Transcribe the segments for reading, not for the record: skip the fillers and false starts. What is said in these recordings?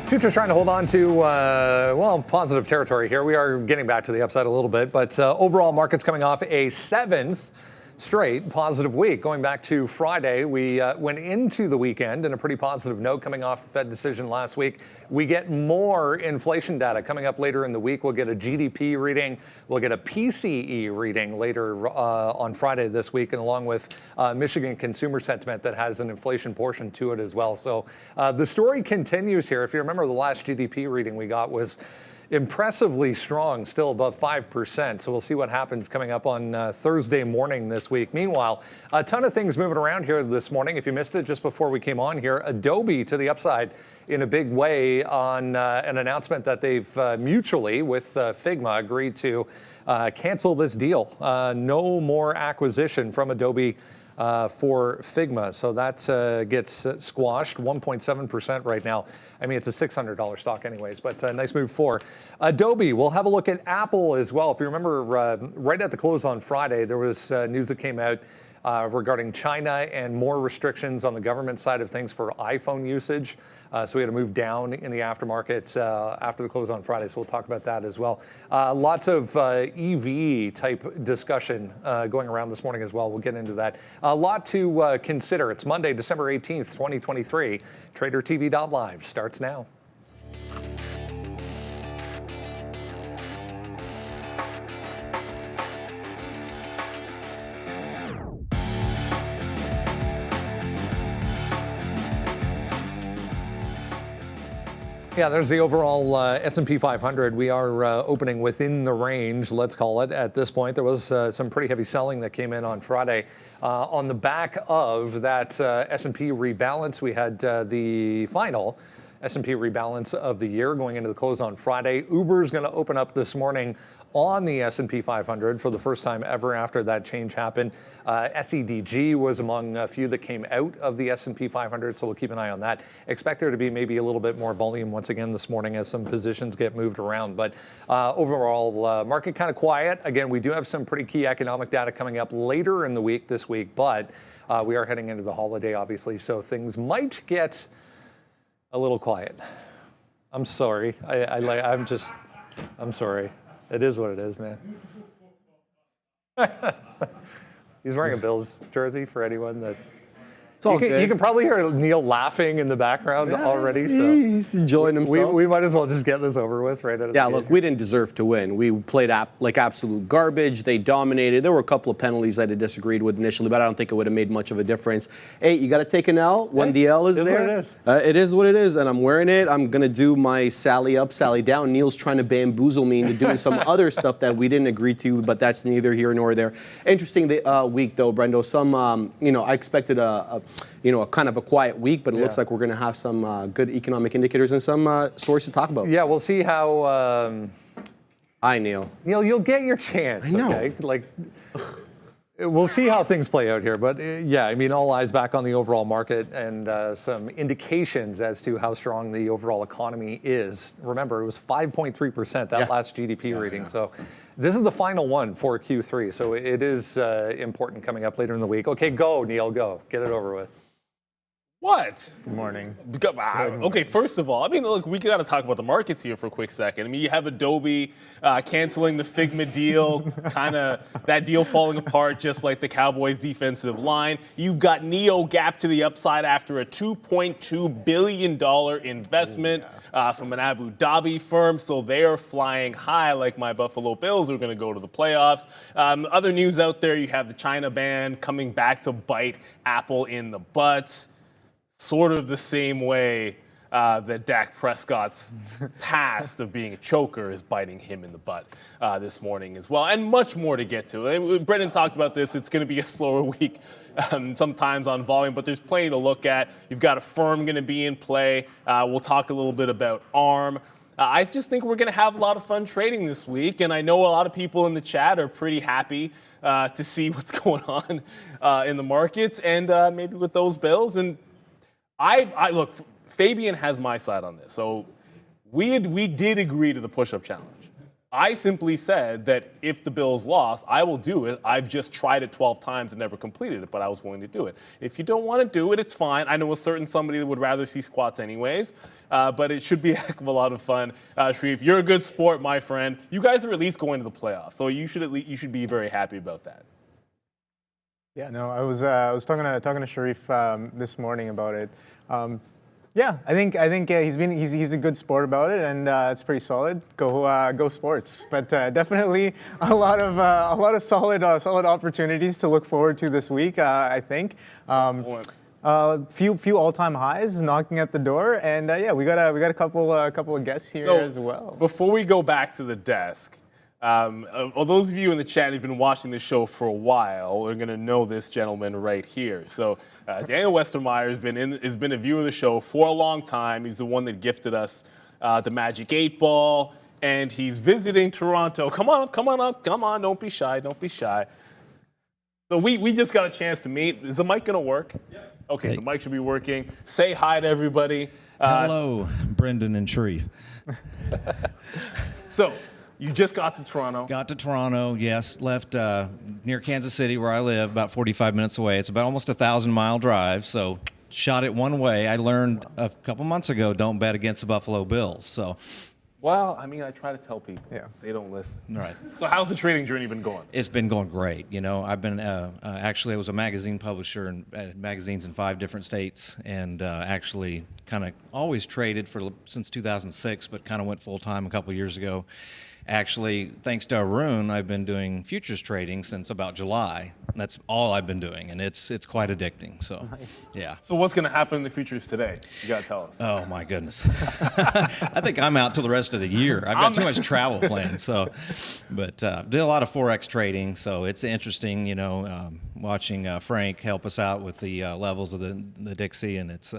Futures trying to hold on to, well, positive territory here. We are getting back to the upside a little bit, but overall markets coming off a 7th straight positive week. Going back to Friday, we went into the weekend in a pretty positive note coming off the Fed decision last week. We get more inflation data coming up later in the week. We'll get a GDP reading. We'll get a PCE reading later on Friday this week, and along with Michigan consumer sentiment that has an inflation portion to it as well. So the story continues here. If you remember, the last GDP reading we got was impressively strong, still above 5%. So we'll see what happens coming up on Thursday morning this week. Meanwhile, a ton of things moving around here this morning. If you missed it just before we came on here, Adobe to the upside in a big way on an announcement that they've mutually with Figma agreed to cancel this deal. No more acquisition from Adobe for Figma. So that gets squashed, 1.7% right now. I mean, it's a $600 stock anyways, but a nice move for Adobe. We'll have a look at Apple as well. If you remember, right at the close on Friday, there was news that came out regarding China and more restrictions on the government side of things for iPhone usage. So we had to move down in the aftermarket after the close on Friday. So we'll talk about that as well. Lots of EV type discussion going around this morning as well. We'll get into that. A lot to consider. It's Monday, December 18th, 2023. Tradertv.live starts now. Yeah, there's the overall S&P 500. We are opening within the range, let's call it, at this point. There was some pretty heavy selling that came in on Friday. On the back of that S&P rebalance, we had the final S&P rebalance of the year going into the close on Friday. Uber's going to open up this morning on the S&P 500 for the first time ever after that change happened. SEDG was among a few that came out of the S&P 500, so we'll keep an eye on that. Expect there to be maybe a little bit more volume once again this morning as some positions get moved around. But overall, market kind of quiet. Again, we do have some pretty key economic data coming up later in the week this week, but we are heading into the holiday, obviously, so things might get a little quiet. I'm sorry. I'm sorry. It is what it is, man. He's wearing a Bills jersey for anyone that's... It's all good. You can probably hear Neil laughing in the background already. So he's enjoying himself. We might as well just get this over with right out of the gate. Look, we didn't deserve to win. We played like absolute garbage. They dominated. There were a couple of penalties I disagreed with initially, but I don't think it would have made much of a difference. Hey, you got to take an L when the L is there. It is what it is. It is what it is, and I'm wearing it. I'm going to do my Sally up, Sally down. Neil's trying to bamboozle me into doing some other stuff that we didn't agree to, but that's neither here nor there. Interesting week, though, Brendo. Some, I expected a kind of a quiet week, but it looks like we're going to have some good economic indicators and some stories to talk about. Yeah, we'll see how... Hi, Neil. Neil, you'll get your chance, I know. Okay? We'll see how things play out here. But yeah, I mean, all eyes back on the overall market and some indications as to how strong the overall economy is. Remember, it was 5.3%, that last GDP reading. So this is the final one for Q3. So it is important coming up later in the week. Okay, go, Neil, go. Get it over with. What? Good morning. Okay, first of all, I mean, look, we got to talk about the markets here for a quick second. I mean, you have Adobe canceling the Figma deal, kind of that deal falling apart just like the Cowboys' defensive line. You've got NIO gap to the upside after a $2.2 billion investment from an Abu Dhabi firm, so they are flying high like my Buffalo Bills are going to go to the playoffs. Other news out there, you have the China ban coming back to bite Apple in the butt. Sort of the same way that Dak Prescott's past of being a choker is biting him in the butt this morning as well, and much more to get to. Brendan talked about this. It's going to be a slower week sometimes on volume, but there's plenty to look at. You've got Affirm going to be in play. We'll talk a little bit about ARM. I just think we're going to have a lot of fun trading this week, and I know a lot of people in the chat are pretty happy to see what's going on in the markets and maybe with those bills. And I look, Fabian has my side on this. So we did agree to the push-up challenge. I simply said that if the Bills lost, I will do it. I've just tried it 12 times and never completed it, but I was willing to do it. If you don't want to do it, it's fine. I know a certain somebody that would rather see squats anyways, but it should be a heck of a lot of fun. Sharif, you're a good sport, my friend. You guys are at least going to the playoffs, so you should be very happy about that. Yeah, no, I was talking to Sharif this morning about it. Yeah, I think he's a good sport about it, and it's pretty solid. Go sports! But definitely a lot of solid opportunities to look forward to this week. I think few all-time highs knocking at the door, and yeah, we got a couple of guests here as well. Before we go back to the desk. Those of you in the chat who've been watching this show for a while are going to know this gentleman right here. So Daniel Westermeyer has been a viewer of the show for a long time. He's the one that gifted us the Magic 8 Ball, and he's visiting Toronto. Come on up. Don't be shy. So we just got a chance to meet. Is the mic going to work? Yeah. Okay, the mic should be working. Say hi to everybody. Hello, Brendan and Sharif. So. You just got to Toronto. Got to Toronto, yes. Left near Kansas City, where I live, about 45 minutes away. It's about almost a 1,000-mile drive, so shot it one way. I learned a couple months ago, don't bet against the Buffalo Bills. So, well, I mean, I try to tell people. Yeah. They don't listen. Right. So how's the trading journey been going? It's been going great. You know, I've been actually I was a magazine publisher and magazines in 5 different states, and actually kind of always traded since 2006, but kind of went full time a couple years ago. Actually, thanks to Arun, I've been doing futures trading since about July. That's all I've been doing, and it's quite addicting. So, yeah. So what's going to happen in the futures today? You got to tell us. Oh my goodness. I think I'm out till the rest of the year. I've got too much travel planned. So, but did a lot of forex trading. So it's interesting, you know, watching Frank help us out with the levels of the Dixie, and it's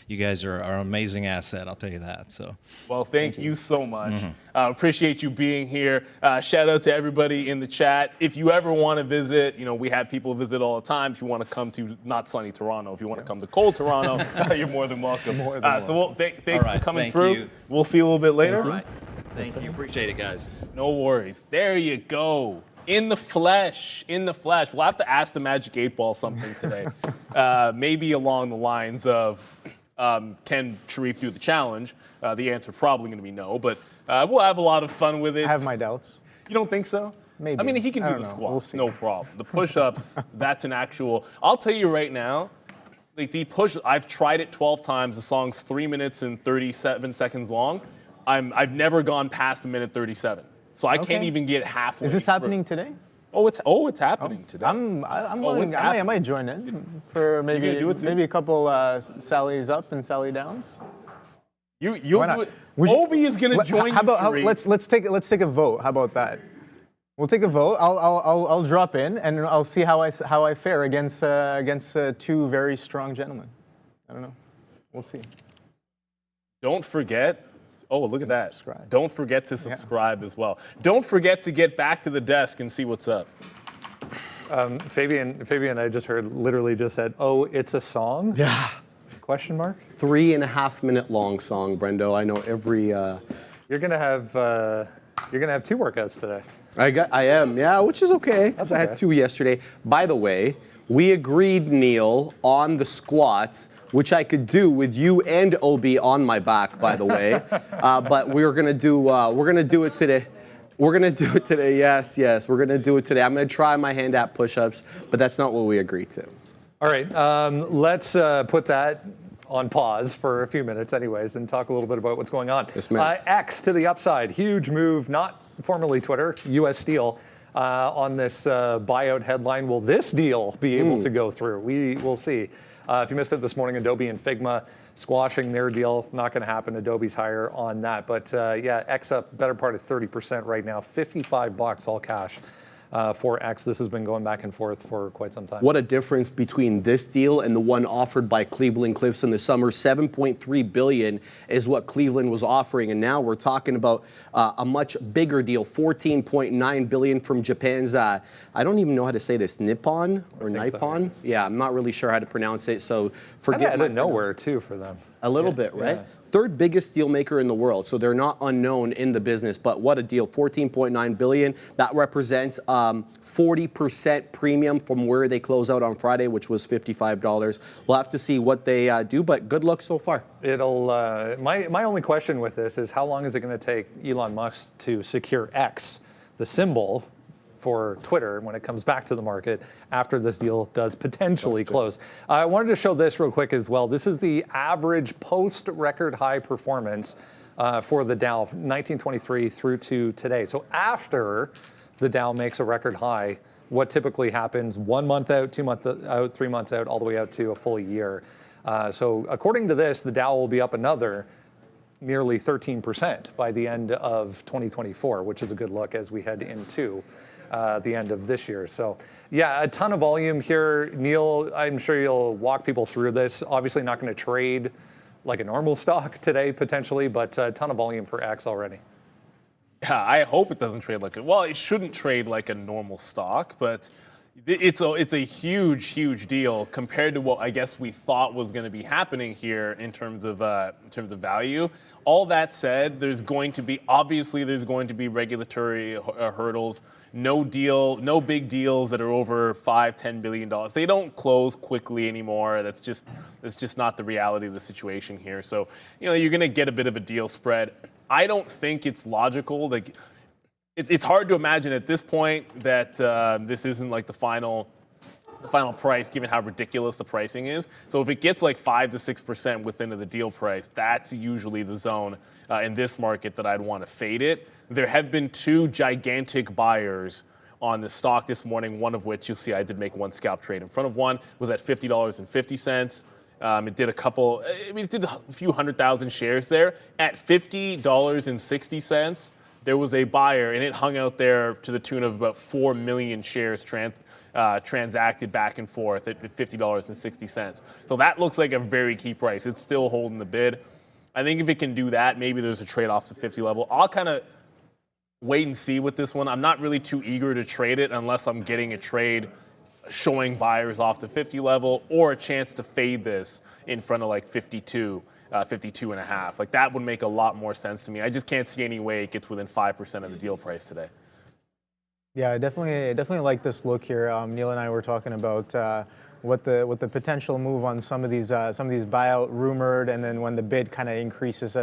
you guys are an amazing asset. I'll tell you that. So. Well, thank you so much. Appreciate you being here. Shout out to everybody in the chat. If you ever want to visit, you know, we have people visit all the time. If you want to come to not sunny Toronto, if you want to come to cold Toronto, you're more than welcome. So thanks for coming through. You. We'll see you a little bit later. All right. Thank you. Appreciate it, guys. No worries. There you go. In the flesh. We'll have to ask the Magic 8 Ball something today. Maybe along the lines of, can Sharif do the challenge? The answer probably going to be no, but we'll have a lot of fun with it. I have my doubts. You don't think so? Maybe. I mean, he can do the squats, we'll see. no problem. The push-ups, that's an actual. I'll tell you right now, like the push. I've tried it 12 times. The song's 3 minutes and 37 seconds long. I've never gone past 1:37, so I can't even get halfway. Is this happening today? Oh, it's happening today. I'm willing. I might join in for maybe a couple sallies up and sally downs. You'll do it. Obi is going to join you. Let's take a vote. How about that? We'll take a vote. I'll drop in and I'll see how I fare against 2 very strong gentlemen. I don't know. We'll see. Don't forget. Oh, look at that. Subscribe. Don't forget to subscribe as well. Don't forget to get back to the desk and see what's up. Fabian, I just heard literally just said, "Oh, it's a song." Yeah. Question mark? 3.5 minute long song, Brendo. I know every. You're gonna have 2 workouts today. I am, yeah, which is okay, because I had 2 yesterday. By the way, we agreed, Neil, on the squats, which I could do with you and Obi on my back, by the way. But we're gonna do it today. We're gonna do it today. Yes, we're gonna do it today. I'm gonna try my hand at push-ups, but that's not what we agreed to. All right, let's put that on pause for a few minutes anyways and talk a little bit about what's going on. Yes, ma'am. X to the upside, huge move, not formerly Twitter, US Steel, on this buyout headline. Will this deal be able to go through? We will see. If you missed it this morning, Adobe and Figma squashing their deal. Not going to happen. Adobe's higher on that. But yeah, X up better part of 30% right now, $55 all cash. For X. This has been going back and forth for quite some time. What a difference between this deal and the one offered by Cleveland Cliffs in the summer. $7.3 billion is what Cleveland was offering, and now we're talking about a much bigger deal, $14.9 billion from Japan's, I don't even know how to say this, Nippon or Nippon? So, yeah, I'm not really sure how to pronounce it, so forget out of nowhere too for them. A little bit, right? third biggest steel maker in the world, so they're not unknown in the business. But what a deal! 14.9 billion. That represents 40% premium from where they close out on Friday, which was $55. We'll have to see what they do, but good luck so far. It'll. My only question with this is how long is it going to take Elon Musk to secure X, the symbol for Twitter, when it comes back to the market after this deal does potentially close. I wanted to show this real quick as well. This is the average post-record high performance for the Dow, 1923 through to today. So after the Dow makes a record high, what typically happens 1 month out, 2 months out, 3 months out, all the way out to a full year. So according to this, the Dow will be up another nearly 13% by the end of 2024, which is a good look as we head into the end of this year. So yeah, a ton of volume here. Neil, I'm sure you'll walk people through this. Obviously not going to trade like a normal stock today potentially, but a ton of volume for X already. Yeah, I hope it doesn't trade like it. Well, it shouldn't trade like a normal stock, but it's a huge deal compared to what I guess we thought was going to be happening here in terms of value. All that said, there's going to be regulatory hurdles. No big deals that are over $5-10 billion. They don't close quickly anymore. That's just not the reality of the situation here. So you're going to get a bit of a deal spread. I don't think it's logical. Like, it's hard to imagine at this point that this isn't like the final price, given how ridiculous the pricing is. So if it gets like 5 to 6% within the deal price, that's usually the zone in this market that I'd want to fade it. There have been 2 gigantic buyers on the stock this morning, one of which you'll see I did make one scalp trade in front of one, was at $50.50. It did it did a few 100,000 shares there. At $50.60, there was a buyer, and it hung out there to the tune of about 4 million shares transacted back and forth at $50.60. So that looks like a very key price. It's still holding the bid. I think if it can do that, maybe there's a trade off to 50 level. I'll kind of wait and see with this one. I'm not really too eager to trade it unless I'm getting a trade showing buyers off the 50 level or a chance to fade this in front of like 52 and a half. Like that would make a lot more sense to me. I just can't see any way it gets within 5% of the deal price today. Yeah, I definitely like this look here. Neil and I were talking about what the potential move on some of these buyout rumored, and then when the bid kind of increases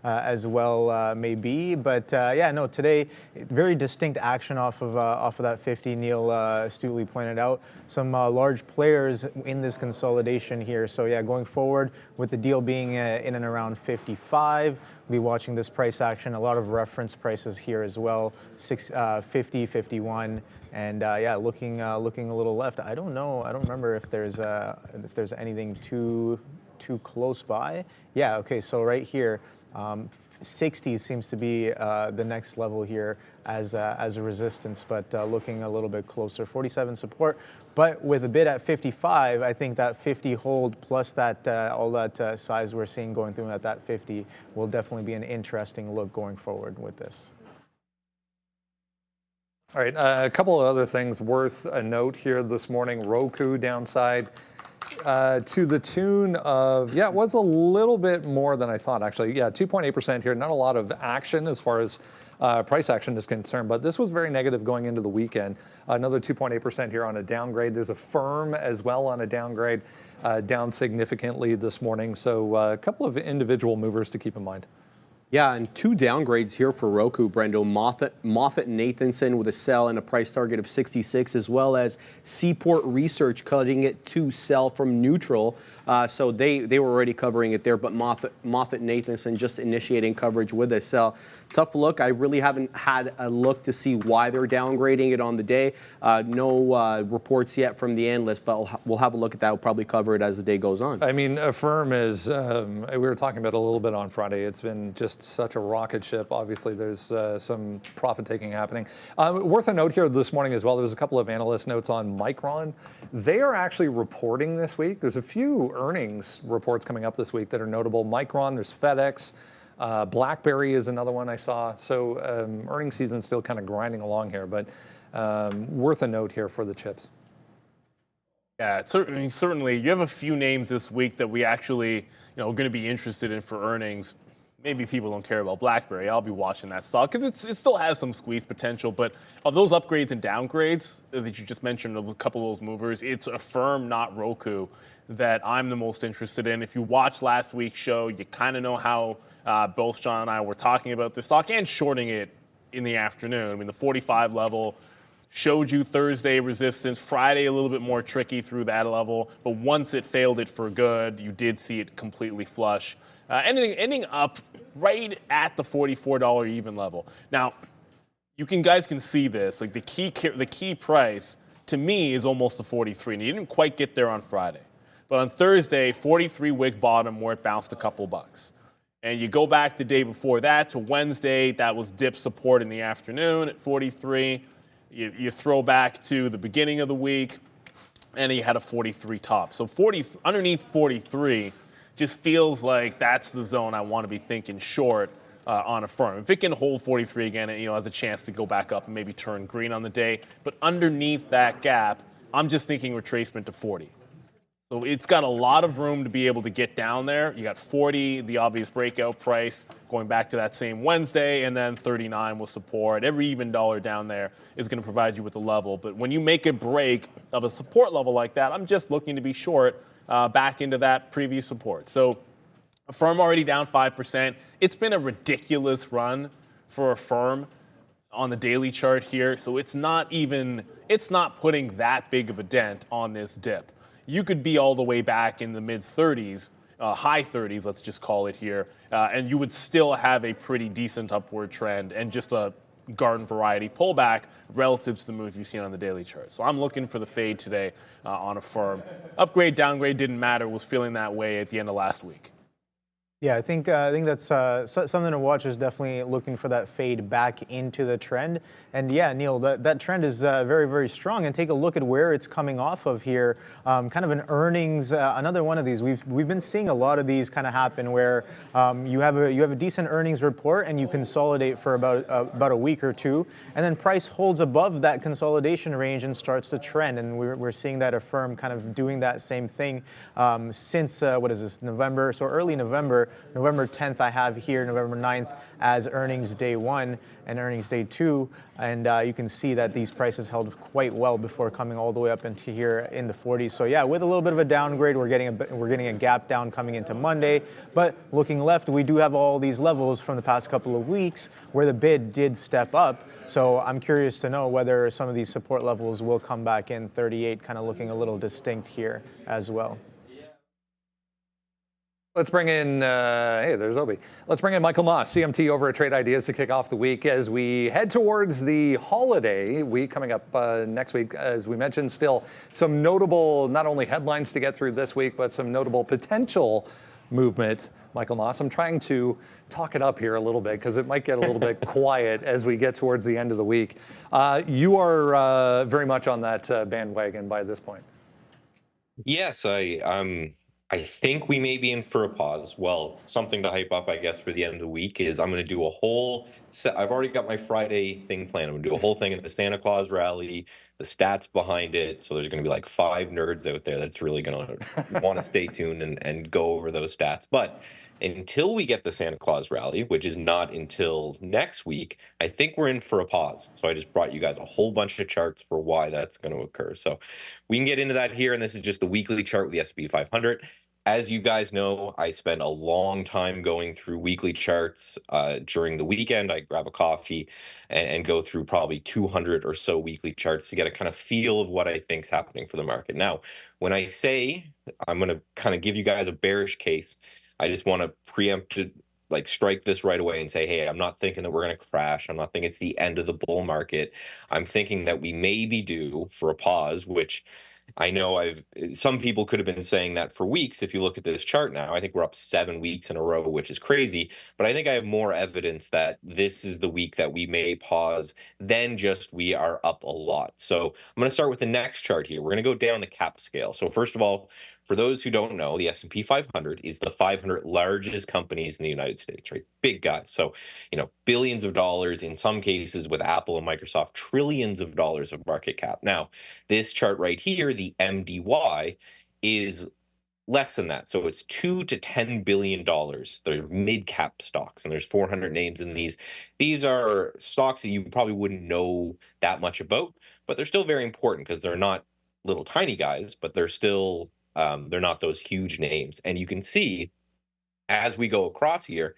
as well may be. But yeah, no, today very distinct action off of that 50. Neil astutely pointed out some large players in this consolidation here. So yeah, going forward with the deal being in and around 55, we'll be watching this price action. A lot of reference prices here as well, 50, 51. And yeah, looking a little left. I don't know. I don't remember if there's anything too close by. Yeah. Okay. So right here, 60 seems to be the next level here as a resistance, but looking a little bit closer. 47 support, but with a bid at 55, I think that 50 hold plus that all that size we're seeing going through at that 50 will definitely be an interesting look going forward with this. All right, a couple of other things worth a note here this morning. Roku downside to the tune of, yeah, it was a little bit more than I thought, actually. Yeah, 2.8% here. Not a lot of action as far as price action is concerned, but this was very negative going into the weekend. Another 2.8% here on a downgrade. There's Affirm as well on a downgrade, down significantly this morning. So a couple of individual movers to keep in mind. Yeah, and 2 downgrades here for Roku, Brendo. Moffett-Nathanson with a sell and a price target of 66, as well as Seaport Research cutting it to sell from neutral. So they were already covering it there, but Moffett-Nathanson just initiating coverage with a sell. Tough look. I really haven't had a look to see why they're downgrading it on the day. No reports yet from the analyst, but we'll have a look at that. We'll probably cover it as the day goes on. I mean, Affirm is, we were talking about it a little bit on Friday. It's been just such a rocket ship. Obviously, there's some profit taking happening. Worth a note here this morning as well. There's a couple of analyst notes on Micron. They are actually reporting this week. There's a few earnings reports coming up this week that are notable. Micron, there's FedEx. BlackBerry is another one I saw. So earnings season's still kind of grinding along here, but worth a note here for the chips. Yeah, certainly. You have a few names this week that we actually, are going to be interested in for earnings. Maybe people don't care about BlackBerry. I'll be watching that stock because it still has some squeeze potential. But of those upgrades and downgrades that you just mentioned, of a couple of those movers, it's Affirm, not Roku, that I'm the most interested in. If you watched last week's show, you kind of know how both John and I were talking about this stock and shorting it in the afternoon. I mean, the 45 level showed you Thursday resistance, Friday a little bit more tricky through that level, but once it failed it for good, you did see it completely flush, ending up right at the $44 even level. Now, guys can see this, like the key price to me is almost the 43, and you didn't quite get there on Friday. But on Thursday, 43 wick bottom where it bounced a couple bucks. And you go back the day before that to Wednesday, that was dip support in the afternoon at 43. You throw back to the beginning of the week, and you had a 43 top. So underneath 43 just feels like that's the zone I want to be thinking short on Affirm. If it can hold 43 again, it has a chance to go back up and maybe turn green on the day. But underneath that gap, I'm just thinking retracement to 40. So it's got a lot of room to be able to get down there. You got 40, the obvious breakout price, going back to that same Wednesday, and then 39 with support. Every even dollar down there is going to provide you with a level. But when you make a break of a support level like that, I'm just looking to be short back into that previous support. So Affirm already down 5%. It's been a ridiculous run for Affirm on the daily chart here. So it's not putting that big of a dent on this dip. You could be all the way back in the mid 30s, high 30s, let's just call it here, and you would still have a pretty decent upward trend and just a garden variety pullback relative to the move you've seen on the daily chart. So I'm looking for the fade today on Affirm. Upgrade, downgrade didn't matter, was feeling that way at the end of last week. Yeah, I think that's something to watch. Is definitely looking for that fade back into the trend. And yeah, Neil, that trend is very, very strong. And take a look at where it's coming off of here. Kind of an earnings, another one of these. We've been seeing a lot of these kind of happen where you have a decent earnings report and you consolidate for about a week or two, and then price holds above that consolidation range and starts to trend. And we're seeing that Affirm kind of doing that same thing since what is this, November? So early November. November 10th I have here, November 9th as earnings day 1 and earnings day 2. And you can see that these prices held quite well before coming all the way up into here in the 40s. So yeah, with a little bit of a downgrade, we're getting a gap down coming into Monday. But looking left, we do have all these levels from the past couple of weeks where the bid did step up. So I'm curious to know whether some of these support levels will come back in. 38 kind of looking a little distinct here as well. Let's bring in, hey, there's Obi. Let's bring in Michael Moss, CMT over at Trade Ideas to kick off the week as we head towards the holiday week coming up next week. As we mentioned, still some notable, not only headlines to get through this week, but some notable potential movement. Michael Moss, I'm trying to talk it up here a little bit because it might get a little bit quiet as we get towards the end of the week. You are very much on that bandwagon by this point. Yes, I think we may be in for a pause. Well, something to hype up, I guess, for the end of the week is I'm going to do a whole set. I've already got my Friday thing planned. I'm going to do a whole thing at the Santa Claus rally, the stats behind it. So there's going to be like 5 nerds out there that's really going to want to stay tuned and go over those stats. But until we get the Santa Claus rally, which is not until next week, I think we're in for a pause. So I just brought you guys a whole bunch of charts for why that's going to occur. So we can get into that here. And this is just the weekly chart with the S&P 500. As you guys know, I spend a long time going through weekly charts. During the weekend, I grab a coffee and go through probably 200 or so weekly charts to get a kind of feel of what I think is happening for the market. Now, when I say I'm going to kind of give you guys a bearish case, I just want to preempt it, like strike this right away and say, hey, I'm not thinking that we're going to crash. I'm not thinking it's the end of the bull market. I'm thinking that we may be due for a pause, which I know some people could have been saying that for weeks. If you look at this chart now, I think we're up 7 weeks in a row, which is crazy. But I think I have more evidence that this is the week that we may pause than just we are up a lot. So I'm going to start with the next chart here. We're going to go down the cap scale. So first of all, For those who don't know, the S&P 500 is the 500 largest companies in the United States, right? Big guys. So, billions of dollars, in some cases with Apple and Microsoft, trillions of dollars of market cap. Now, this chart right here, the MDY, is less than that. So it's $2 to $10 billion. They're mid-cap stocks, and there's 400 names in these. These are stocks that you probably wouldn't know that much about, but they're still very important because they're not little tiny guys, but they're still they're not those huge names. And you can see as we go across here,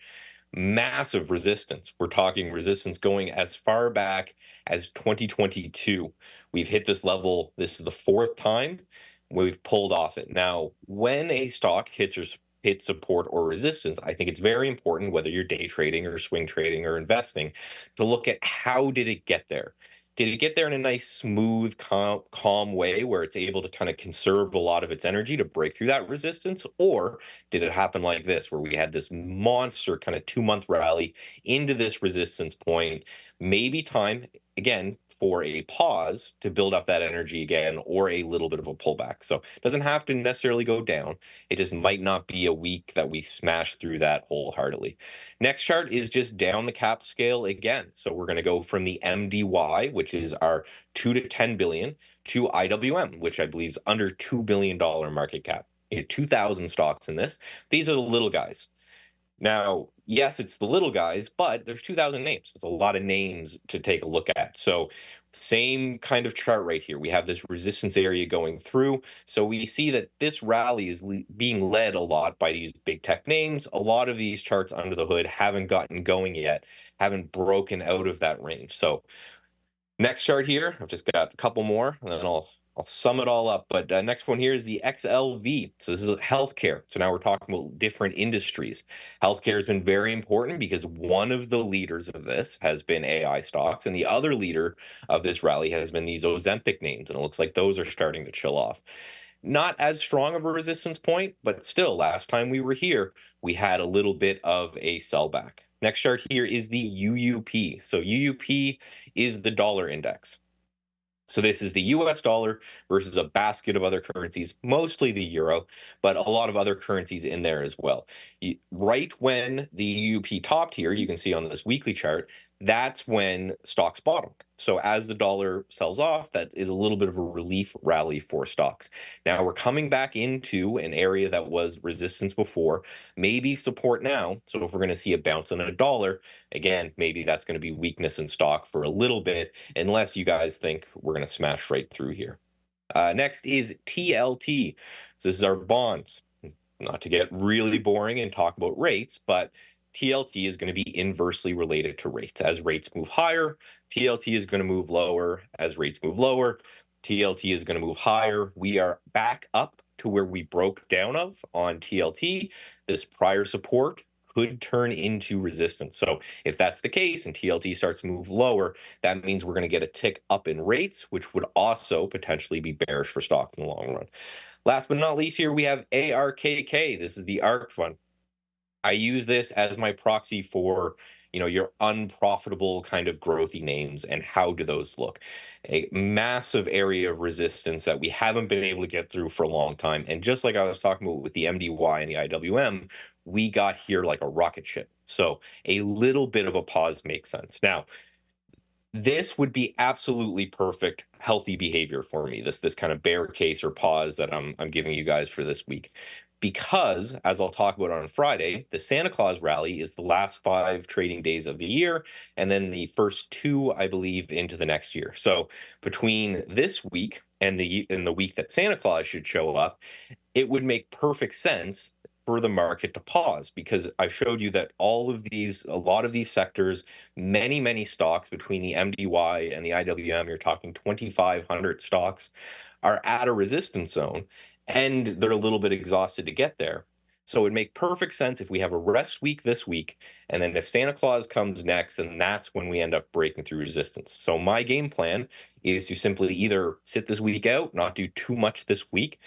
massive resistance. We're talking resistance going as far back as 2022. We've hit this level. This is the fourth time we've pulled off it. Now, when a stock hits support or resistance, I think it's very important, whether you're day trading or swing trading or investing, to look at how did it get there. Did it get there in a nice, smooth, calm way where it's able to kind of conserve a lot of its energy to break through that resistance? Or did it happen like this, where we had this monster kind of 2-month rally into this resistance point? Maybe time, again, for a pause to build up that energy again, or a little bit of a pullback. So it doesn't have to necessarily go down. It just might not be a week that we smash through that wholeheartedly. Next chart is just down the cap scale again. So we're going to go from the MDY, which is our 2 to 10 billion, to IWM, which I believe is under $2 billion market cap. You have 2,000 stocks in this. These are the little guys. Now, yes, it's the little guys, but there's 2,000 names. It's a lot of names to take a look at. So same kind of chart right here. We have this resistance area going through. So we see that this rally is being led a lot by these big tech names. A lot of these charts under the hood haven't gotten going yet, haven't broken out of that range. So next chart here, I've just got a couple more, and then I'll sum it all up. But next one here is the XLV. So this is healthcare. So now we're talking about different industries. Healthcare has been very important because one of the leaders of this has been AI stocks, and the other leader of this rally has been these Ozempic names, and it looks like those are starting to chill off. Not as strong of a resistance point, but still, last time we were here, we had a little bit of a sellback. Next chart here is the UUP. So UUP is the dollar index. So this is the US dollar versus a basket of other currencies, mostly the euro, but a lot of other currencies in there as well. Right when the UUP topped here, you can see on this weekly chart, that's when stocks bottomed. So as the dollar sells off, that is a little bit of a relief rally for stocks. Now we're coming back into an area that was resistance before, maybe support now. So if we're going to see a bounce in a dollar, again, maybe that's going to be weakness in stock for a little bit, unless you guys think we're going to smash right through here. Next is TLT. So this is our bonds. Not to get really boring and talk about rates, but TLT is going to be inversely related to rates. As rates move higher, TLT is going to move lower. As rates move lower, TLT is going to move higher. We are back up to where we broke down of on TLT. This prior support could turn into resistance. So if that's the case and TLT starts to move lower, that means we're going to get a tick up in rates, which would also potentially be bearish for stocks in the long run. Last but not least here, we have ARKK. This is the ARK fund. I use this as my proxy for, your unprofitable kind of growthy names and how do those look. A massive area of resistance that we haven't been able to get through for a long time. And just like I was talking about with the MDY and the IWM, we got here like a rocket ship. So a little bit of a pause makes sense. Now, this would be absolutely perfect, healthy behavior for me. This kind of bear case or pause that I'm giving you guys for this week. Because, as I'll talk about on Friday, the Santa Claus rally is the last 5 trading days of the year, and then the first 2, I believe, into the next year. So between this week and the week that Santa Claus should show up, it would make perfect sense for the market to pause, because I've showed you that a lot of these sectors, many stocks between the MDY and the IWM, you're talking 2,500 stocks, are at a resistance zone, and they're a little bit exhausted to get there. So it would make perfect sense if we have a rest week this week, and then if Santa Claus comes next, then that's when we end up breaking through resistance. So my game plan is to simply either sit this week out, not do too much this week,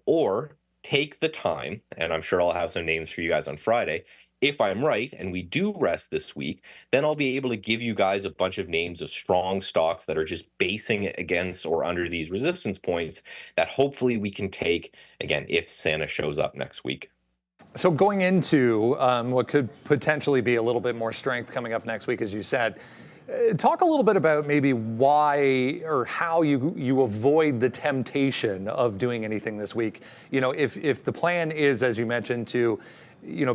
or take the time, and I'm sure I'll have some names for you guys on Friday, if I'm right and we do rest this week, then I'll be able to give you guys a bunch of names of strong stocks that are just basing against or under these resistance points that hopefully we can take, again, if Santa shows up next week. So going into what could potentially be a little bit more strength coming up next week, as you said, talk a little bit about maybe why or how you avoid the temptation of doing anything this week. You know, if the plan is, as you mentioned, to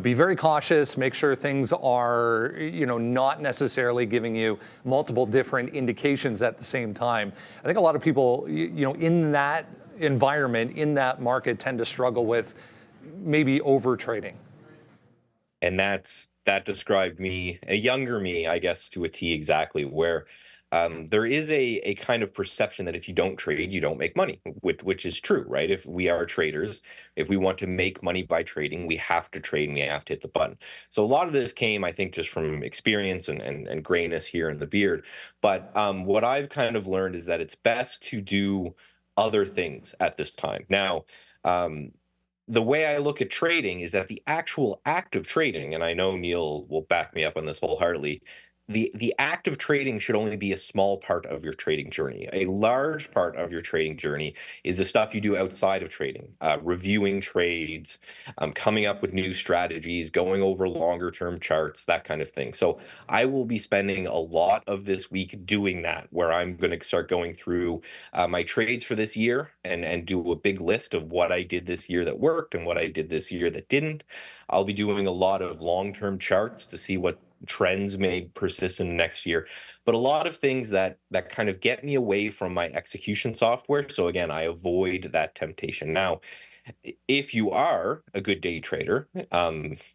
be very cautious, make sure things are, not necessarily giving you multiple different indications at the same time. I think a lot of people, in that environment, in that market, tend to struggle with maybe over trading. And that described me, a younger me, I guess, to a T exactly, where there is a kind of perception that if you don't trade, you don't make money, which is true, right? If we are traders, if we want to make money by trading, we have to trade and we have to hit the button. So a lot of this came, I think, just from experience and grayness here in the beard. But what I've kind of learned is that it's best to do other things at this time. Now, the way I look at trading is that the actual act of trading, and I know Neil will back me up on this wholeheartedly, the act of trading should only be a small part of your trading journey. A large part of your trading journey is the stuff you do outside of trading, reviewing trades, coming up with new strategies, going over longer term charts, that kind of thing. So I will be spending a lot of this week doing that, where I'm going to start going through my trades for this year and do a big list of what I did this year that worked and what I did this year that didn't. I'll be doing a lot of long-term charts to see what trends may persist in the next year, but a lot of things that kind of get me away from my execution software. So again, I avoid that temptation. Now, if you are a good day trader,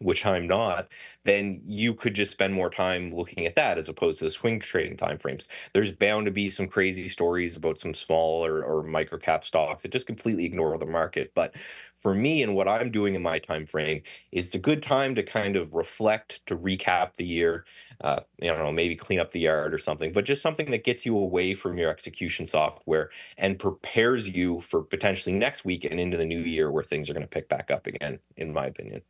which I'm not, then you could just spend more time looking at that as opposed to the swing trading timeframes. There's bound to be some crazy stories about some small or micro cap stocks that just completely ignore the market. But for me and what I'm doing in my time frame, is a good time to kind of reflect, to recap the year, maybe clean up the yard or something, but just something that gets you away from your execution software and prepares you for potentially next week and into the new year where things are going to pick back up again, in my opinion.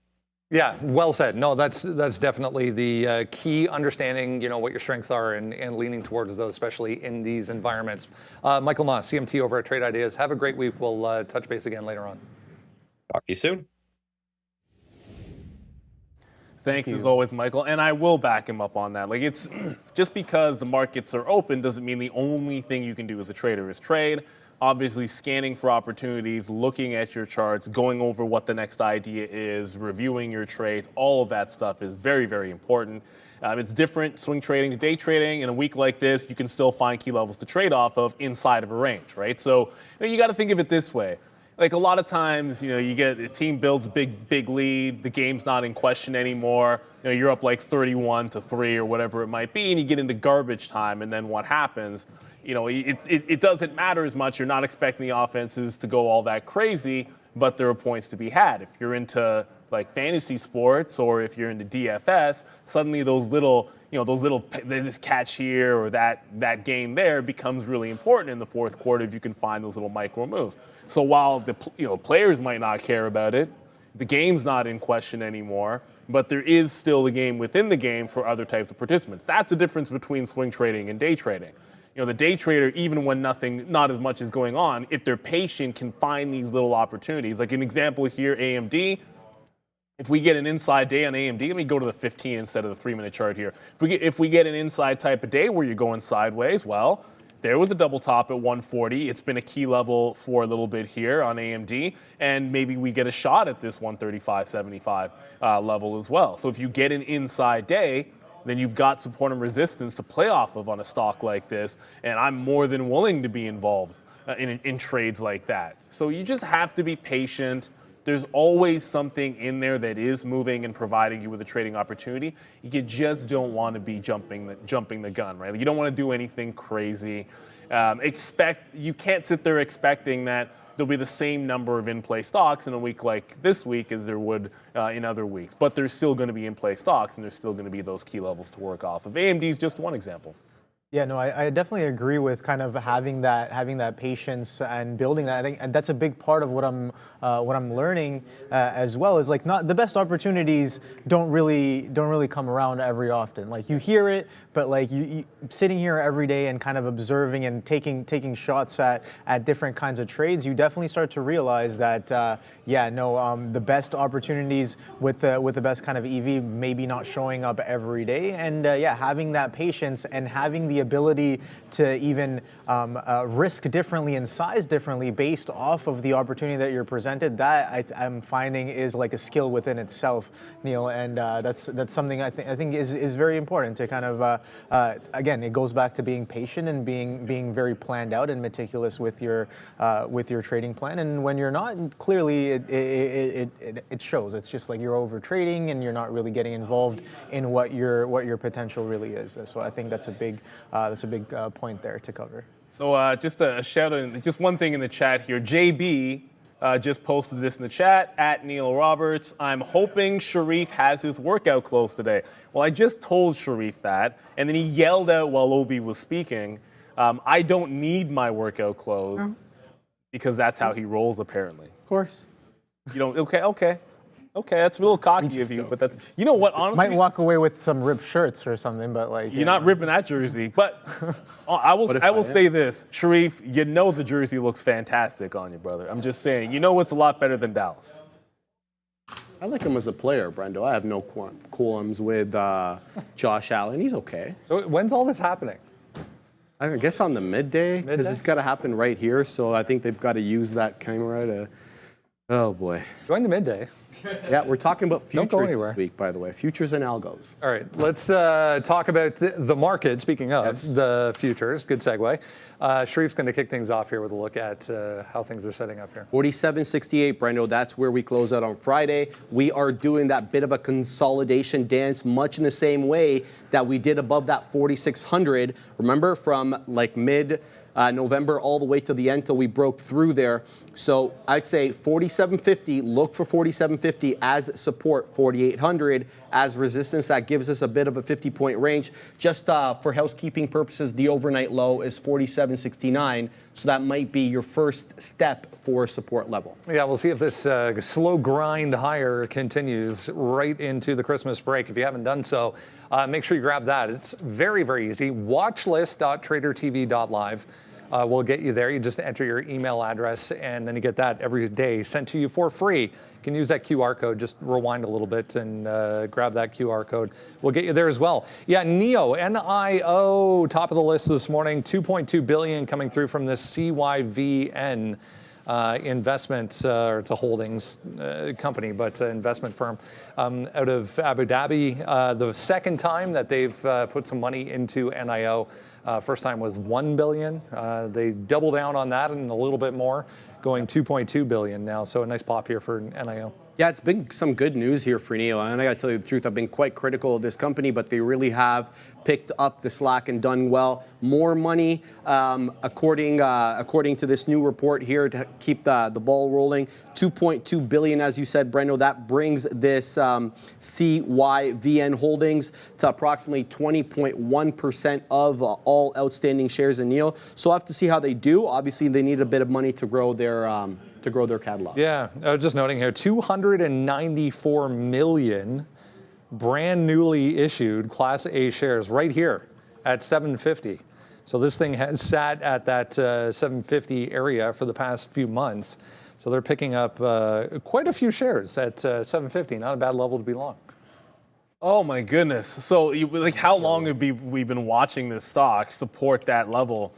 Yeah, well said. No, that's definitely the key, understanding what your strengths are and leaning towards those, especially in these environments. Michael Ma, CMT over at Trade Ideas. Have a great week. We'll touch base again later on. Talk to you soon. Thanks as always, Michael. And I will back him up on that. Like, it's just because the markets are open doesn't mean the only thing you can do as a trader is trade. Obviously, scanning for opportunities, looking at your charts, going over what the next idea is, reviewing your trades, all of that stuff is very, very important. It's different swing trading to day trading. In a week like this, you can still find key levels to trade off of inside of a range, right? So you got to think of it this way. Like, a lot of times, you get a team builds a big lead, the game's not in question anymore, you're up like 31-3 or whatever it might be, and you get into garbage time, and then what happens? It doesn't matter as much. You're not expecting the offenses to go all that crazy, but there are points to be had. If you're into like fantasy sports or if you're into DFS, suddenly this catch here or that game there becomes really important in the fourth quarter if you can find those little micro moves. So while the players might not care about it, the game's not in question anymore, but there is still a game within the game for other types of participants. That's the difference between swing trading and day trading. The day trader, even when not as much is going on, if they're patient, can find these little opportunities. Like an example here, AMD. If we get an inside day on AMD, let me go to the 15 instead of the 3-minute chart here. If we get an inside type of day where you're going sideways, well, there was a double top at 140. It's been a key level for a little bit here on AMD, and maybe we get a shot at this 135.75 level as well. So if you get an inside day, then you've got support and resistance to play off of on a stock like this, and I'm more than willing to be involved in trades like that. So you just have to be patient. There's always something in there that is moving and providing you with a trading opportunity. You just don't want to be jumping the gun, right? You don't want to do anything crazy. You can't sit there expecting that there'll be the same number of in-play stocks in a week like this week as there would in other weeks. But there's still going to be in-play stocks, and there's still going to be those key levels to work off of. AMD is just one example. Yeah, no, I definitely agree with kind of having that patience and building that. I think and that's a big part of what I'm learning as well. Is like not the best opportunities don't really come around every often. Like you hear it, but like you sitting here every day and kind of observing and taking shots at different kinds of trades, you definitely start to realize that the best opportunities with the best kind of EV maybe not showing up every day, and having that patience and having the ability to even risk differently and size differently based off of the opportunity that you're presented, that I'm finding is like a skill within itself, Neil, and that's something I think is very important to kind of again, it goes back to being patient and being very planned out and meticulous with your trading plan, and when you're not, clearly it shows. It's just like you're over trading and you're not really getting involved in what your potential really is. So I think that's a big point there to cover. So just a shout out, just one thing in the chat here. JB just posted this in the chat, at Neil Roberts. I'm hoping Sharif has his workout clothes today. Well, I just told Sharif that, and then he yelled out while Obi was speaking, I don't need my workout clothes, because that's how he rolls, apparently. Of course. You don't, okay, that's a little cocky of you, but that's, you know what, honestly. Might walk away with some ripped shirts or something, but like. You're not ripping that jersey, but I will say this, Sharif, you know the jersey looks fantastic on you, brother. I'm just saying, you know it's a lot better than Dallas. I like him as a player, Brendo. I have no qualms with Josh Allen. He's okay. So when's all this happening? I guess on the midday, because it's got to happen right here. So I think they've got to use that camera to. Oh boy. Join the midday. Yeah, we're talking about Don't go futures anywhere. this week, by the way. Futures and algos. All right, let's talk about the market. Speaking of the futures, good segue. Sharif's going to kick things off here with a look at how things are setting up here. 47.68, Brendo. That's where we close out on Friday. We are doing that bit of a consolidation dance, much in the same way that we did above that 4,600. Remember, from like mid November all the way to the end till we broke through there. So I'd say 47.50, look for 47.50 as support, 4,800 as resistance. That gives us a bit of a 50-point range. Just for housekeeping purposes, the overnight low is 47.69, so that might be your first step for support level. Yeah, we'll see if this slow grind higher continues right into the Christmas break. If you haven't done so, make sure you grab that. It's very, very easy. Watchlist.tradertv.live. We'll get you there. You just enter your email address, and then you get that every day sent to you for free. You can use that QR code. Just rewind a little bit and grab that QR code. We'll get you there as well. Yeah, NIO, N-I-O, top of the list this morning. $2.2 billion coming through from this CYVN investment, or it's a holdings company, but investment firm out of Abu Dhabi. The second time that they've put some money into NIO. First time was $1 billion. They double down on that and a little bit more, going $2.2 billion now. So a nice pop here for NIO. Yeah, it's been some good news here for NIO. And I got to tell you the truth, I've been quite critical of this company, but they really have picked up the slack and done well. More money, according to this new report here, to keep the ball rolling. $2.2 billion, as you said, Brendo. That brings this CYVN holdings to approximately 20.1% of all outstanding shares in NIO. So we'll have to see how they do. Obviously, they need a bit of money to grow their catalog. Yeah, I was just noting here, 294 million brand newly issued Class A shares right here at 750. So this thing has sat at that 750 area for the past few months. So they're picking up quite a few shares at 750. Not a bad level to be long. Oh my goodness. So like how long have we been watching this stock support that level?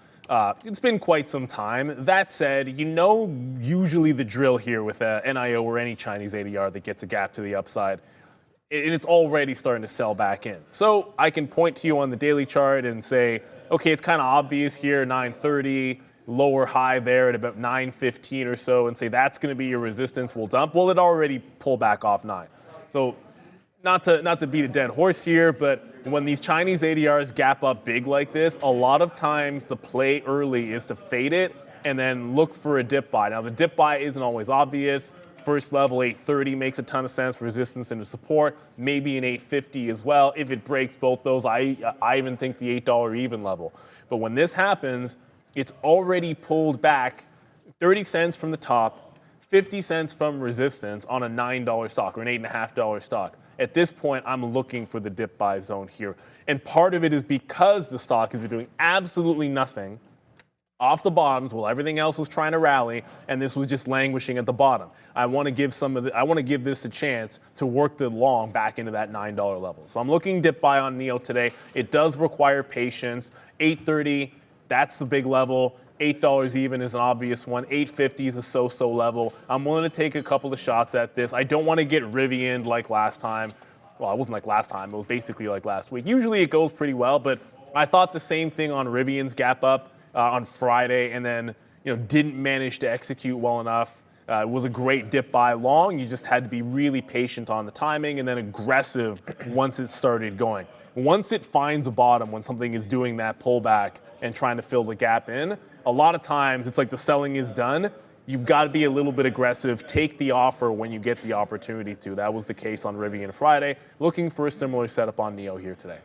It's been quite some time. That said, you know usually the drill here with NIO or any Chinese ADR that gets a gap to the upside, and it's already starting to sell back in. So I can point to you on the daily chart and say, okay, it's kind of obvious here, 930, lower high there at about 915 or so, and say that's going to be your resistance, we'll dump. Well, it already pulled back off 9. So not to beat a dead horse here, but when these Chinese ADRs gap up big like this, a lot of times the play early is to fade it and then look for a dip buy. Now, the dip buy isn't always obvious. First level, 830 makes a ton of sense, resistance into support, maybe an 850 as well. If it breaks both those, I even think the $8 even level. But when this happens, it's already pulled back 30 cents from the top, 50 cents from resistance on a $9 stock or an $8.50 stock. At this point, I'm looking for the dip buy zone here. And part of it is because the stock has been doing absolutely nothing off the bottoms while everything else was trying to rally, and this was just languishing at the bottom. I want to give this a chance to work the long back into that $9 level. So I'm looking dip buy on NIO today. It does require patience. 830, that's the big level. $8 even is an obvious one. 850 is a so-so level. I'm willing to take a couple of shots at this. I don't want to get Rivian'd like last time. Well, it wasn't like last time. It was basically like last week. Usually it goes pretty well, but I thought the same thing on Rivian's gap up on Friday, and then didn't manage to execute well enough. It was a great dip buy long. You just had to be really patient on the timing and then aggressive once it started going. Once it finds a bottom, when something is doing that pullback and trying to fill the gap in, a lot of times it's like the selling is done. You've got to be a little bit aggressive. Take the offer when you get the opportunity to. That was the case on Rivian Friday. Looking for a similar setup on NIO here today.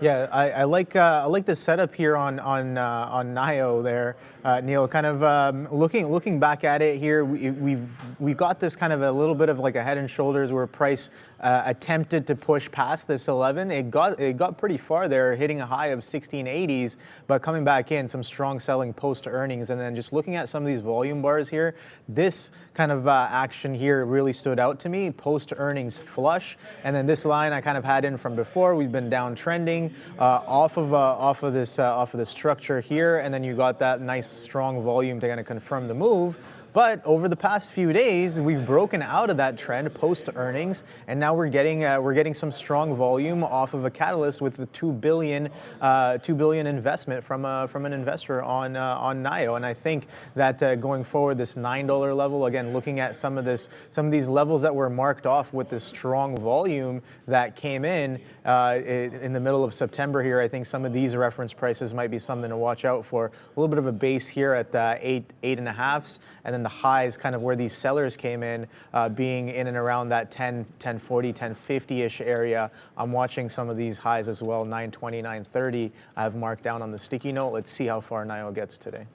Yeah, I like the setup here on NIO there, Neil. Kind of looking back at it here, we've got this kind of a little bit of like a head and shoulders where price attempted to push past this 11. It got pretty far there, hitting a high of 1680s, but coming back in, some strong selling post earnings, and then just looking at some of these volume bars here, this kind of action here really stood out to me. Post earnings flush, and then this line I kind of had in from before. We've been downtrending off of this structure here, and then you got that nice strong volume to kind of confirm the move. But over the past few days, we've broken out of that trend post earnings, and now we're getting some strong volume off of a catalyst with the $2 billion investment from an investor on NIO. And I think that going forward, this $9 level, again, looking at some of these levels that were marked off with this strong volume that came in the middle of September here, I think some of these reference prices might be something to watch out for. A little bit of a base here at the 8.5s, and then the highs kind of where these sellers came in, being in and around that 1040, 1050-ish area. I'm watching some of these highs as well, 920, 930. I have marked down on the sticky note. Let's see how far NIO gets today.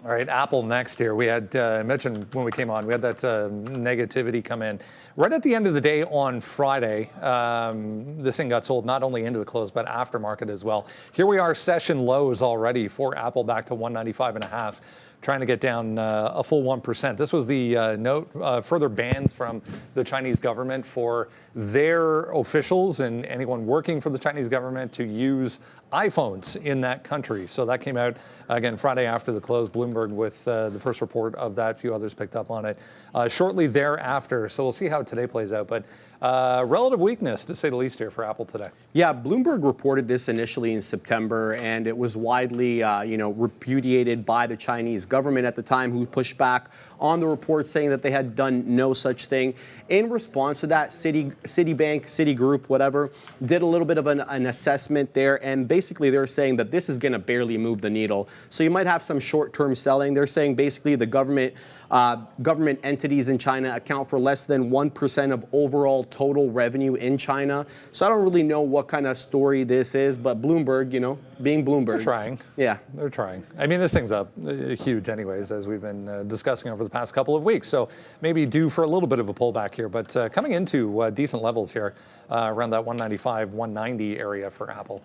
All right, Apple next here. We had mentioned when we came on, we had that negativity come in. Right at the end of the day on Friday, this thing got sold not only into the close, but aftermarket as well. Here we are, session lows already for Apple back to 195.5. Trying to get down a full 1%. This was the note, further bans from the Chinese government for their officials and anyone working for the Chinese government to use iPhones in that country. So that came out, again, Friday after the close. Bloomberg with the first report of that. A few others picked up on it shortly thereafter. So we'll see how today plays out. But relative weakness, to say the least, here for Apple today. Yeah, Bloomberg reported this initially in September, and it was widely, repudiated by the Chinese government at the time, who pushed back on the report, saying that they had done no such thing. In response to that, Citibank, Citigroup, whatever, did a little bit of an assessment there, and basically they're saying that this is going to barely move the needle. So you might have some short-term selling. They're saying basically the government entities in China account for less than 1% of overall total revenue in China. So I don't really know what kind of story this is, but Bloomberg, being Bloomberg. They're trying. Yeah. They're trying. I mean, this thing's up huge anyways, as we've been discussing over the past couple of weeks. So maybe due for a little bit of a pullback here, but coming into decent levels here around that 195, 190 area for Apple.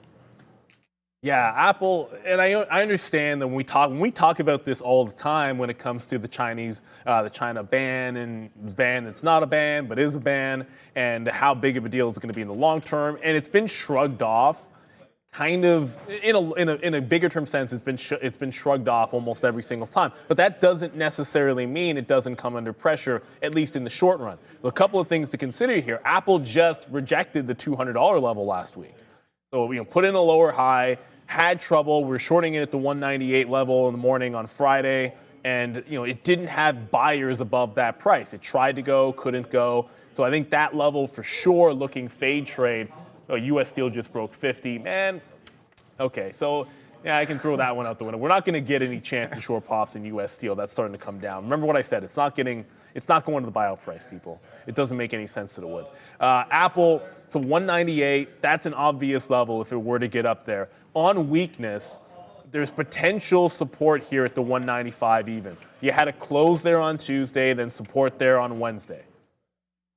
Yeah, Apple, and I understand that when we talk about this all the time when it comes to the China ban and ban that's not a ban but is a ban, and how big of a deal is it going to be in the long term, and it's been shrugged off, kind of in a bigger term sense. It's been shrugged off almost every single time, but that doesn't necessarily mean it doesn't come under pressure, at least in the short run. So a couple of things to consider here. Apple just rejected the $200 level last week. So, put in a lower high, had trouble. We're shorting it at the 198 level in the morning on Friday, and it didn't have buyers above that price. It tried to go, couldn't go. So I think that level for sure looking fade trade. U.S. Steel just broke 50. Man, okay, so Yeah, I can throw that one out the window. We're not going to get any chance to short pops in U.S. steel. That's starting to come down. Remember what I said. It's not going to the buyout price, people. It doesn't make any sense that it would. Apple, so 198. That's an obvious level if it were to get up there. On weakness, there's potential support here at the 195 even. You had a close there on Tuesday, then support there on Wednesday.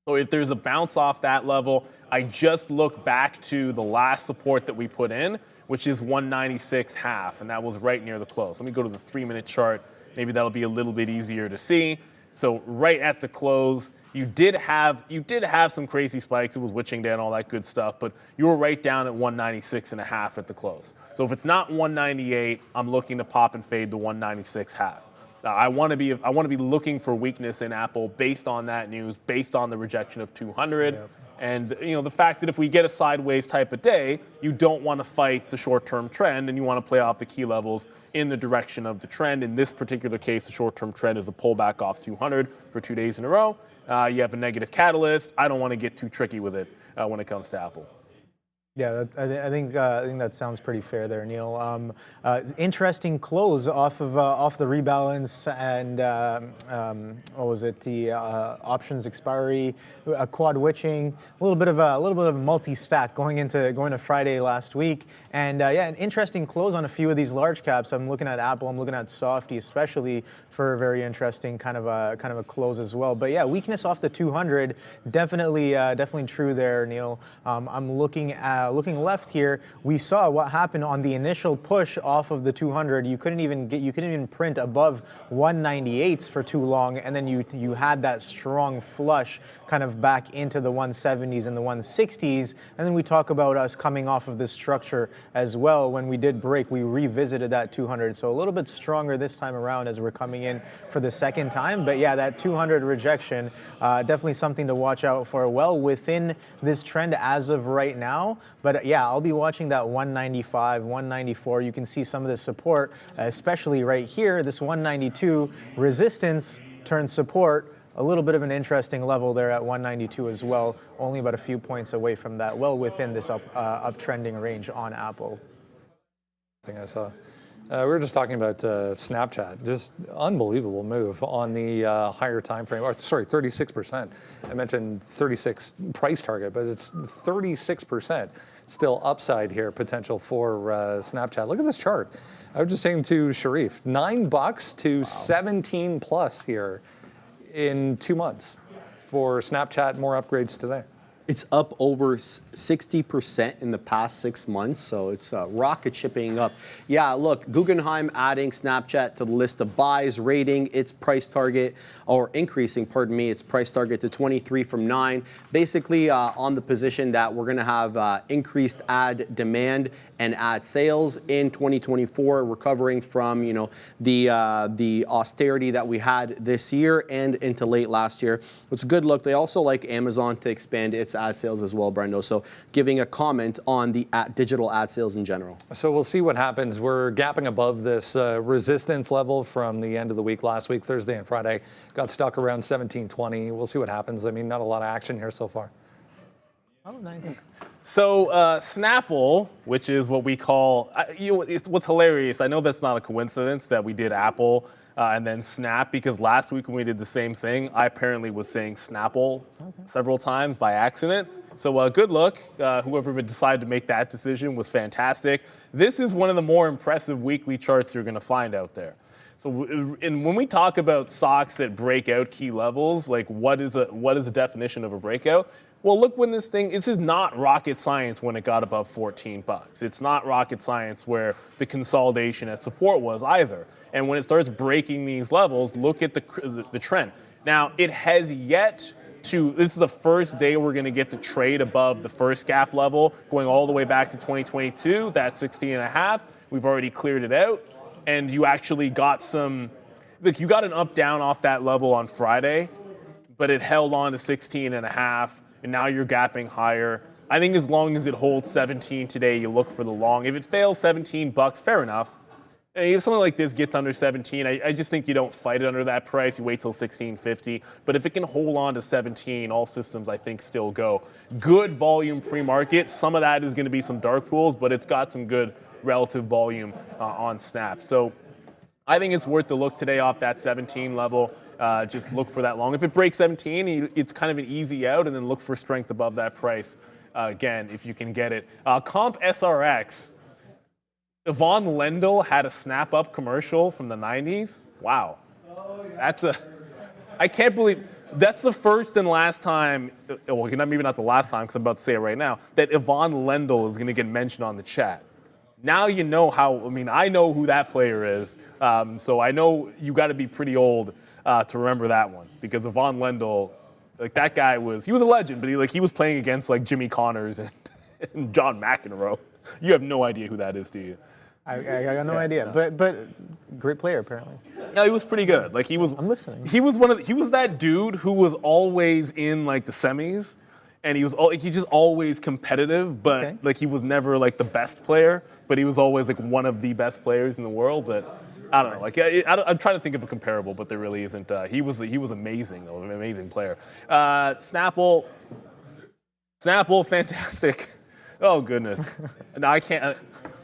So if there's a bounce off that level, I just look back to the last support that we put in, which is 196.5, and that was right near the close. Let me go to the 3-minute chart. Maybe that'll be a little bit easier to see. So right at the close, you did have some crazy spikes. It was witching day and all that good stuff, but you were right down at 196.5 at the close. So if it's not 198, I'm looking to pop and fade the 196.5. I want to be looking for weakness in Apple based on that news, based on the rejection of 200. Yep. And the fact that if we get a sideways type of day, you don't want to fight the short-term trend and you want to play off the key levels in the direction of the trend. In this particular case, the short-term trend is a pullback off 200 for 2 days in a row. You have a negative catalyst. I don't want to get too tricky with it when it comes to Apple. Yeah, I think that sounds pretty fair there, Neil. Interesting close off the rebalance and what was it? The options expiry, quad witching, a little bit of multi-stack going into Friday last week, and yeah, an interesting close on a few of these large caps. I'm looking at Apple, I'm looking at Softy, especially for a very interesting kind of a close as well. But yeah, weakness off the 200, definitely true there, Neil. I'm looking left here. We saw what happened on the initial push off of the 200. You couldn't even print above 198s for too long, and then you had that strong flush kind of back into the 170s and the 160s. And then we talk about us coming off of this structure as well. When we did break, we revisited that 200. So a little bit stronger this time around as we're coming in for the second time. But yeah, that 200 rejection, definitely something to watch out for. Well within this trend as of right now. But yeah, I'll be watching that 195, 194. You can see some of the support, especially right here, this 192 resistance turns support. A little bit of an interesting level there at 192 as well, only about a few points away from that, well within this uptrending range on Apple. I think I saw. We were just talking about Snapchat, just unbelievable move on the higher time frame, or sorry, 36%. I mentioned 36 price target, but it's 36% still upside here, potential for Snapchat. Look at this chart. I was just saying to Sharif, $9 to 17 plus here in 2 months for Snapchat. More upgrades today. It's up over 60% in the past 6 months, so it's rocket shipping up. Yeah, look, Guggenheim adding Snapchat to the list of buys, rating its price target, or increasing, pardon me, its price target to 23 from 9. Basically on the position that we're going to have increased ad demand and ad sales in 2024, recovering from the austerity that we had this year and into late last year. It's a good look. They also like Amazon to expand its ad sales as well, Brendo. So giving a comment on the digital ad sales in general. So we'll see what happens. We're gapping above this resistance level from the end of the week last week, Thursday and Friday. Got stuck around 1720. We'll see what happens. I mean, not a lot of action here so far. Oh, nice. So Snapple, which is what we call, what's hilarious, I know that's not a coincidence that we did Apple and then Snap, because last week when we did the same thing, I apparently was saying Snapple several times by accident. So good look. Whoever decided to make that decision was fantastic. This is one of the more impressive weekly charts you're going to find out there. So when we talk about stocks that break out key levels, like what is a definition of a breakout? Well, look, when this is not rocket science when it got above $14. It's not rocket science where the consolidation at support was either. And when it starts breaking these levels, look at the trend. Now, it has yet to, this is the first day we're going to get to trade above the first gap level, going all the way back to 2022, that's 16.5. We've already cleared it out. And you actually got you got an up down off that level on Friday, but it held on to 16.5. And now you're gapping higher. I think as long as it holds 17 today, you look for the long. If it fails $17, fair enough. If something like this gets under 17, I just think you don't fight it under that price. You wait till 16.50. But if it can hold on to 17, all systems I think still go. Good volume pre-market. Some of that is going to be some dark pools, but it's got some good relative volume on Snap. So I think it's worth the look today off that 17 level. Just look for that long. If it breaks 17, it's kind of an easy out, and then look for strength above that price again if you can get it. Comp SRX. Yvonne Lendl had a Snap Up commercial from the 90s. Wow. I can't believe, that's the first and last time, well, maybe not the last time because I'm about to say it right now, that Yvonne Lendl is going to get mentioned on the chat. Now you know how, I know who that player is, so I know you got to be pretty old to remember that one, because Yvonne Lendl, like that guy he was a legend, but he was playing against like Jimmy Connors and John McEnroe. You have no idea who that is, do you? I got no idea, but great player apparently. No, he was pretty good. Like I'm listening. He was that dude who was always in like the semis, and he just always competitive, but like he was never like the best player, but he was always like one of the best players in the world. But I don't know. Like I'm trying to think of a comparable, but there really isn't. He was amazing, though, an amazing player. Snapple, fantastic. Oh goodness. No, I can't.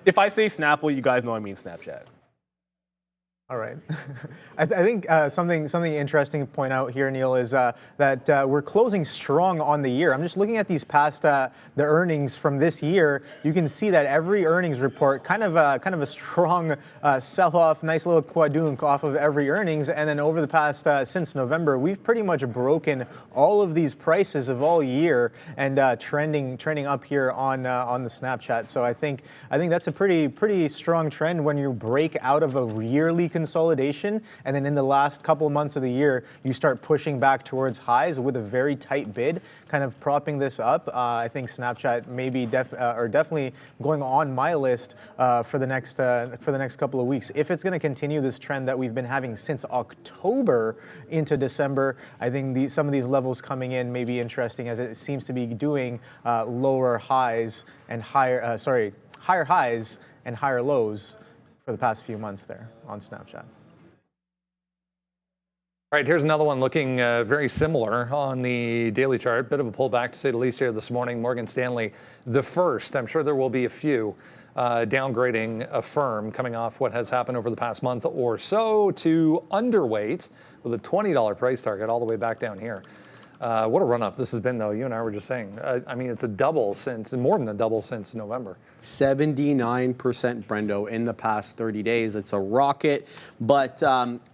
If I say Snapple, you guys know I mean Snapchat. All right. I think something interesting to point out here, Neil, is that we're closing strong on the year. I'm just looking at these past the earnings from this year. You can see that every earnings report kind of a strong sell-off, nice little quadunk off of every earnings. And then over the past since November, we've pretty much broken all of these prices of all year and trending up here on the Snapchat. So I think that's a pretty strong trend when you break out of a yearly consolidation, and then in the last couple of months of the year, you start pushing back towards highs with a very tight bid, kind of propping this up. I think Snapchat may be definitely going on my list for the next couple of weeks. If it's going to continue this trend that we've been having since October into December, I think some of these levels coming in may be interesting, as it seems to be doing higher highs and higher lows for the past few months there on Snapchat. All right, here's another one looking very similar on the daily chart. Bit of a pullback, to say the least, here this morning. Morgan Stanley, the first. I'm sure there will be a few downgrading Affirm coming off what has happened over the past month or so to underweight with a $20 price target all the way back down here. What a run-up this has been, though. You and I were just saying. It's a double more than a double since November. 79%, Brendo, in the past 30 days. It's a rocket. But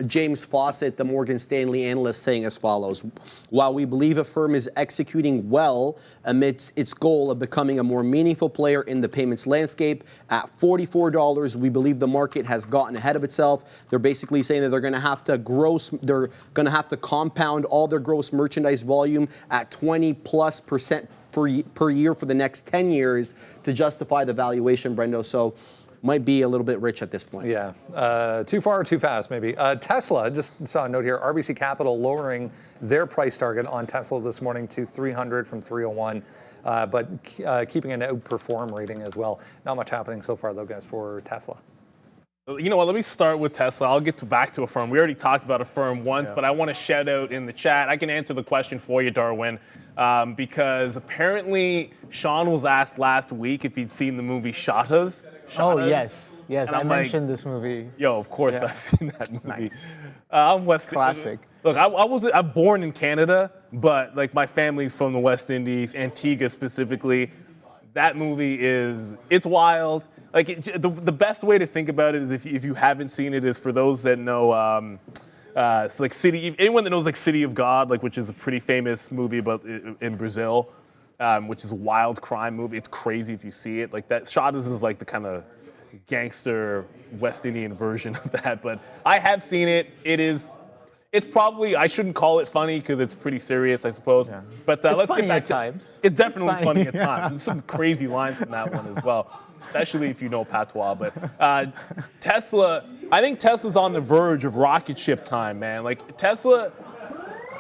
James Fawcett, the Morgan Stanley analyst, saying as follows: while we believe Affirm is executing well amidst its goal of becoming a more meaningful player in the payments landscape, at $44, we believe the market has gotten ahead of itself. They're basically saying that they're going to have to compound all their gross merchandise volume at 20+% per year for the next 10 years to justify the valuation, Brendo. So might be a little bit rich at this point. Yeah, too far or too fast, maybe. Tesla, just saw a note here, RBC Capital lowering their price target on Tesla this morning to 300 from 301, but keeping an outperform rating as well. Not much happening so far, though, guys, for Tesla. You know what, let me start with Tesla. I'll get back to Affirm. We already talked about Affirm once, but I want to shout out in the chat. I can answer the question for you, Darwin, because apparently Sean was asked last week if he'd seen the movie Shatas. Oh, yes. And I mentioned this movie. Yo, of course I've seen that movie. Nice. I'm West. Classic. Look, I'm born in Canada, but like my family's from the West Indies, Antigua specifically. That movie it's wild. Like the best way to think about it is if you haven't seen it is for those that know it's like anyone that knows like City of God, like, which is a pretty famous movie about in Brazil, which is a wild crime movie. It's crazy if you see it. Like that Shatas is like the kind of gangster West Indian version of that. But I have seen it. It's probably, I shouldn't call it funny because it's pretty serious, I suppose. Yeah. But let's funny get back at times. It's definitely funny at times. There's some crazy lines from that one as well, especially if you know patois. But Tesla, I think Tesla's on the verge of rocket ship time, man. Like Tesla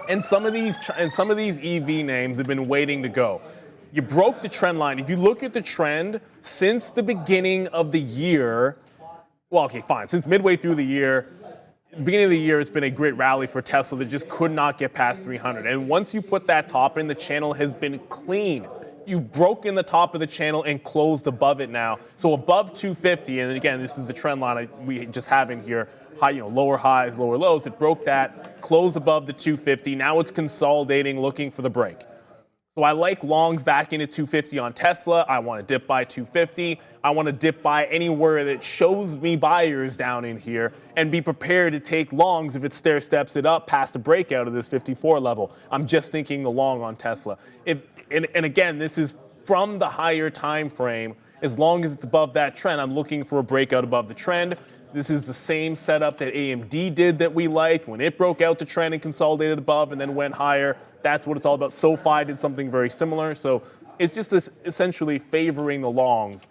and some of these EV names have been waiting to go. You broke the trend line. If you look at the trend since the beginning of the year, well, okay, fine. Since midway through the year, beginning of the year, it's been a great rally for Tesla that just could not get past 300. And once you put that top in, the channel has been clean. you've broken the top of the channel and closed above it now. So above 250, and again, this is the trend line we just have in here. High, lower highs, lower lows. It broke that, closed above the 250. Now it's consolidating, looking for the break. So I like longs back into 250 on Tesla. I want to dip by 250. I want to dip by anywhere that shows me buyers down in here and be prepared to take longs if it stair steps it up past a breakout of this 54 level. I'm just thinking the long on Tesla. And again, this is from the higher time frame. As long as it's above that trend, I'm looking for a breakout above the trend. This is the same setup that AMD did that we liked when it broke out the trend and consolidated above and then went higher. That's what it's all about. SoFi did something very similar. So it's just essentially favoring the longs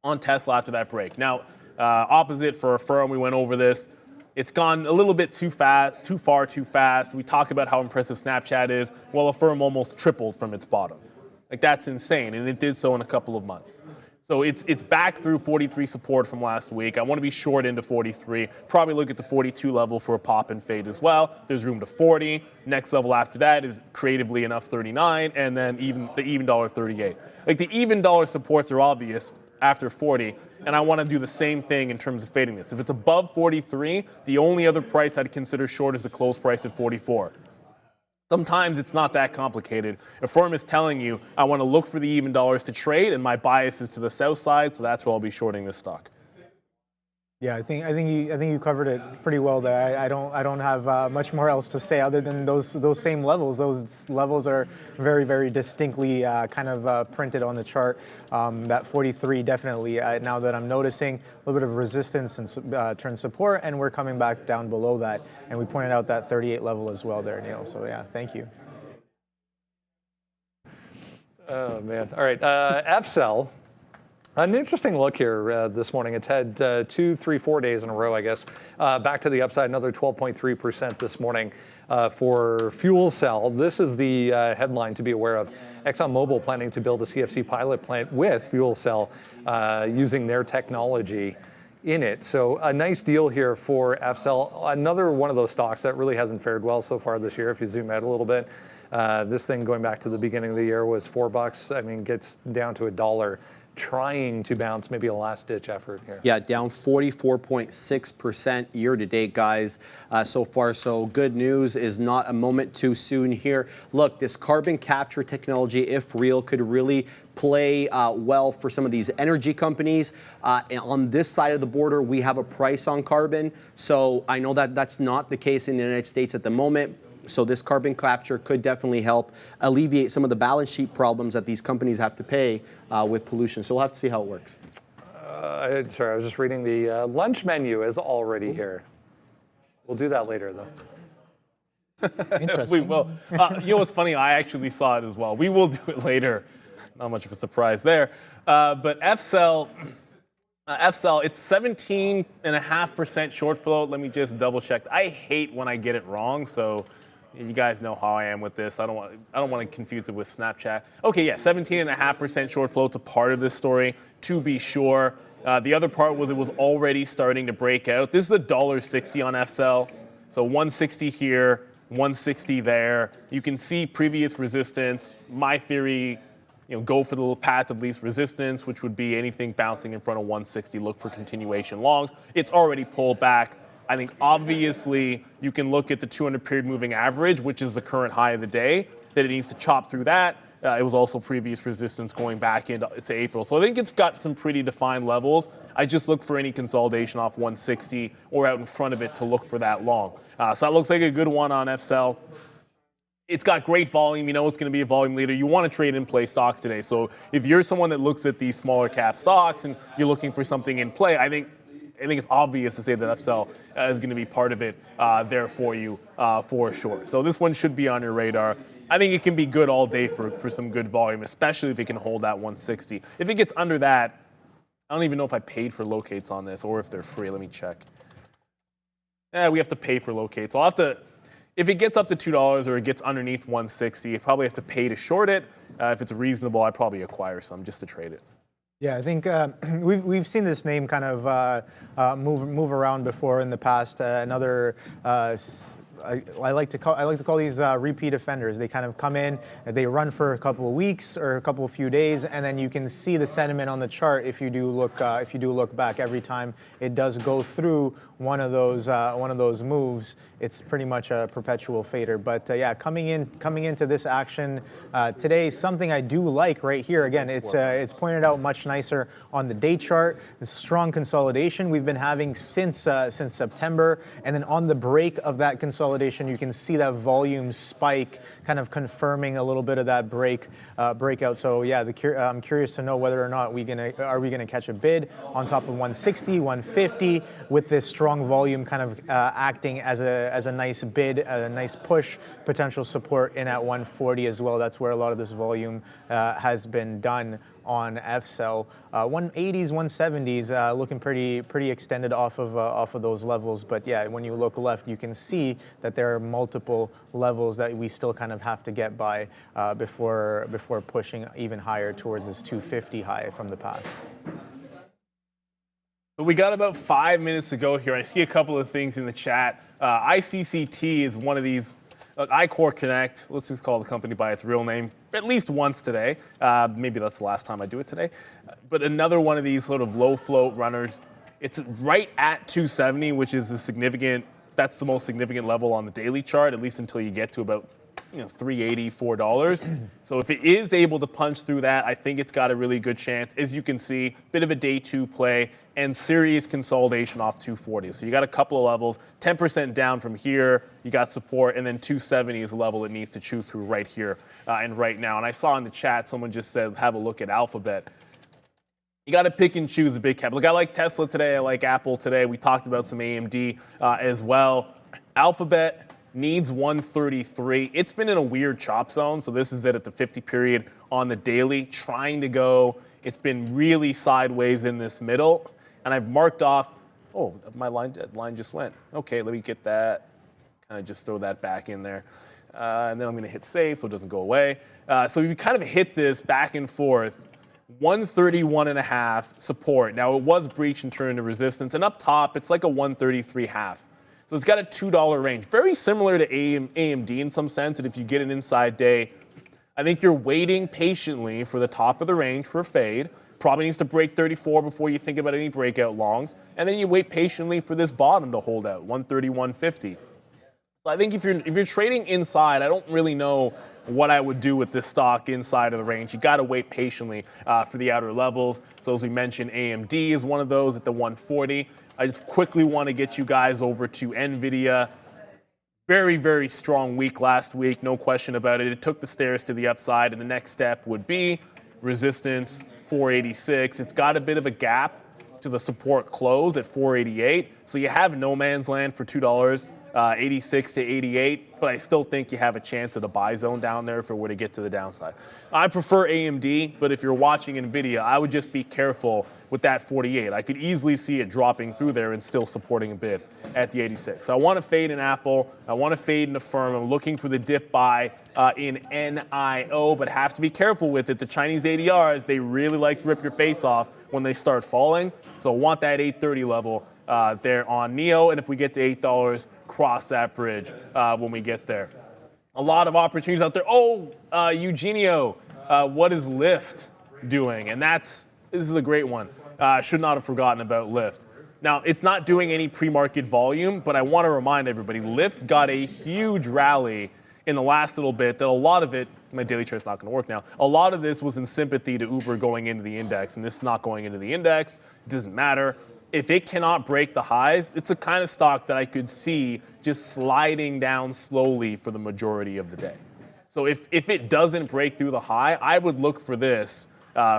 on Tesla after that break. Now, opposite for Affirm, we went over this. It's gone a little bit too fast, too far, too fast. We talk about how impressive Snapchat is. Well, Affirm almost tripled from its bottom. Like, that's insane, and it did so in a couple of months. So it's back through 43 support from last week. I want to be short into 43. Probably look at the 42 level for a pop and fade as well. There's room to 40. Next level after that is creatively enough 39, and then the even dollar 38. Like, the even dollar supports are obvious after 40, and I want to do the same thing in terms of fading this. If it's above 43, the only other price I'd consider short is the close price at 44. Sometimes it's not that complicated. Affirm is telling you, I want to look for the even dollars to trade, and my bias is to the south side, so that's where I'll be shorting this stock. Yeah, I think you covered it pretty well there. I don't have much more else to say other than those same levels. Those levels are very, very distinctly kind of printed on the chart. That 43 definitely. Now that I'm noticing a little bit of resistance and trend support, and we're coming back down below that. And we pointed out that 38 level as well there, Neil. So yeah, thank you. Oh man! All right, FCell. An interesting look here this morning. It's had 2, 3, 4 days in a row, I guess. Back to the upside, another 12.3% this morning for fuel cell. This is the headline to be aware of. ExxonMobil planning to build a CFC pilot plant with fuel cell using their technology in it. So a nice deal here for FCell. Another one of those stocks that really hasn't fared well so far this year, if you zoom out a little bit. This thing going back to the beginning of the year was $4. I mean, gets down to $1. Trying to bounce, maybe a last-ditch effort here. Yeah, down 44.6% year to date, guys. So far, so good news is not a moment too soon here. Look, this carbon capture technology, if real, could really play well for some of these energy companies. On this side of the border, we have a price on carbon. So I know that that's not the case in the United States at the moment. So this carbon capture could definitely help alleviate some of the balance sheet problems that these companies have to pay with pollution. So we'll have to see how it works. Sorry, I was just reading the lunch menu is already here. We'll do that later, though. Interesting. We will. You know what's funny? I actually saw it as well. We will do it later. Not much of a surprise there. But FCell, it's 17.5% short float. Let me just double check. I hate when I get it wrong, so you guys know how I am with this. I don't want to confuse it with Snapchat. Okay, yeah, 17.5% short float's a part of this story, to be sure. The other part was it was already starting to break out. This is $1.60 on FCell, so 160 here, 160 there. You can see previous resistance. My theory, go for the path of least resistance, which would be anything bouncing in front of 160. Look for continuation longs. It's already pulled back. I think obviously you can look at the 200 period moving average, which is the current high of the day, that it needs to chop through that. It was also previous resistance going back into April. So I think it's got some pretty defined levels. I just look for any consolidation off 160 or out in front of it to look for that long. So that looks like a good one on FCell. It's got great volume. You know it's going to be a volume leader. You want to trade in play stocks today. So if you're someone that looks at these smaller cap stocks and you're looking for something in play, I think it's obvious to say that FCell is going to be part of it there for you for sure. So this one should be on your radar. I think it can be good all day for some good volume, especially if it can hold that 160. If it gets under that, I don't even know if I paid for locates on this or if they're free. Let me check. We have to pay for locates. So I'll have to, if it gets up to $2 or it gets underneath 160, you probably have to pay to short it. If it's reasonable, I'd probably acquire some just to trade it. Yeah, I think we've seen this name kind of move around before in the past. Another I like to call these repeat offenders. They kind of come in, they run for a couple of weeks or a few days, and then you can see the sentiment on the chart if you do look back. Every time it does go through one of those moves, it's pretty much a perpetual fader. But yeah, coming into this action today, something I do like right here. Again, it's pointed out much nicer on the day chart. The strong consolidation we've been having since September, and then on the break of that consolidation, you can see that volume spike, kind of confirming a little bit of that breakout. So yeah, I'm curious to know whether or not are we gonna catch a bid on top of 160, 150 with this strong volume kind of acting as a nice bid, a nice push, potential support in at 140 as well. That's where a lot of this volume has been done on FSEL. 180s, 170s looking pretty extended off of those levels. But yeah, when you look left, you can see that there are multiple levels that we still kind of have to get by before pushing even higher towards this 250 high from the past. But we got about 5 minutes to go here. I see a couple of things in the chat. ICCT is one of these. iCore Connect, let's just call the company by its real name, at least once today. Maybe that's the last time I do it today. But another one of these sort of low float runners. It's right at 270, which is that's the most significant level on the daily chart, at least until you get to about $3.80, $4. So if it is able to punch through that, I think it's got a really good chance. As you can see, bit of a day two play and serious consolidation off 240. So you got a couple of levels, 10% down from here, you got support, and then 270 is the level it needs to chew through right here and right now. And I saw in the chat, someone just said, have a look at Alphabet. You got to pick and choose the big cap. Look, I like Tesla today, I like Apple today. We talked about some AMD as well. Alphabet needs 133. It's been in a weird chop zone, so this is it at the 50 period on the daily, trying to go. It's been really sideways in this middle, and I've marked off, oh, my line just went. Okay, let me get that, kind of just throw that back in there. And then I'm gonna hit save so it doesn't go away. So we kind of hit this back and forth, 131.5 support. Now it was breached and turned into resistance, and up top, it's like a 133.5. So it's got a $2 range, very similar to AMD in some sense, that if you get an inside day, I think you're waiting patiently for the top of the range for a fade. Probably needs to break 34 before you think about any breakout longs. And then you wait patiently for this bottom to hold out, 131.50. So I think if you're trading inside, I don't really know what I would do with this stock inside of the range. You got to wait patiently for the outer levels. So as we mentioned, AMD is one of those at the 140. I just quickly want to get you guys over to NVDA. Very, very strong week last week, no question about it. It took the stairs to the upside, and the next step would be resistance, 486. It's got a bit of a gap to the support close at 488. So you have no man's land for $2. 86 to 88, but I still think you have a chance at a buy zone down there if it were to get to the downside. I prefer AMD, but if you're watching NVIDIA, I would just be careful with that 48. I could easily see it dropping through there and still supporting a bid at the 86. So I want to fade in Apple. I want to fade in Affirm. I'm looking for the dip buy in NIO, but have to be careful with it. The Chinese ADRs, they really like to rip your face off when they start falling. So I want that 830 level there on NIO, and if we get to $8, cross that bridge when we get there. A lot of opportunities out there. Oh, Eugenio, what is Lyft doing? And this is a great one. Should not have forgotten about Lyft. Now, it's not doing any pre-market volume, but I want to remind everybody, Lyft got a huge rally in the last little bit, that a lot of it, my daily chart's not going to work now, a lot of this was in sympathy to Uber going into the index, and this is not going into the index. It doesn't matter. If it cannot break the highs, it's a kind of stock that I could see just sliding down slowly for the majority of the day. So if it doesn't break through the high, I would look for this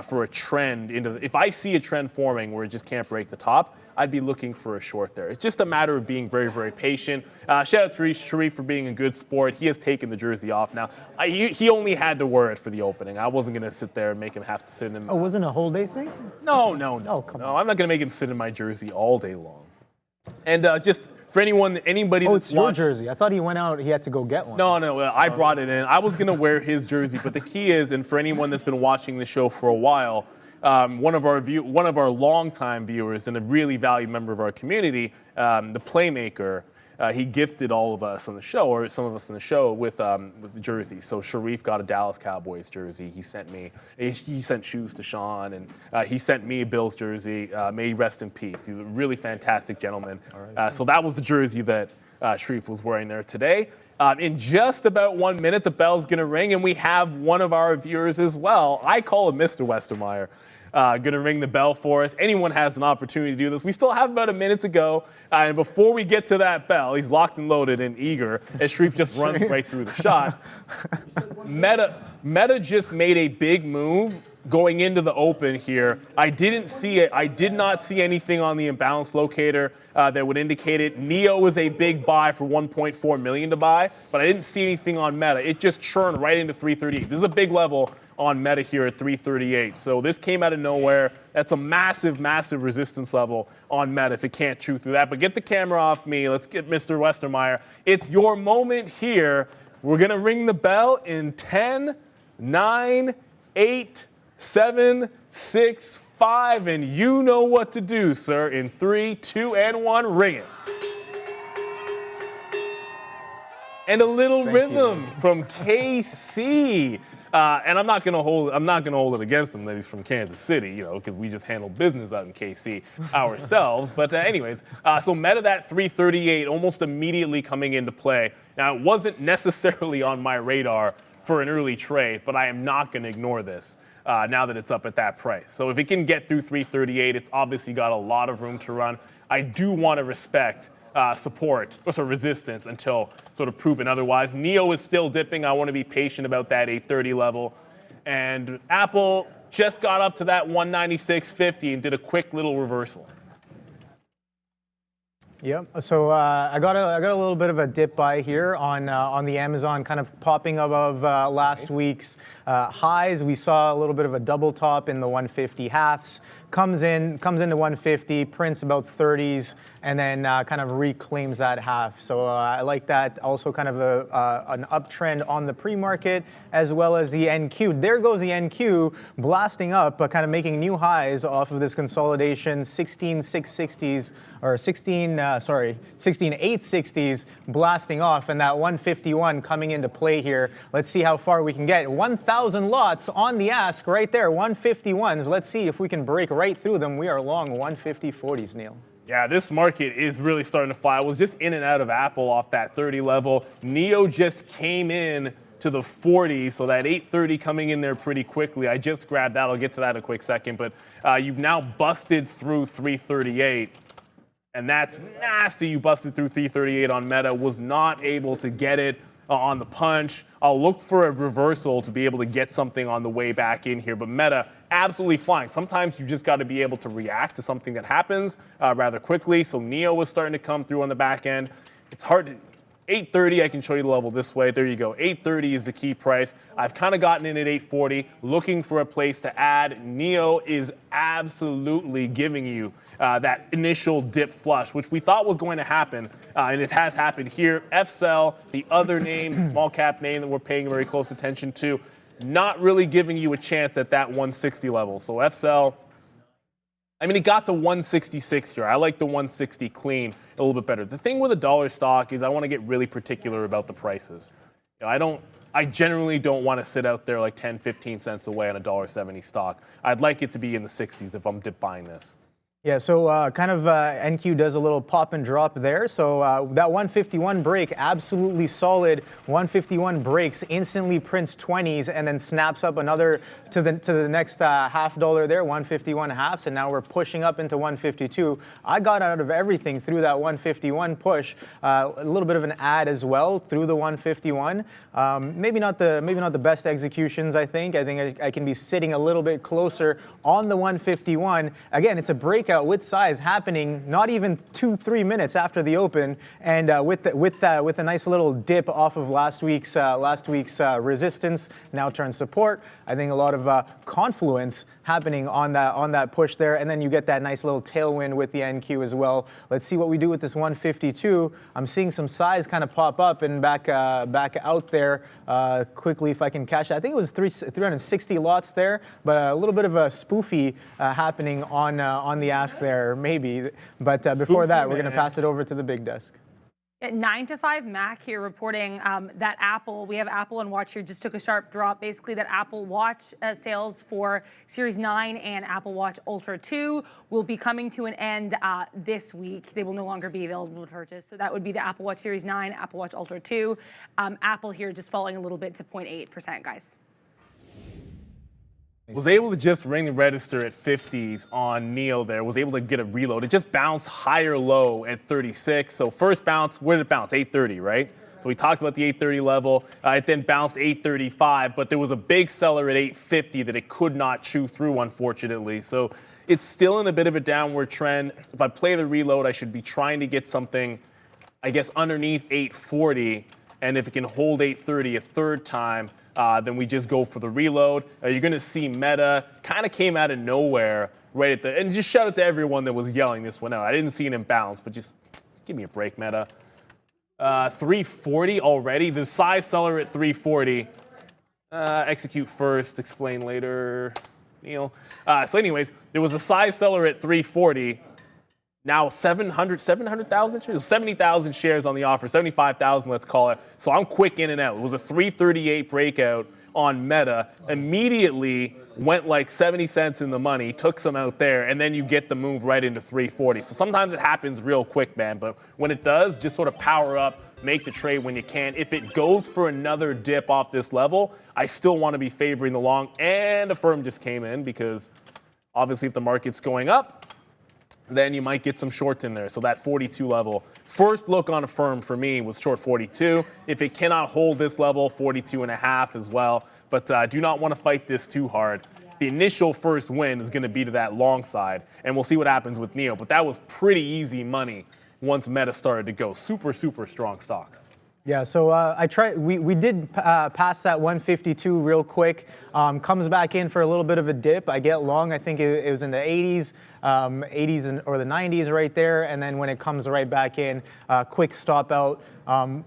for a trend if I see a trend forming where it just can't break the top, I'd be looking for a short there. It's just a matter of being very, very patient. Shout out to Sharif for being a good sport. He has taken the jersey off now. He only had to wear it for the opening. I wasn't going to sit there and make him have to sit in. Oh, wasn't a whole day thing? No. Oh, come on. I'm not going to make him sit in my jersey all day long. And just for anybody Oh, that's it's your watched, jersey. I thought he went out, he had to go get one. No, I brought it in. I was going to wear his jersey, but the key is, and for anyone that's been watching the show for a while, one of our longtime viewers and a really valued member of our community, the Playmaker, he gifted all of us on the show, or some of us on the show, with the jersey. So Sharif got a Dallas Cowboys jersey. He sent me. He sent shoes to Sean, and he sent me a Bills jersey. May he rest in peace. He's a really fantastic gentleman. So that was the jersey that Sharif was wearing there today. In just about 1 minute, the bell's going to ring, and we have one of our viewers as well. I call him Mr. Westermeyer. Going to ring the bell for us. Anyone has an opportunity to do this. We still have about a minute to go. And before we get to that bell, he's locked and loaded and eager as Sharif just runs right through the shot. Meta just made a big move going into the open here. I didn't see it. I did not see anything on the imbalance locator that would indicate it. NIO was a big buy for 1.4 million to buy, but I didn't see anything on Meta. It just churned right into 338. This is a big level on Meta here at 338. So this came out of nowhere. That's a massive, massive resistance level on Meta if it can't chew through that. But get the camera off me. Let's get Mr. Westermeyer. It's your moment here. We're going to ring the bell in 10, 9, 8, 7, 6, 5, and you know what to do, sir. In 3, 2, and 1, ring it. And a little rhythm from KC. And I'm not gonna hold it against him that he's from Kansas City, you know, because we just handle business out in KC ourselves. But anyways, so Meta that 338 almost immediately coming into play. Now it wasn't necessarily on my radar for an early trade, but I am not going to ignore this now that it's up at that price. So if it can get through 338, it's obviously got a lot of room to run. I do want to respect support or resistance until sort of proven otherwise. NIO is still dipping. I want to be patient about that 830 level. And Apple just got up to that 196.50 and did a quick little reversal. Yep. So I got a little bit of a dip buy here on the Amazon, kind of popping above last week's highs. We saw a little bit of a double top in the 150 halves. Comes into 150, prints about 30s, and then kind of reclaims that half. So I like that. Also kind of an uptrend on the pre-market as well as the NQ. There goes the NQ blasting up, kind of making new highs off of this consolidation. 16,660s or 16,860s blasting off, and that 151 coming into play here. Let's see how far we can get. 1,000 lots on the ask right there. 151s. Let's see if we can break right through them. We are long 150.40s, Neil. Yeah, this market is really starting to fly. I was just in and out of Apple off that 30 level. NIO just came in to the 40s, so that 830 coming in there pretty quickly. I just grabbed that. I'll get to that in a quick second. But you've now busted through 338. And that's nasty. You busted through 338 on Meta, was not able to get it on the punch. I'll look for a reversal to be able to get something on the way back in here. But Meta, absolutely flying. Sometimes you just got to be able to react to something that happens rather quickly. So NIO was starting to come through on the back end. It's hard to... 830, I can show you the level this way. There you go. 830 is the key price. I've kind of gotten in at 840, looking for a place to add. NIO is absolutely giving you that initial dip flush, which we thought was going to happen, and it has happened here. FCell, the other name, small cap name that we're paying very close attention to, not really giving you a chance at that 160 level. So FCell, I mean, it got to 166 here. I like the 160 clean a little bit better. The thing with a dollar stock is I want to get really particular about the prices. You know, I generally don't want to sit out there like 10, 15 cents away on a $1.70 stock. I'd like it to be in the 60s if I'm dip buying this. Yeah, so kind of NQ does a little pop and drop there. So that 151 break, absolutely solid. 151 breaks, instantly prints 20s, and then snaps up another to the next $0.50 there, 151 halves, and now we're pushing up into 152. I got out of everything through that 151 push. A little bit of an add as well through the 151. Maybe not the best executions. I think I can be sitting a little bit closer on the 151. Again, it's a breakout with size happening not even 2-3 minutes after the open, and with a nice little dip off of last week's resistance, now turns support. I think a lot of confluence happening on that push there, and then you get that nice little tailwind with the NQ as well. Let's see what we do with this 152. I'm seeing some size kind of pop up and back out there quickly if I can catch it. I think it was 360 lots there, but a little bit of a spoofy happening on the ask there, maybe. But before that, we're going to pass it over to the big desk. At 9 to 5 Mac here reporting that Apple, we have Apple and Watch here, just took a sharp drop. Basically, that Apple Watch sales for Series 9 and Apple Watch Ultra 2 will be coming to an end this week. They will no longer be available to purchase. So that would be the Apple Watch Series 9, Apple Watch Ultra 2. Apple here just falling a little bit to 0.8%, guys. Was able to just ring the register at 50s on NIO there, was able to get a reload. It just bounced higher low at 36. So first bounce, where did it bounce? 830, right? So we talked about the 830 level. It then bounced 835, but there was a big seller at 850 that it could not chew through, unfortunately. So it's still in a bit of a downward trend. If I play the reload, I should be trying to get something, I guess, underneath 840. And if it can hold 830 a third time, then we just go for the reload. You're going to see Meta kind of came out of nowhere right at the, and just shout out to everyone that was yelling this one out. I didn't see an imbalance, but just give me a break, Meta. 340 already. The size seller at 340. Execute first, explain later, Neil. So anyways, there was a size seller at 340. Now 700,000 shares, 70,000 shares on the offer, 75,000, let's call it. So I'm quick in and out. It was a 338 breakout on Meta. Immediately went like 70 cents in the money, took some out there, and then you get the move right into 340. So sometimes it happens real quick, man. But when it does, just sort of power up, make the trade when you can. If it goes for another dip off this level, I still want to be favoring the long. And Affirm just came in because obviously if the market's going up, then you might get some shorts in there. So that 42 level. First look on Affirm for me was short 42. If it cannot hold this level, 42.5 as well. But do not want to fight this too hard. The initial first win is going to be to that long side. And we'll see what happens with NIO. But that was pretty easy money once Meta started to go. Super, super strong stock. Yeah, so we did pass that 152 real quick. Comes back in for a little bit of a dip. I get long. I think it was in the 80s. 80s or the 90s right there, and then when it comes right back in, quick stop out.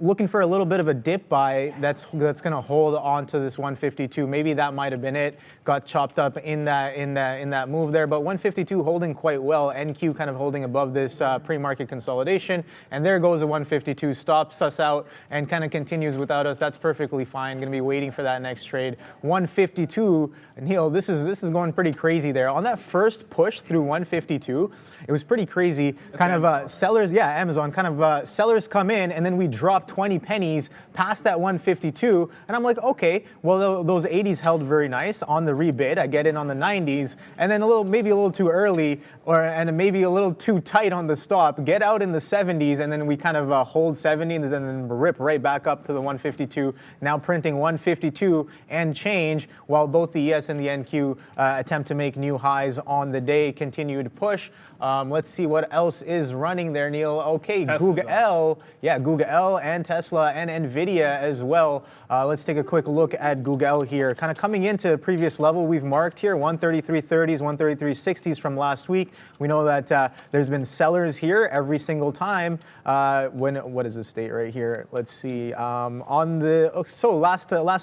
Looking for a little bit of a dip buy that's going to hold on to this 152. Maybe that might have been it. Got chopped up in that move there, but 152 holding quite well. NQ kind of holding above this pre-market consolidation, and there goes the 152. Stops us out and kind of continues without us. That's perfectly fine. Going to be waiting for that next trade. 152. Neil, this is going pretty crazy there on that first push through 152. It was pretty crazy. Kind of sellers, yeah, Amazon. Kind of sellers come in, and then we drop 20 pennies past that 152, and I'm like, okay, well those 80s held very nice on the rebid. I get in on the 90s, and then maybe a little too early, and maybe a little too tight on the stop. Get out in the 70s, and then we kind of hold 70, and then rip right back up to the 152. Now printing 152 and change, while both the ES and the NQ attempt to make new highs on the day. Continued push. Let's see what else is running there, Neil. Okay, Google, yeah, Google and Tesla and NVDA as well. Let's take a quick look at Google here. Kind of coming into previous level we've marked here, 133.30s, 133.60s from last week. We know that there's been sellers here every single time. What is this date right here? Let's see. Last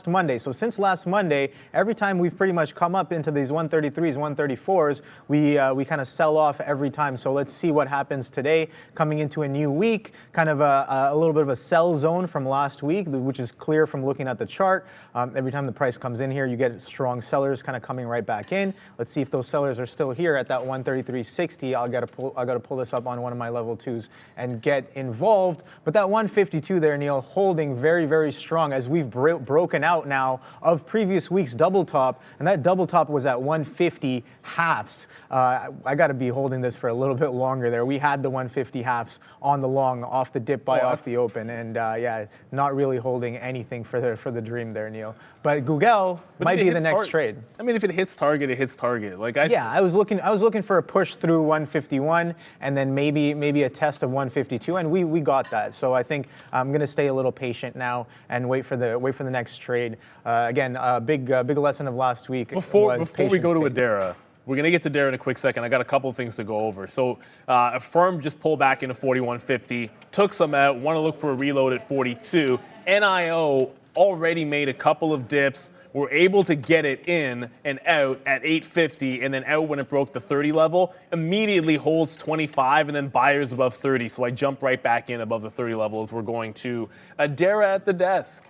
Monday. So since last Monday, every time we've pretty much come up into these 133s, 134s, we kind of sell off every time. So let's see what happens today. Coming into a new week, kind of a little bit of a sell zone from last week, which is clear from looking at the chart. Every time the price comes in here, you get strong sellers kind of coming right back in. Let's see if those sellers are still here at that 133.60. I got to pull this up on one of my level 2s and get involved. But that 152 there, Neil, holding very, very strong as we've broken out now of previous week's double top, and that double top was at 150 halves. I got to be holding this for a little bit longer there. We had the 150 halves on the long off the dip buy off the open, and yeah, not really holding anything for the dream there, Neil. But Google might be the next trade. I mean, if it hits target, it hits target. I was looking for a push through 151, and then maybe a test of 152, and we got that. So I think I'm going to stay a little patient now and wait for the next trade. Again, big lesson of last week. Before we go to Adara, we're going to get to Darren in a quick second. I got a couple of things to go over. So Affirm just pulled back into 41.50, took some out, want to look for a reload at 42. NIO already made a couple of dips. We're able to get it in and out at 850 and then out when it broke the 30 level, immediately holds 25 and then buyers above 30. So I jump right back in above the 30 level as we're going to Adara at the desk.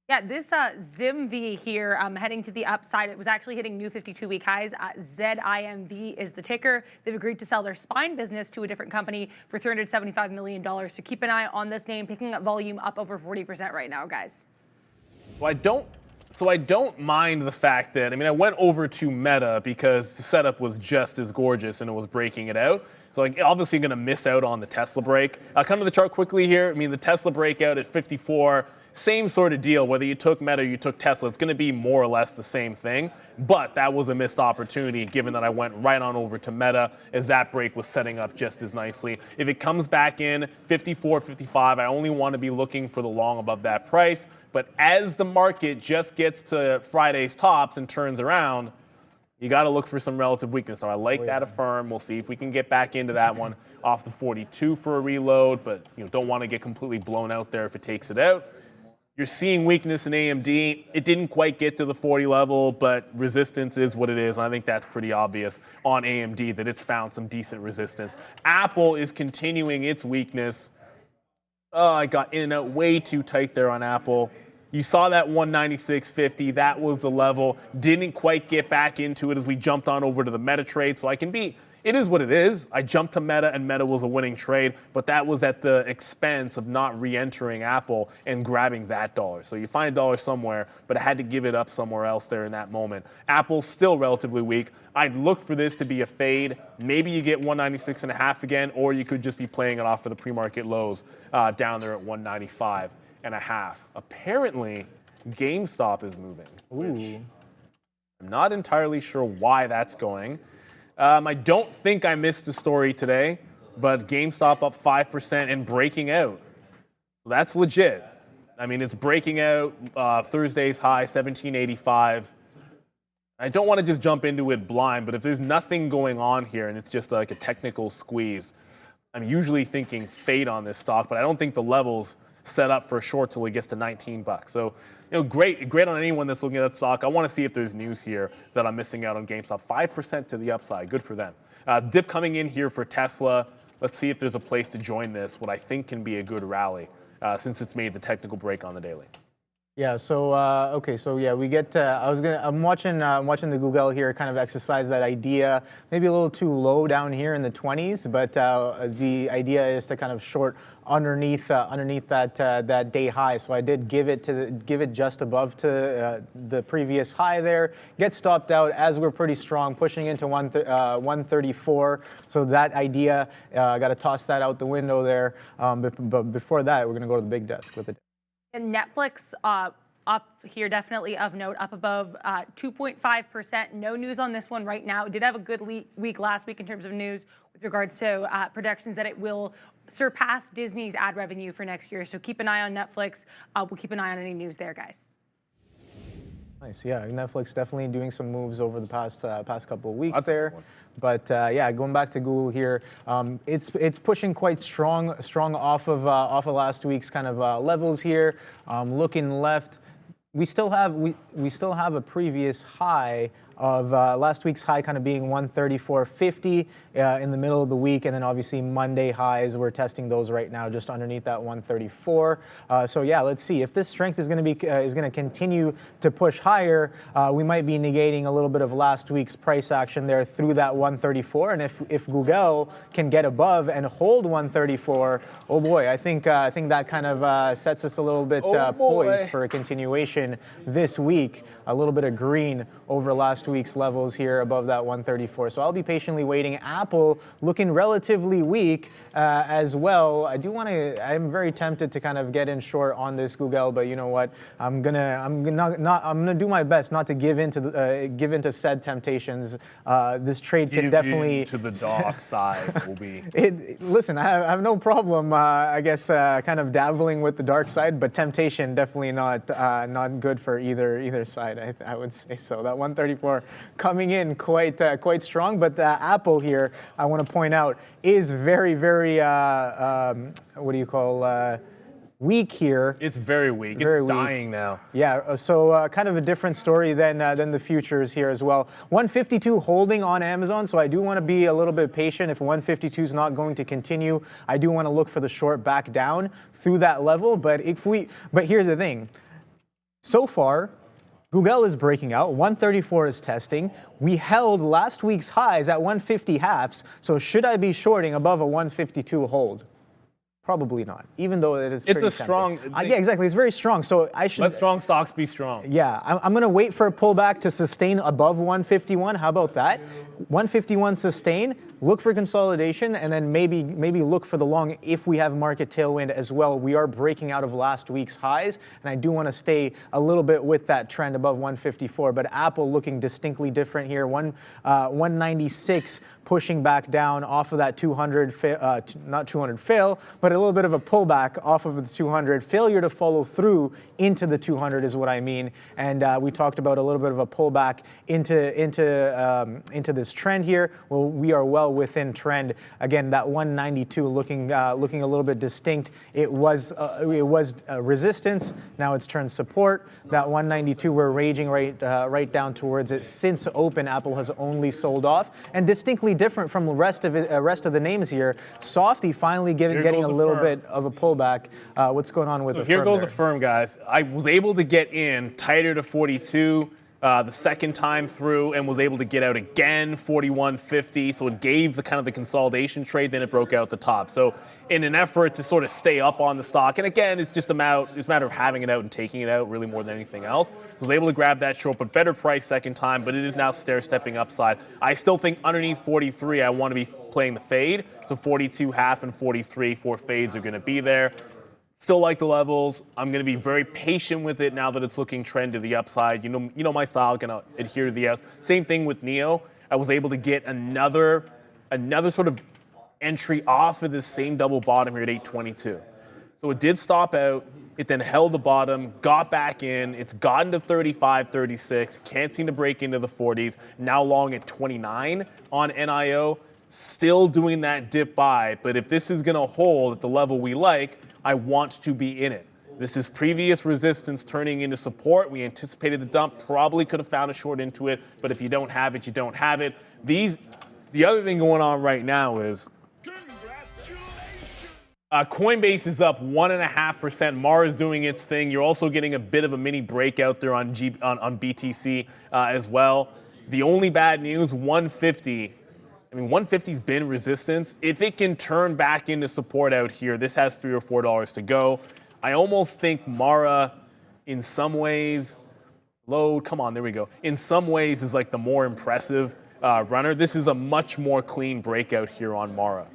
Yeah, this ZIMV here heading to the upside. It was actually hitting new 52-week highs. ZIMV is the ticker. They've agreed to sell their spine business to a different company for $375 million. So keep an eye on this name, picking up volume up over 40% right now, guys. So I don't mind the fact that, I went over to Meta because the setup was just as gorgeous and it was breaking it out. So like obviously going to miss out on the Tesla break. I'll come to the chart quickly here. The Tesla breakout at 54, same sort of deal. Whether you took Meta or you took Tesla, it's going to be more or less the same thing. But that was a missed opportunity given that I went right on over to Meta as that break was setting up just as nicely. If it comes back in 54, 55, I only want to be looking for the long above that price. But as the market just gets to Friday's tops and turns around, you got to look for some relative weakness. Now, I like that Affirm. We'll see if we can get back into that one off the 42 for a reload, but don't want to get completely blown out there if it takes it out. You're seeing weakness in AMD. It didn't quite get to the 40 level, but resistance is what it is. And I think that's pretty obvious on AMD that it's found some decent resistance. Apple is continuing its weakness. Oh, I got in and out way too tight there on Apple. You saw that 196.50. That was the level. Didn't quite get back into it as we jumped on over to the Meta trade. So it is what it is. I jumped to Meta and Meta was a winning trade, but that was at the expense of not re-entering Apple and grabbing that dollar. So you find a dollar somewhere, but I had to give it up somewhere else there in that moment. Apple's still relatively weak. I'd look for this to be a fade. Maybe you get 196.5 again, or you could just be playing it off for the pre-market lows down there at 195.5. Apparently, GameStop is moving. Which I'm not entirely sure why that's going. I don't think I missed a story today, but GameStop up 5% and breaking out. So that's legit. It's breaking out Thursday's high, 1785. I don't want to just jump into it blind, but if there's nothing going on here and it's just like a technical squeeze, I'm usually thinking fade on this stock, but I don't think the levels set up for a short till it gets to 19 bucks. So, great on anyone that's looking at that stock. I want to see if there's news here that I'm missing out on GameStop. 5% to the upside, good for them. Dip coming in here for Tesla. Let's see if there's a place to join this, what I think can be a good rally since it's made the technical break on the daily. Yeah. So okay. So yeah, we get. I'm watching the Google here kind of exercise that idea. Maybe a little too low down here in the 20s, but the idea is to kind of short underneath that day high. So I did give it just above to the previous high there. Get stopped out as we're pretty strong, pushing into 134. So that idea, got to toss that out the window there. But before that, we're going to go to the big desk with it. And Netflix up here, definitely of note, up above 2.5%. No news on this one right now. It did have a good week last week in terms of news with regards to projections that it will surpass Disney's ad revenue for next year. So keep an eye on Netflix. We'll keep an eye on any news there, guys. Nice, yeah. Netflix definitely doing some moves over the past couple of weeks there. But yeah, going back to Google here, it's pushing quite strong off of last week's kind of levels here. Looking left, we still have a previous high of last week's high kind of being 134.50 in the middle of the week, and then obviously Monday highs, we're testing those right now just underneath that 134. So yeah, let's see if this strength is going to continue to push higher. We might be negating a little bit of last week's price action there through that 134, and if Google can get above and hold 134, oh boy, I think that kind of sets us a little bit poised for a continuation this week. A little bit of green over last week's levels here above that 134. So I'll be patiently waiting. Apple looking relatively weak as well. I'm very tempted to kind of get in short on this Google, but you know what? I'm gonna do my best not to give into said temptations. This trade can definitely to the dark side will be. Listen, I have no problem. I guess kind of dabbling with the dark side, but temptation definitely not good for either side. I would say so. That 134 coming in quite strong, but Apple here, I want to point out, is very what do you call weak here. It's very weak. Very It's weak. dying now. Yeah, so kind of a different story than the futures here as well. 152 holding on Amazon, so I do want to be a little bit patient. If 152 is not going to continue, I do want to look for the short back down through that level. But here's the thing. So far, Google is breaking out. 134 is testing. We held last week's highs at 150 halves. So should I be shorting above a 152 hold? Probably not, even though it is pretty It's a strong. yeah, exactly. It's very strong. So I should. Let strong stocks be strong. Yeah, I'm going to wait for a pullback to sustain above 151. How about that? 151 sustain, look for consolidation, and then maybe look for the long if we have market tailwind as well. We are breaking out of last week's highs, and I do want to stay a little bit with that trend above 154. But Apple looking distinctly different here. 196 pushing back down off of that 200, not 200 fail, but a little bit of a pullback off of the 200. Failure to follow through into the 200 is what I mean. And we talked about a little bit of a pullback into this trend here. Well, we are well within trend. Again, that 192 looking a little bit distinct. It was resistance. Now it's turned support. That 192 we're raging right down towards it. Since open, Apple has only sold off, and distinctly different from the rest of the names here. Softy finally getting a little bit of a pullback. What's going on with the Here goes Affirm, guys. I was able to get in tighter to 42 the second time through, and was able to get out again 41.50. So it gave the kind of the consolidation trade. Then it broke out the top. So in an effort to sort of stay up on the stock, and again, it's a matter of having it out and taking it out really more than anything else. Was able to grab that short, but better price second time. But it is now stair-stepping upside. I still think underneath 43, I want to be playing the fade. So 42 half and 43 for fades are going to be there. Still like the levels. I'm going to be very patient with it now that it's looking trend to the upside. You know my style, going to adhere to the outs. Same thing with NIO. I was able to get another sort of entry off of this same double bottom here at 822. So it did stop out. It then held the bottom, got back in. It's gotten to 35, 36. Can't seem to break into the 40s. Now long at 29 on NIO. Still doing that dip buy. But if this is going to hold at the level we like, I want to be in it. This is previous resistance turning into support. We anticipated the dump, probably could have found a short into it, but if you don't have it, you don't have it. The other thing going on right now is Coinbase is up 1.5%. Mara is doing its thing. You're also getting a bit of a mini breakout there on BTC as well. The only bad news, 150. I mean, 150's been resistance. If it can turn back into support out here, this has $3 or $4 to go. I almost think Mara, in some ways, come on, there we go. In some ways is like the more impressive runner. This is a much more clean breakout here on Mara,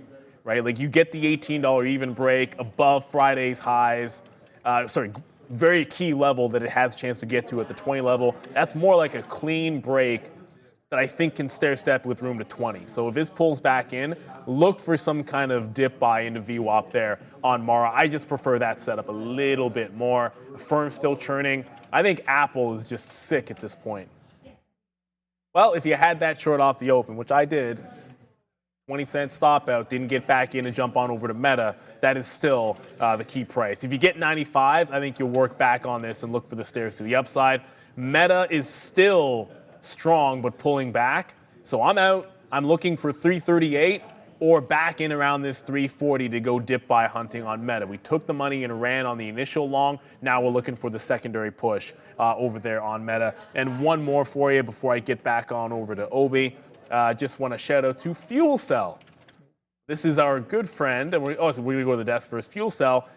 right? Like you get the $18 even break above Friday's highs. Very key level that it has a chance to get to at the 20 level. That's more like a clean break that I think can stair-step with room to 20. So if this pulls back in, look for some kind of dip buy into VWAP there on Mara. I just prefer that setup a little bit more. Affirm still churning. I think Apple is just sick at this point. Well, if you had that short off the open, which I did, 20-cent stop out, didn't get back in and jump on over to Meta, that is still the key price. If you get 95s, I think you'll work back on this and look for the stairs to the upside. Meta is still strong but pulling back, so I'm out. I'm looking for 338 or back in around this 340 to go dip buy hunting on Meta. We took the money and ran on the initial long. Now we're looking for the secondary push over there on Meta. And one more for you before I get back on over to Obi. Just want to shout out to Fuel Cell. This is our good friend, and we're going to go to the desk first. Fuel Cell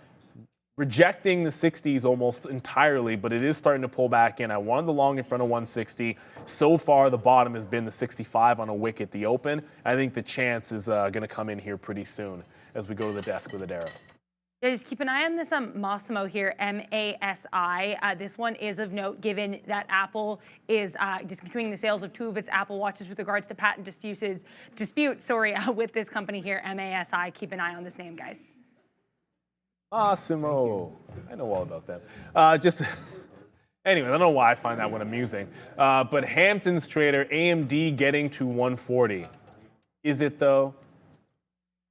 rejecting the 60s almost entirely, but it is starting to pull back in. I wanted the long in front of 160. So far, the bottom has been the 65 on a wick at the open. I think the chance is going to come in here pretty soon as we go to the desk with Adara. Yeah, just keep an eye on this Massimo here, MASI. This one is of note given that Apple is discontinuing the sales of two of its Apple Watches with regards to patent disputes with this company here, MASI. Keep an eye on this name, guys. Massimo. I know all about that. Anyway, I don't know why I find that one amusing. But Hampton's trader, AMD getting to 140. Is it though?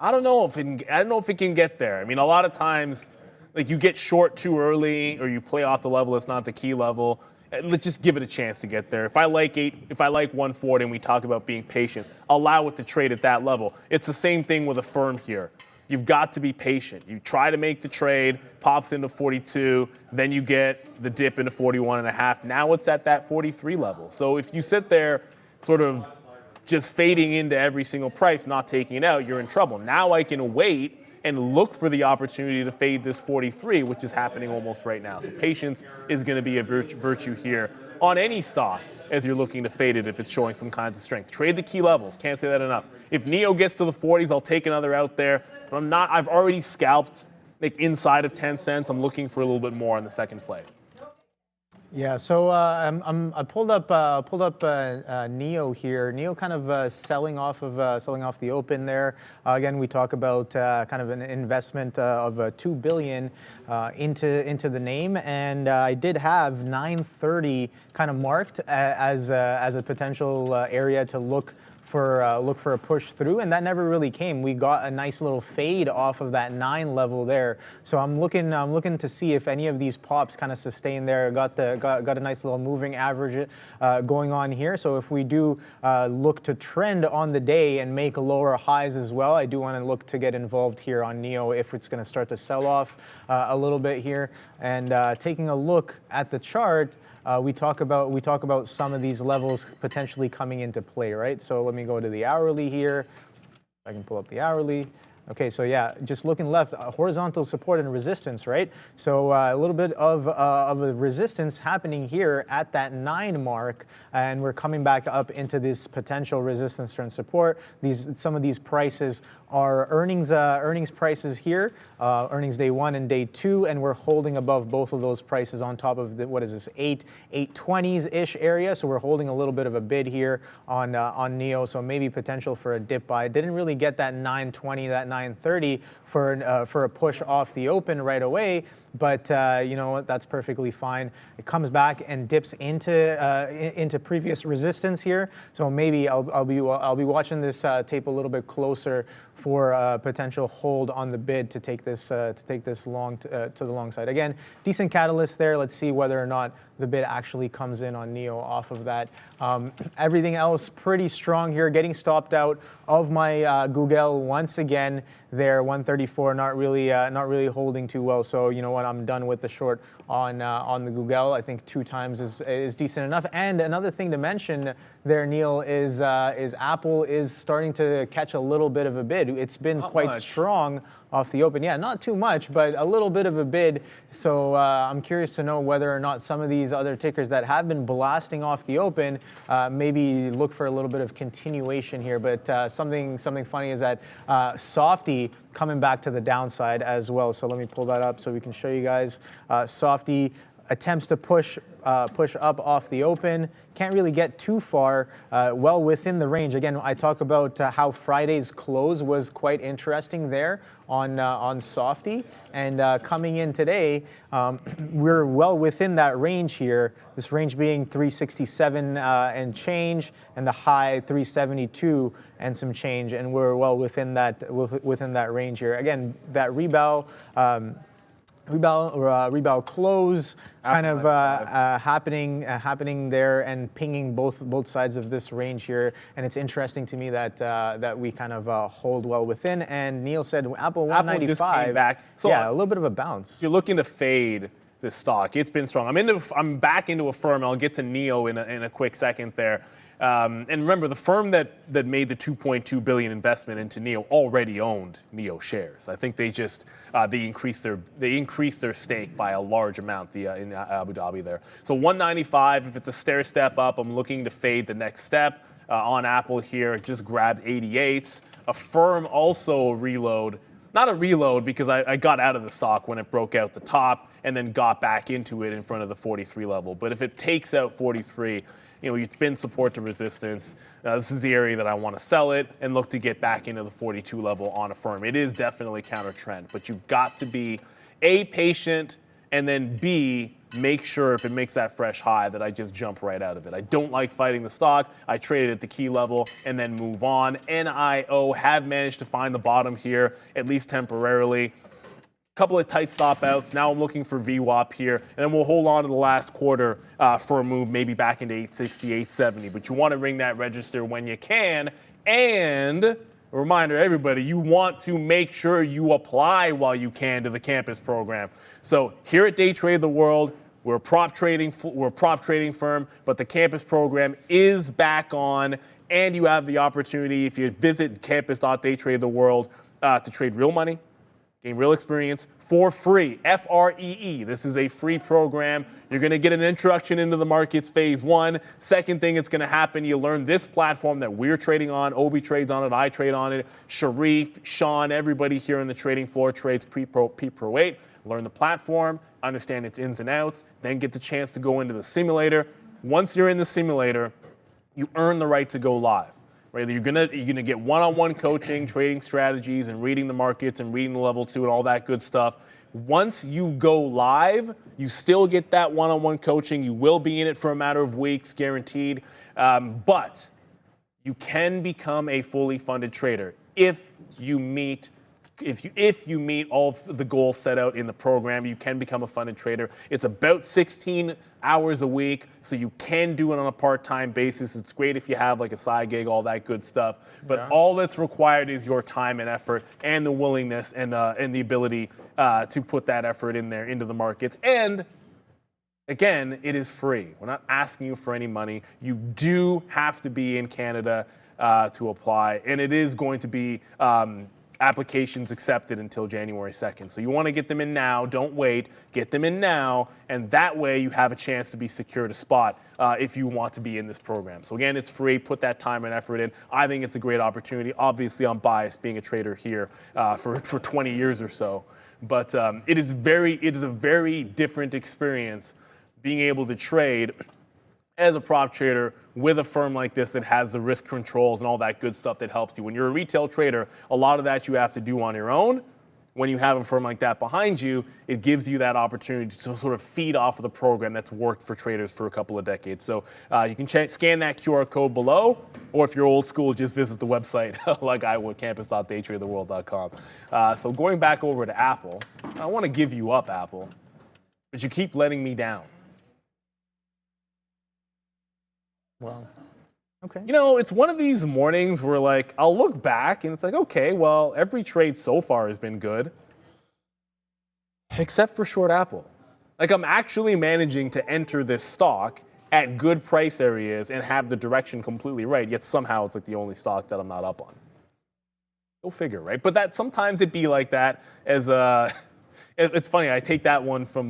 I don't know if it can get there. I mean, a lot of times like you get short too early or you play off the level that's not the key level. Let's just give it a chance to get there. If I like 140 and we talk about being patient, allow it to trade at that level. It's the same thing with Affirm here. You've got to be patient. You try to make the trade, pops into 42, then you get the dip into 41.5. Now it's at that 43 level. So if you sit there sort of just fading into every single price, not taking it out, you're in trouble. Now I can wait and look for the opportunity to fade this 43, which is happening almost right now. So patience is going to be a virtue here on any stock as you're looking to fade it if it's showing some kinds of strength. Trade the key levels. Can't say that enough. If NIO gets to the 40s, I'll take another out there. But I've already scalped like inside of 10 cents. I'm looking for a little bit more on the second play. Yeah, so I pulled up NIO here. NIO kind of selling off the open there. Again, we talk about kind of an investment of $2 billion into the name, and I did have 930 kind of marked as a potential area to look for a push through, and that never really came. We got a nice little fade off of that 9 level there. So I'm looking to see if any of these pops kind of sustain there. Got a nice little moving average going on here. So if we do look to trend on the day and make lower highs as well, I do want to look to get involved here on NIO if it's going to start to sell off a little bit here. And taking a look at the chart, we talk about some of these levels potentially coming into play, right? So let me go to the hourly here. I can pull up the hourly. Okay, so yeah, just looking left, horizontal support and resistance, right? So a little bit of a resistance happening here at that 9 mark, and we're coming back up into this potential resistance and support. Some of these prices are earnings prices here, earnings day 1 and day 2, and we're holding above both of those prices on top of the, what is this, 820s-ish area. So we're holding a little bit of a bid here on NIO, so maybe potential for a dip buy. Didn't really get that 920, that 930 for a push off the open right away, but you know what, that's perfectly fine. It comes back and dips into previous resistance here, so maybe I'll be watching this tape a little bit closer for a potential hold on the bid to take this long to the long side. Again, decent catalyst there. Let's see whether or not the bid actually comes in on NIO off of that. Everything else pretty strong here. Getting stopped out of my Google once again there, 134. Not really holding too well. So you know what? I'm done with the short on the Google. I think 2 times is decent enough. And another thing to mention there, Neil, is Apple is starting to catch a little bit of a bid. It's been quite strong off the open. Yeah, not too much, but a little bit of a bid. So I'm curious to know whether or not some of these other tickers that have been blasting off the open maybe look for a little bit of continuation here. But something funny is that Softy coming back to the downside as well. So let me pull that up so we can show you guys. Softy attempts to push up off the open. Can't really get too far, well within the range. Again, I talk about how Friday's close was quite interesting there on Softy, and coming in today, we're well within that range here. This range being 367 and change, and the high 372 and some change, and we're well within that range here. Again, that rebound close kind of happening there and pinging both sides of this range here, and it's interesting to me that we kind of hold well within. And Neil said Apple 195 just came back. So yeah, a little bit of a bounce. You're looking to fade this stock. It's been strong. I'm back into Affirm. I'll get to NIO in a quick second there. And remember, the firm that made the $2.2 billion investment into NIO already owned NIO shares. I think they just they increased their stake by a large amount in Abu Dhabi there. So 195. If it's a stair step up, I'm looking to fade the next step on Apple here. Just grabbed 88s. Affirm also reload. Not a reload because I got out of the stock when it broke out the top and then got back into it in front of the 43 level. But if it takes out 43, you know, it's been support to resistance. This is the area that I want to sell it and look to get back into the 42 level on Affirm. It is definitely counter trend, but you've got to be A, patient, and then B, make sure if it makes that fresh high that I just jump right out of it. I don't like fighting the stock. I trade it at the key level and then move on. NIO have managed to find the bottom here, at least temporarily. couple of tight stop outs. Now I'm looking for VWAP here, and then we'll hold on to the last quarter for a move maybe back into 860, 870. But you want to ring that register when you can. And a reminder, everybody, you want to make sure you apply while you can to the campus program. So here at Day Trade the World, we're a prop trading firm, but the campus program is back on, and you have the opportunity, if you visit campus.daytradetheworld, to trade real money, gain real experience for free. FREE. This is a free program. You're going to get an introduction into the markets phase 1. Second thing that's going to happen, you learn this platform that we're trading on. Obi trades on it. I trade on it. Sharif, Sean, everybody here on the trading floor trades P-Pro 8. Learn the platform, understand its ins and outs, then get the chance to go into the simulator. Once you're in the simulator, you earn the right to go live. Right? You're gonna get one-on-one coaching, trading strategies, and reading the markets and reading the level 2 and all that good stuff. Once you go live, you still get that one-on-one coaching. You will be in it for a matter of weeks, guaranteed. But you can become a fully funded trader if you meet all of the goals set out in the program. You can become a funded trader. It's about 16 hours a week, so you can do it on a part-time basis. It's great if you have like a side gig, all that good stuff. But all that's required is your time and effort and the willingness and the ability to put that effort in there into the markets. And again, it is free. We're not asking you for any money. You do have to be in Canada to apply, and it is going to be applications accepted until January 2nd. So you want to get them in now. Don't wait. Get them in now, and that way you have a chance to be secured a spot if you want to be in this program. So again, it's free. Put that time and effort in. I think it's a great opportunity. Obviously, I'm biased being a trader here for 20 years or so, but it is a very different experience being able to trade as a prop trader with a firm like this that has the risk controls and all that good stuff that helps you. When you're a retail trader, a lot of that you have to do on your own. When you have a firm like that behind you, it gives you that opportunity to sort of feed off of the program that's worked for traders for a couple of decades. So you can scan that QR code below, or if you're old school, just visit the website like I would, campus.daytradetheworld.com. So going back over to Apple, I want to give you up, Apple, but you keep letting me down. Well, okay. You know, it's one of these mornings where, like, I'll look back and it's like, okay, well, every trade so far has been good, except for short Apple. Like, I'm actually managing to enter this stock at good price areas and have the direction completely right, yet somehow it's like the only stock that I'm not up on. Go figure, right? But that sometimes it be like that as a... It's funny. I take that one from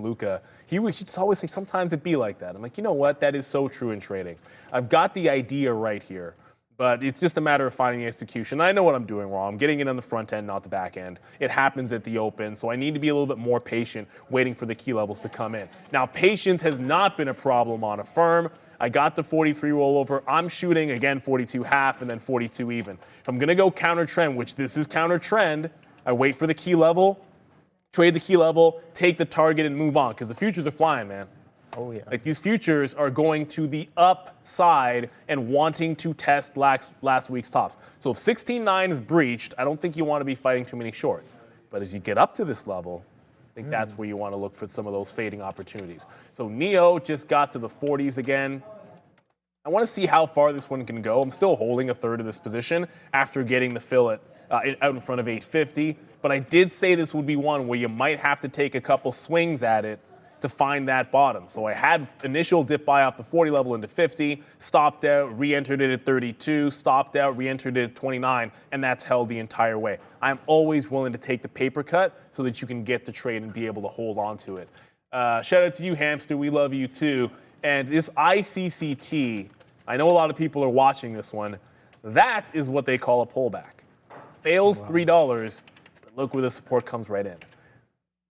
Luca. He would just always say, "Sometimes it be like that." I'm like, you know what? That is so true in trading. I've got the idea right here, but it's just a matter of finding the execution. I know what I'm doing wrong. I'm getting it on the front end, not the back end. It happens at the open, so I need to be a little bit more patient, waiting for the key levels to come in. Now, patience has not been a problem on Affirm. I got the 43 rollover. I'm shooting again 42 half and then 42 even. If I'm gonna go counter trend, which this is counter trend, I wait for the key level, trade the key level, take the target, and move on, because the futures are flying, man. Oh, yeah. Like, these futures are going to the upside and wanting to test last week's tops. So if 16.9 is breached, I don't think you want to be fighting too many shorts. But as you get up to this level, I think that's where you want to look for some of those fading opportunities. So NIO just got to the 40s again. I want to see how far this one can go. I'm still holding a third of this position after getting the fill out in front of 850. But I did say this would be one where you might have to take a couple swings at it to find that bottom. So I had initial dip buy off the 40 level into 50, stopped out, re-entered it at 32, stopped out, re-entered it at 29, and that's held the entire way. I'm always willing to take the paper cut so that you can get the trade and be able to hold on to it. Shout out to you, Hamster. We love you too. And this ICCT, I know a lot of people are watching this one. That is what they call a pullback. Fails $3, but look where the support comes right in.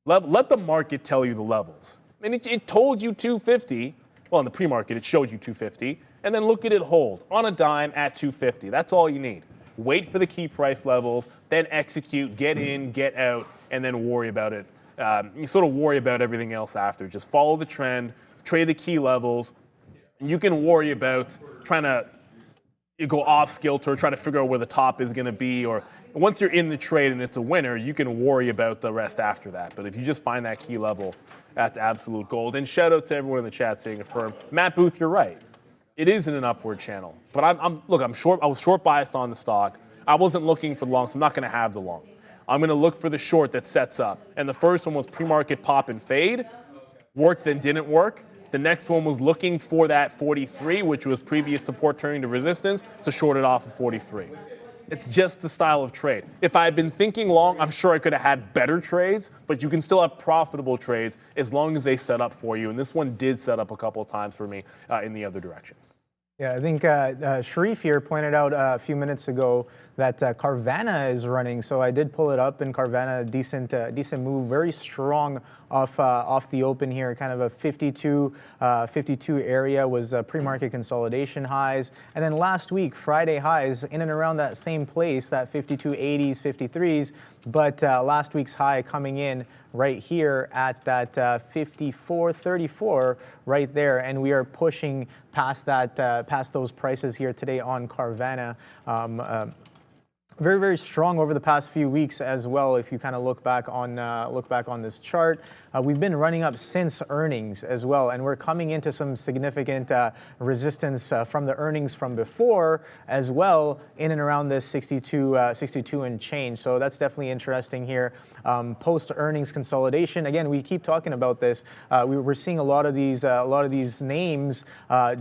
Let the market tell you the levels. I mean, it told you 250. Well, in the pre-market, it showed you 250. And then look at it hold on a dime at 250. That's all you need. Wait for the key price levels, then execute, get in, get out, and then worry about it. You sort of worry about everything else after. Just follow the trend, trade the key levels. You can worry about trying to you go off kilter, try to figure out where the top is going to be, or once you're in the trade and it's a winner, you can worry about the rest after that. But if you just find that key level, that's absolute gold. And shout out to everyone in the chat saying Affirm. Matt Booth, you're right. It is in an upward channel. But I'm short. I was short biased on the stock. I wasn't looking for the long, so I'm not going to have the long. I'm going to look for the short that sets up. And the first one was pre-market pop and fade. Worked, then didn't work. The next one was looking for that 43, which was previous support turning to resistance, so shorted off of 43. It's just the style of trade. If I had been thinking long, I'm sure I could have had better trades, but you can still have profitable trades as long as they set up for you. And this one did set up a couple of times for me in the other direction. Yeah, I think Sharif here pointed out a few minutes ago that Carvana is running. So I did pull it up, and Carvana, decent move, very strong off the open here. Kind of a 52 area was pre-market consolidation highs, and then last week Friday highs in and around that same place, that 52.80s, 53s. But last week's high coming in right here at that 54.34 right there, and we are pushing past that, past those prices here today on Carvana. Very, very strong over the past few weeks as well. If you kind of look back on this chart, we've been running up since earnings as well, and we're coming into some significant resistance from the earnings from before as well, in and around this 62 and change. So that's definitely interesting here. Post earnings consolidation. Again, we keep talking about this. We're seeing a lot of these names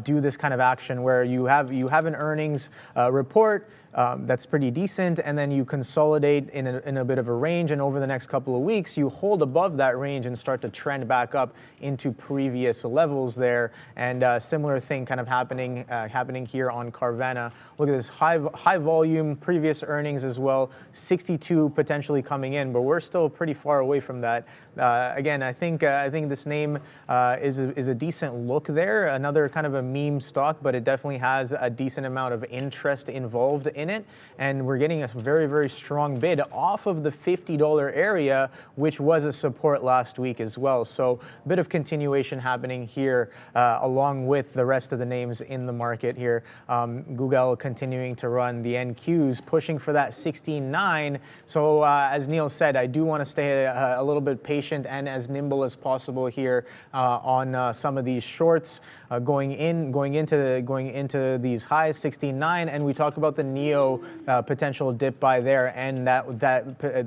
do this kind of action where you have an earnings report. That's pretty decent, and then you consolidate in a bit of a range, and over the next couple of weeks you hold above that range and start to trend back up into previous levels there. And similar thing kind of happening here on Carvana. Look at this high volume, previous earnings as well, 62 potentially coming in, but we're still pretty far away from that. Again, I think this name is a decent look there. Another kind of a meme stock, but it definitely has a decent amount of interest involved in it, and we're getting a very, very strong bid off of the $50 area, which was a support last week as well. So a bit of continuation happening here along with the rest of the names in the market here. Google continuing to run, the NQs pushing for that 16.9. So as Neil said, I do want to stay a little bit patient and as nimble as possible here on some of these shorts going into these highs, 16.9, and we talked about the NIO potential dip by there, and that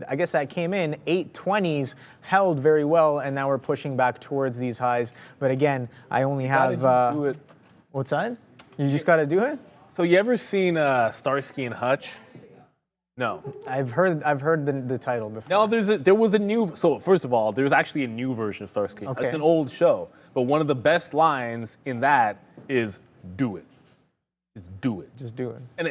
I guess that came in 820s, held very well, and now we're pushing back towards these highs. But again, I only have what's that? You just got to do it. So you ever seen Starsky and Hutch? No. I've heard the title before. No, there was a new. So first of all, there's actually a new version of Starsky. Okay. It's an old show, but one of the best lines in that is "Do it." Just do it. Just do it. And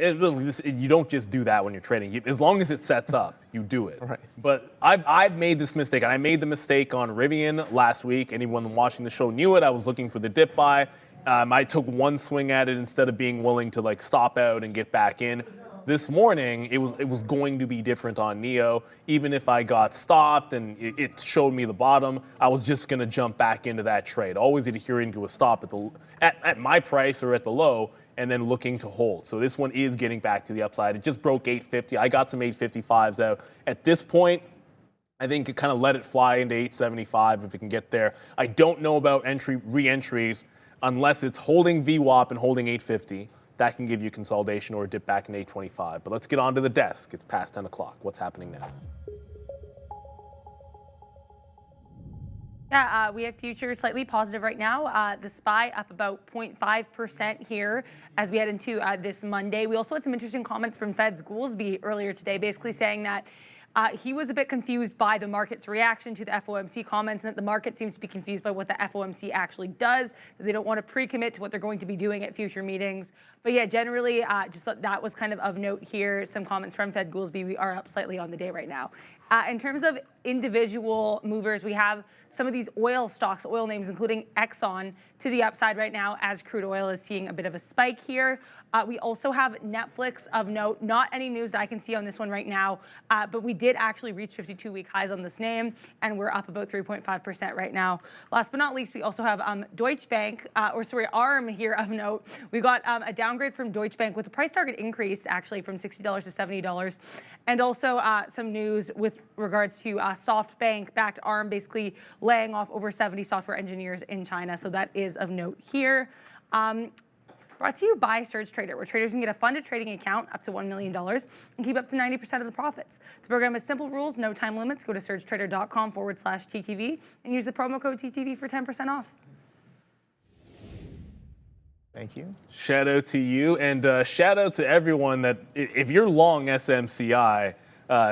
you don't just do that when you're trading. As long as it sets up, you do it. Right. But I've made this mistake, and I made the mistake on Rivian last week. Anyone watching the show knew it. I was looking for the dip buy. I took one swing at it instead of being willing to like stop out and get back in. This morning, it was going to be different on NIO. Even if I got stopped and it showed me the bottom, I was just going to jump back into that trade, always adhering to a stop at my price or at the low, and then looking to hold. So this one is getting back to the upside. It just broke 850. I got some 855s out. At this point, I think it kind of let it fly into 875 if it can get there. I don't know about re-entries unless it's holding VWAP and holding 850. That can give you consolidation or a dip back in 825. But let's get onto the desk. It's past 10 o'clock. What's happening now? Yeah, we have futures slightly positive right now. The SPY up about 0.5% here as we head into this Monday. We also had some interesting comments from Fed's Goolsbee earlier today, basically saying that he was a bit confused by the market's reaction to the FOMC comments, and that the market seems to be confused by what the FOMC actually does. That they don't want to pre-commit to what they're going to be doing at future meetings. But yeah, generally, just thought that was kind of note here. Some comments from Fed Goolsbee. We are up slightly on the day right now. In terms of individual movers, we have some of these oil stocks, oil names, including Exxon, to the upside right now as crude oil is seeing a bit of a spike here. We also have Netflix of note. Not any news that I can see on this one right now, but we did actually reach 52-week highs on this name, and we're up about 3.5% right now. Last but not least, we also have Deutsche Bank, ARM here of note. We got a downgrade from Deutsche Bank with a price target increase actually from $60 to $70, and also some news with regards to SoftBank-backed ARM basically laying off over 70 software engineers in China. So that is of note here. Brought to you by Surge Trader, where traders can get a funded trading account up to $1 million and keep up to 90% of the profits. The program has simple rules, no time limits. Go to surgetrader.com/TTV and use the promo code TTV for 10% off. Thank you. Shout out to you, and shout out to everyone that if you're long SMCI,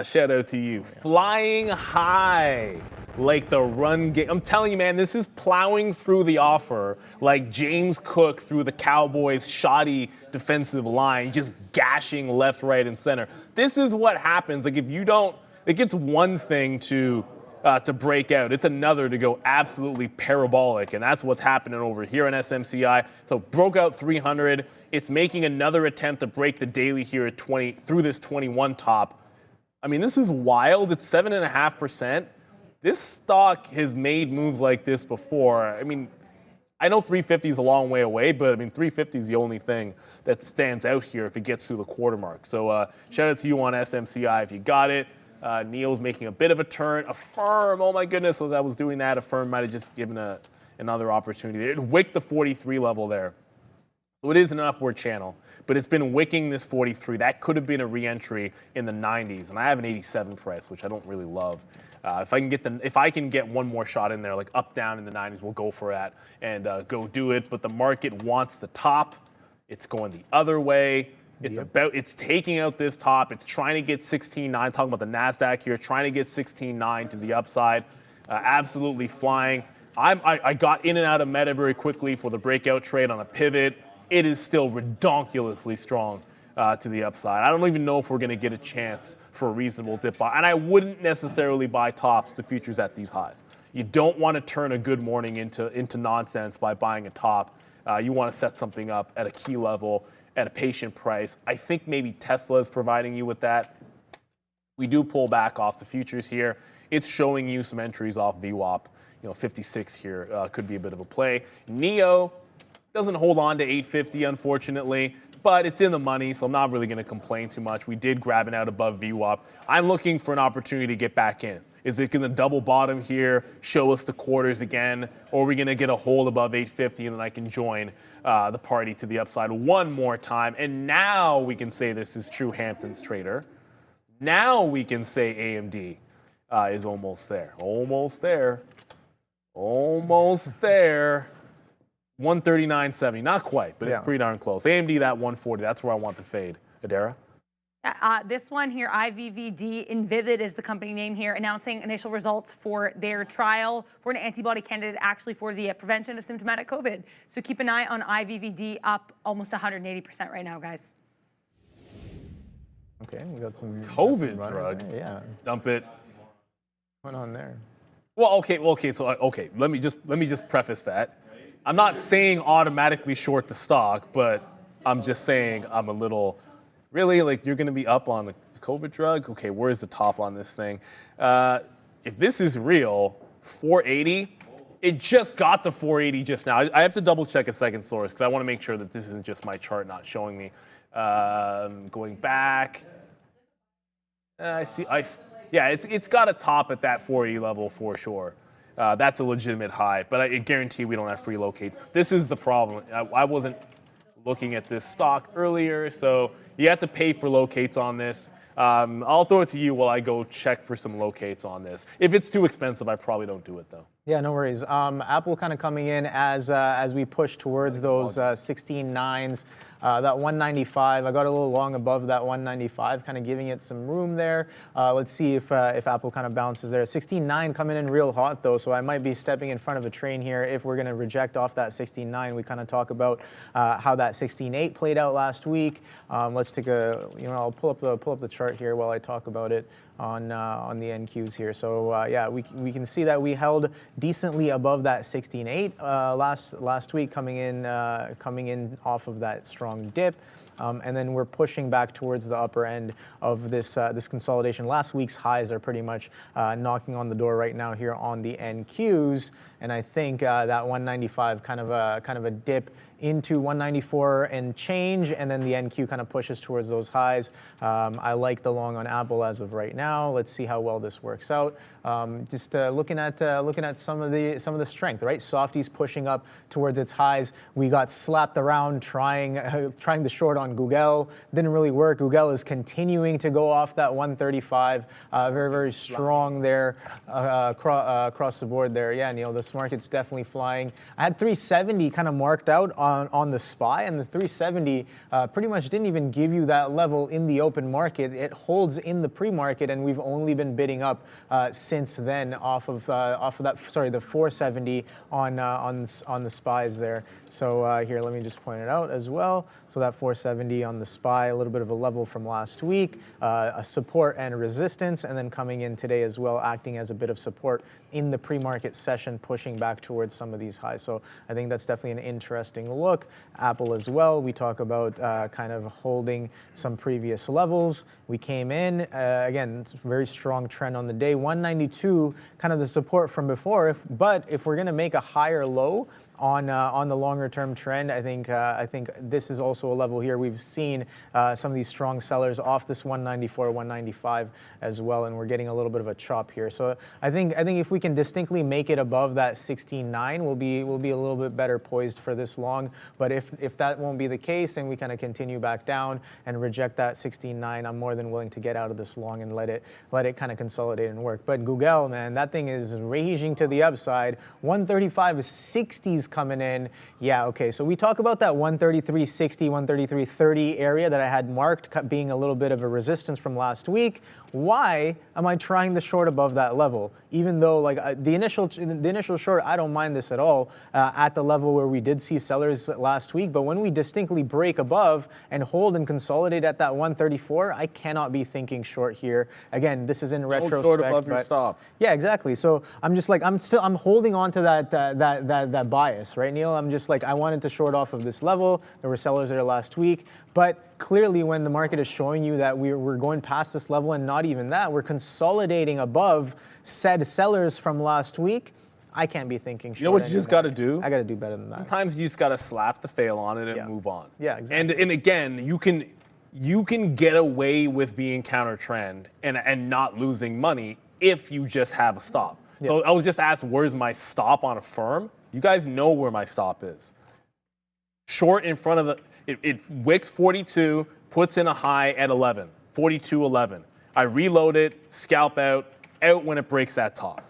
shout out to you. Flying high like the run game. I'm telling you, man, this is plowing through the offer like James Cook through the Cowboys' shoddy defensive line, just gashing left, right, and center. This is what happens. Like if you don't, it gets one thing to break out. It's another to go absolutely parabolic, and that's what's happening over here in SMCI. So broke out 300. It's making another attempt to break the daily here at 20 through this 21 top. I mean, this is wild. It's 7.5%. This stock has made moves like this before. I mean, I know 350 is a long way away, but I mean, 350 is the only thing that stands out here if it gets through the quarter mark. So shout out to you on SMCI if you got it. NIO's making a bit of a turn. Affirm, oh my goodness, as I was doing that, Affirm might have just given another opportunity. It wicked the 43 level there. So it is an upward channel, but it's been wicking this 43. That could have been a re-entry in the 90s, and I have an 87 price, which I don't really love. If I can get one more shot in there, like up down in the 90s, we'll go for that and go do it. But the market wants the top. It's going the other way. It's taking out this top. It's trying to get 16.9. Talking about the NASDAQ here, trying to get 16.9 to the upside. Absolutely flying. I got in and out of Meta very quickly for the breakout trade on a pivot. It is still redonkulously strong to the upside. I don't even know if we're going to get a chance for a reasonable dip buy. And I wouldn't necessarily buy tops to futures at these highs. You don't want to turn a good morning into nonsense by buying a top. You want to set something up at a key level at a patient price. I think maybe Tesla is providing you with that. We do pull back off the futures here. It's showing you some entries off VWAP. 56 here could be a bit of a play. NIO doesn't hold on to 850, unfortunately, but it's in the money, so I'm not really going to complain too much. We did grab it out above VWAP. I'm looking for an opportunity to get back in. Is it going to double bottom here, show us the quarters again, or are we going to get a hold above 850 and then I can join the party to the upside one more time? And now we can say this is true Hampton's trader. Now we can say AMD is almost there. Almost there. Almost there. 139.70, not quite, but it's pretty darn close. AMD, that 140, that's where I want to fade. Adara? This one here, IVVD, Invivid is the company name here, announcing initial results for their trial for an antibody candidate actually for the prevention of symptomatic COVID. So keep an eye on IVVD, up almost 180% right now, guys. Okay, we got some COVID got some drug. there. Yeah. Dump it. What's on there? Well, okay. Let me just preface that. I'm not saying automatically short the stock, but I'm just saying I'm a little. Really, like you're going to be up on the COVID drug? Okay, where's the top on this thing? If this is real, 480, it just got to 480 just now. I have to double check a second source because I want to make sure that this isn't just my chart not showing me. Going back, I see. Yeah, it's got a top at that 480 level for sure. That's a legitimate high, but I guarantee we don't have free locates. This is the problem. I wasn't looking at this stock earlier, so you have to pay for locates on this. I'll throw it to you while I go check for some locates on this. If it's too expensive, I probably don't do it though. Yeah, no worries. Apple kind of coming in as we push towards those 16.9s. That 195, I got a little long above that 195, kind of giving it some room there. Let's see if Apple kind of bounces there. 16.9 coming in real hot though, so I might be stepping in front of a train here if we're going to reject off that 16.9. We kind of talk about how that 16.8 played out last week. Let's take a, I'll pull up the chart here while I talk about it. on the NQs here. So yeah, we can see that we held decently above that 16.8 last week, coming in off of that strong dip. And then we're pushing back towards the upper end of this this consolidation. Last week's highs are pretty much knocking on the door right now here on the NQs, and I think that 195 kind of a dip into 194 and change, and then the NQ kind of pushes towards those highs. I like the long on Apple as of right now. Let's see how well this works out. Just looking at some of the strength, right? Softies pushing up towards its highs. We got slapped around trying the short on Google. Didn't really work. Google is continuing to go off that 135. Very strong there across the board there. Yeah, Neil, this market's definitely flying. I had 370 kind of marked out on the SPY, and the 370 pretty much didn't even give you that level in the open market. It holds in the pre-market, and we've only been bidding up since then off of that. Sorry, the 470 on the SPYs there. So here, let me just point it out as well. So that 470 on the SPY, a little bit of a level from last week, a support and resistance, and then coming in today as well, acting as a bit of support in the pre-market session, pushing back towards some of these highs. So I think that's definitely an interesting look. Apple as well, we talk about kind of holding some previous levels. We came in, again, very strong trend on the day, 192, kind of the support from before. But if we're gonna make a higher low on the longer term trend, I think this is also a level here. We've seen some of these strong sellers off this 194, 195 as well, and we're getting a little bit of a chop here. So I think if we can distinctly make it above that 16.9, we'll be a little bit better poised for this long. But if that won't be the case, and we kind of continue back down and reject that 16.9, I'm more than willing to get out of this long and let it kind of consolidate and work. But Google, man, that thing is raging to the upside. 135 is 60s coming in. Yeah, okay, so we talk about that 133.60, 133.30 area that I had marked being a little bit of a resistance from last week. Why am I trying the short above that level? Even though like the initial short, I don't mind this at all at the level where we did see sellers last week. But when we distinctly break above and hold and consolidate at that 134, I cannot be thinking short here. Again, this is in retrospect. Short above your stop. Yeah, exactly. So I'm just like, I'm holding on to that bias, right, Neil? I'm just like, I wanted to short off of this level. There were sellers there last week, but clearly when the market is showing you that we're going past this level, and not even that, we're consolidating above said sellers from last week, I can't be thinking short. You know what you just got to do? I got to do better than that. Sometimes you just got to slap the fail on it and move on. Yeah, exactly. And again, you can get away with being counter trend and not losing money if you just have a stop. Yeah. So I was just asked, where's my stop on Affirm? You guys know where my stop is. Short in front of the, it wicks 42, puts in a high at 11, 42.11. I reload it, scalp out when it breaks that top.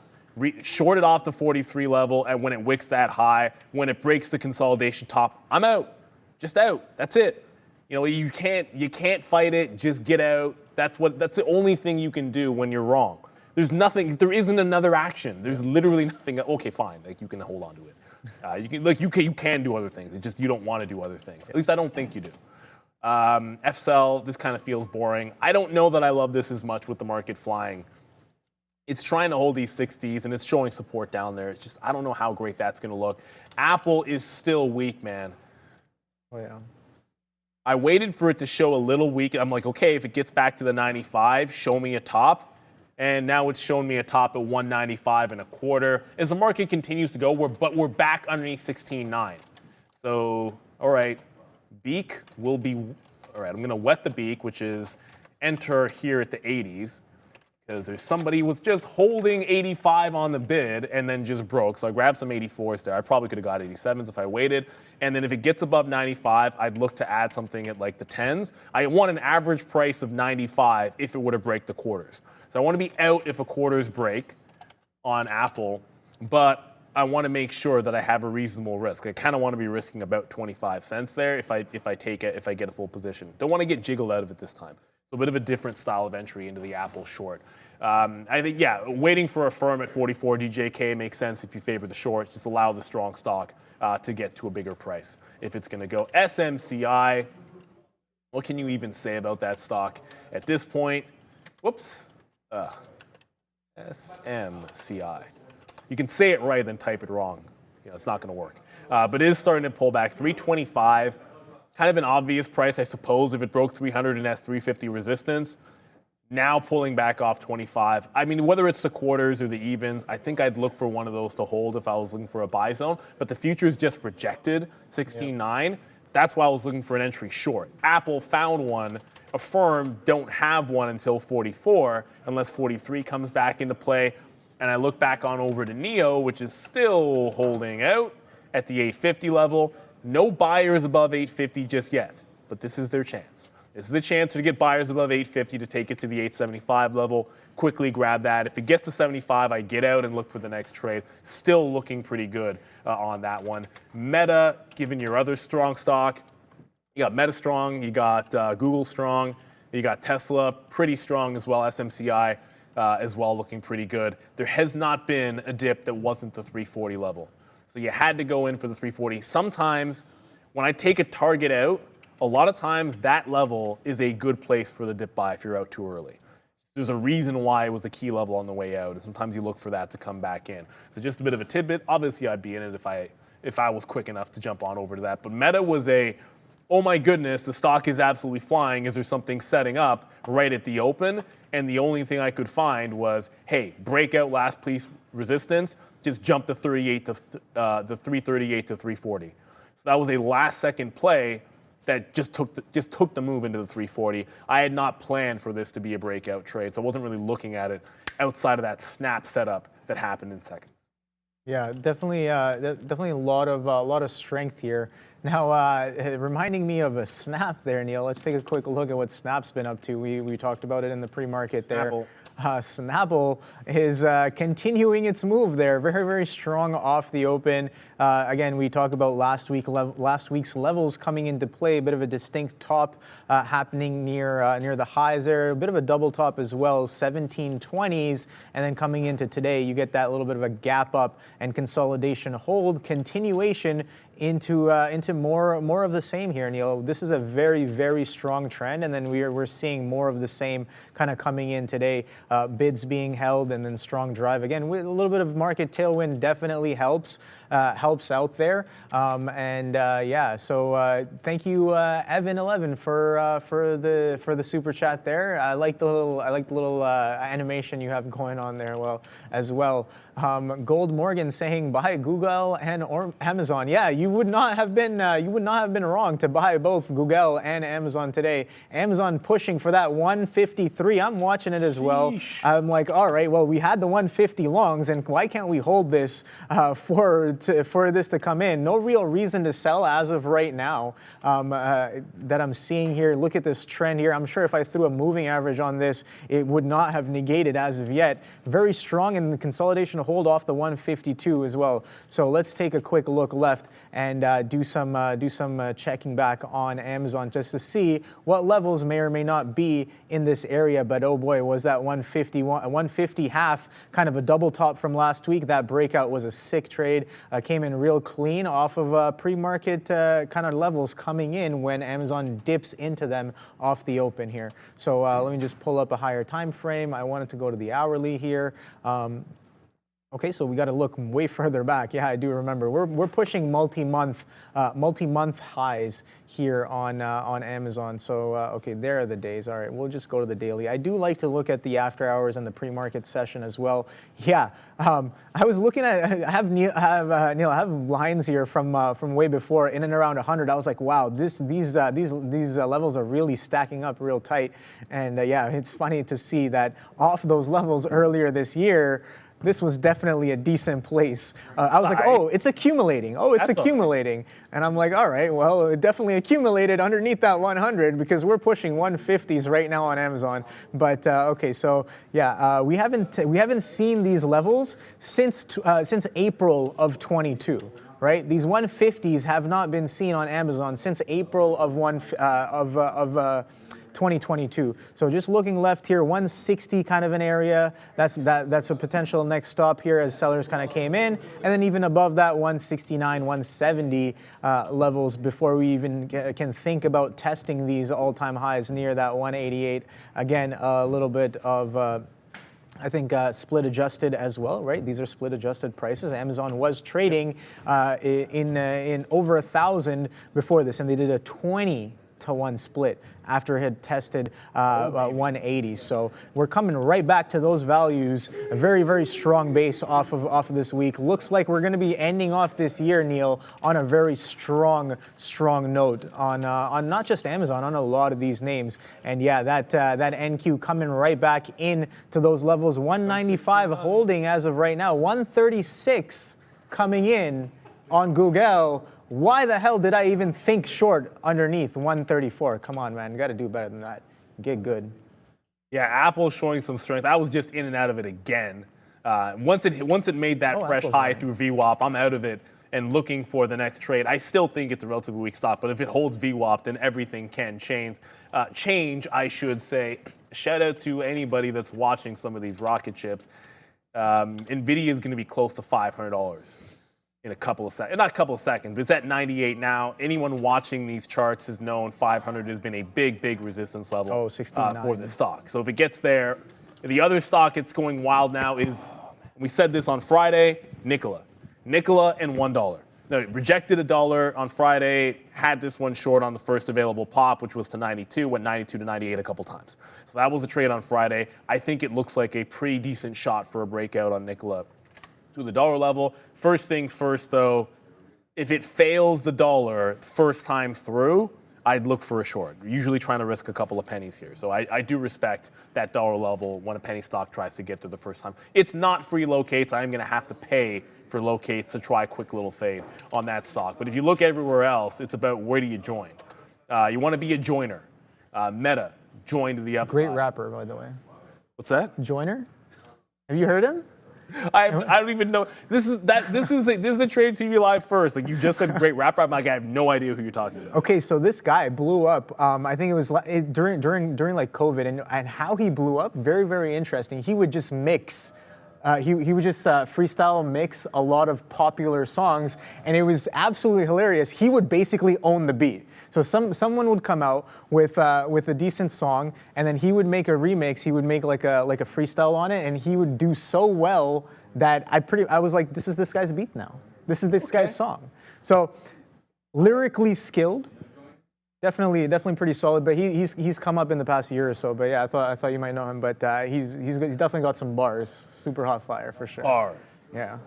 Short it off the 43 level, and when it wicks that high, when it breaks the consolidation top, I'm out. Just out. That's it. You know, you can't fight it. Just get out. That's the only thing you can do when you're wrong. There isn't another action. There's literally nothing. Okay, fine. Like, you can hold on to it. You can do other things. It's just you don't want to do other things. At least I don't think you do. FSL, this kind of feels boring. I don't know that I love this as much with the market flying. It's trying to hold these 60s, and it's showing support down there. It's just, I don't know how great that's going to look. Apple is still weak, man. Oh, yeah. I waited for it to show a little weak. I'm like, okay, if it gets back to the 95, show me a top. And now it's shown me a top at 195.25. As the market continues to go, we're back underneath 16.9. So, all right, beak will be, all right, I'm going to wet the beak, which is enter here at the 80s. Because there's somebody who was just holding 85 on the bid and then just broke. So I grabbed some 84s there. I probably could have got 87s if I waited. And then if it gets above 95, I'd look to add something at like the 10s. I want an average price of 95 if it were to break the quarters. So I want to be out if a quarters break on Apple, but I want to make sure that I have a reasonable risk. I kind of want to be risking about 25 cents there if I get a full position. Don't want to get jiggled out of it this time. So a bit of a different style of entry into the Apple short. I think, yeah, waiting for Affirm at 44 DJK makes sense if you favor the short. Just allow the strong stock to get to a bigger price if it's going to go. SMCI, what can you even say about that stock at this point? Whoops. SMCI. You can say it right, then type it wrong. It's not going to work. But it is starting to pull back. 325, kind of an obvious price, I suppose, if it broke 300 and has 350 resistance. Now pulling back off 25. I mean, whether it's the quarters or the evens, I think I'd look for one of those to hold if I was looking for a buy zone. But the futures just rejected 16.9. That's why I was looking for an entry short. Apple found one. Affirm don't have one until 44, unless 43 comes back into play. And I look back on over to NIO, which is still holding out at the 850 level. No buyers above 850 just yet, but this is their chance. This is a chance to get buyers above 850 to take it to the 875 level. Quickly grab that. If it gets to 75, I get out and look for the next trade. Still looking pretty good on that one. Meta, given your other strong stock, you got Meta strong, you got Google strong, you got Tesla pretty strong as well, SMCI as well looking pretty good. There has not been a dip that wasn't the 340 level. So you had to go in for the 340. Sometimes when I take a target out, a lot of times that level is a good place for the dip buy if you're out too early. There's a reason why it was a key level on the way out, and sometimes you look for that to come back in. So just a bit of a tidbit. Obviously, I'd be in it if I was quick enough to jump on over to that. But Meta was oh my goodness, the stock is absolutely flying. Is there something setting up right at the open? And the only thing I could find was, hey, breakout last piece resistance, just jump the 38 to the 338 to 340. So that was a last second play that just took the move into the 340. I had not planned for this to be a breakout trade, so I wasn't really looking at it outside of that snap setup that happened in seconds. Yeah, definitely a lot of strength here. Now, reminding me of a Snap there, Neil. Let's take a quick look at what Snap's been up to. We talked about it in the pre-market there. Snapple is continuing its move there, very, very strong off the open. Again, we talked about last week's levels coming into play, a bit of a distinct top happening near the highs there, a bit of a double top as well, 1720s, and then coming into today, you get that little bit of a gap up and consolidation hold, continuation into more of the same here, Neil. This is a very, very strong trend, and then we're seeing more of the same kind of coming in today. Bids being held and then strong drive again. With a little bit of market tailwind definitely helps out there. Yeah, so thank you, Evan11 for the super chat there. I like the little animation you have going on there as well. Gold Morgan saying buy Google and or Amazon. Yeah, you would not have been wrong to buy both Google and Amazon today. Amazon pushing for that 153. I'm watching it as well. I'm like, all right, well, we had the 150 longs, and why can't we hold this for this to come in? No real reason to sell as of right now that I'm seeing here. Look at this trend here. I'm sure if I threw a moving average on this, it would not have negated as of yet. Very strong in the consolidation hold off the 152 as well. So let's take a quick look left and do some checking back on Amazon just to see what levels may or may not be in this area. But oh boy, was that 150 half kind of a double top from last week. That breakout was a sick trade. Came in real clean off of pre-market kind of levels coming in when Amazon dips into them off the open here. So let me just pull up a higher time frame. I wanted to go to the hourly here. Okay, so we got to look way further back. Yeah, I do remember. We're pushing multi-month highs here on Amazon. So okay, there are the days. All right, we'll just go to the daily. I do like to look at the after hours and the pre-market session as well. Yeah, I was looking at. I have Neil. I have lines here from way before in and around 100. I was like, wow, these levels are really stacking up real tight. And yeah, it's funny to see that off those levels earlier this year. This was definitely a decent place. I was like, oh, it's accumulating. Oh, it's accumulating. And I'm like, all right, well, it definitely accumulated underneath that 100 because we're pushing 150s right now on Amazon. But okay, so yeah, we haven't seen these levels since April of 22. Right, these 150s have not been seen on Amazon since April of 2022. So just looking left here, 160 kind of an area. That's a potential next stop here as sellers kind of came in, and then even above that 169, 170 levels before we even can think about testing these all-time highs near that 188. Again, a little bit of I think split adjusted as well, right? These are split adjusted prices. Amazon was trading in over 1,000 before this, and they did a 20-to-1 split after it had tested 180. So we're coming right back to those values. A very, very strong base off of this week. Looks like we're going to be ending off this year, Neil, on a very strong note on not just Amazon, on a lot of these names. And yeah, that NQ coming right back in to those levels. 195 holding as of right now. 136 coming in on Google. Why the hell did I even think short underneath 134? Come on, man. You got to do better than that. Get good. Yeah, Apple's showing some strength. I was just in and out of it again. Once it made that fresh Apple's high right. through VWAP, I'm out of it and looking for the next trade. I still think it's a relatively weak stock, but if it holds VWAP, then everything can change. I should say. Shout out to anybody that's watching some of these rocket ships. NVIDIA is going to be close to $500 in a couple of seconds. Not a couple of seconds, but it's at 98 now. Anyone watching these charts has known 500 has been a big resistance level 69. for this stock. So if it gets there, the other stock it's going wild now is, we said this on Friday, Nikola and $1. No, it rejected $1 on Friday, had this one short on the first available pop, which was to 92, went 92 to 98 a couple times. So that was a trade on Friday. I think it looks like a pretty decent shot for a breakout on Nikola to the dollar level. First thing first, though, if it fails the dollar first time through, I'd look for a short. Usually trying to risk a couple of pennies here. So I do respect that dollar level when a penny stock tries to get to the first time. It's not free locates. I'm going to have to pay for locates to try a quick little fade on that stock. But if you look everywhere else, it's about where do you join. You want to be a joiner. Meta joined the upside. Great rapper, by the way. What's that? Joyner? Have you heard him? I don't even know. This is a TradingTV Live first. Like you just said, great rapper. I'm like, I have no idea who you're talking about. Okay, so this guy blew up. I think it was during like COVID, and how he blew up. Very, very interesting. He would just mix. He would just freestyle mix a lot of popular songs, and it was absolutely hilarious. He would basically own the beat. So someone would come out with a decent song, and then he would make a remix. He would make like a freestyle on it, and he would do so well that I was like, this is this guy's beat now. This is this guy's song. So lyrically skilled. Definitely pretty solid, but he's come up in the past year or so. But yeah, I thought you might know him, but he's definitely got some bars. Super hot fire for sure. Bars. Yeah,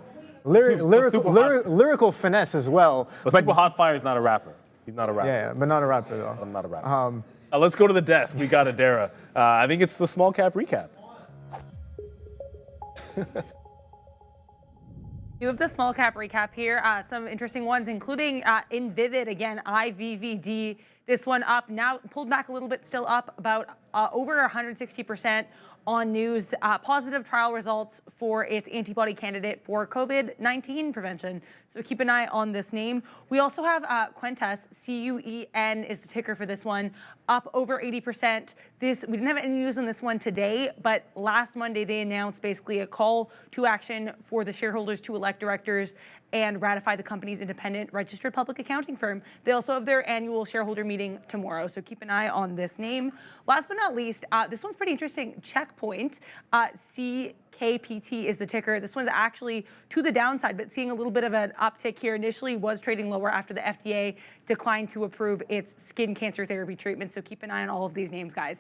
lyrical finesse as well. But Super Hot Fire is not a rapper. He's not a rapper. Yeah, but not a rapper though. I'm not a rapper. Let's go to the desk. We got Adara. I think it's the small cap recap. You have the small cap recap here. Some interesting ones, including InVivid, again, IVVD. This one up, now pulled back a little bit, still up about over 160% on news. Positive trial results for its antibody candidate for COVID-19 prevention. So keep an eye on this name. We also have Quentas, CUEN is the ticker for this one, up over 80%. We didn't have any news on this one today, but last Monday they announced basically a call to action for the shareholders to elect directors and ratify the company's independent registered public accounting firm. They also have their annual shareholder meeting tomorrow, so keep an eye on this name. Last but not least, this one's pretty interesting. Checkpoint, CKPT is the ticker. This one's actually to the downside, but seeing a little bit of an uptick here. Initially was trading lower after the FDA declined to approve its skin cancer therapy treatment, so keep an eye on all of these names, guys.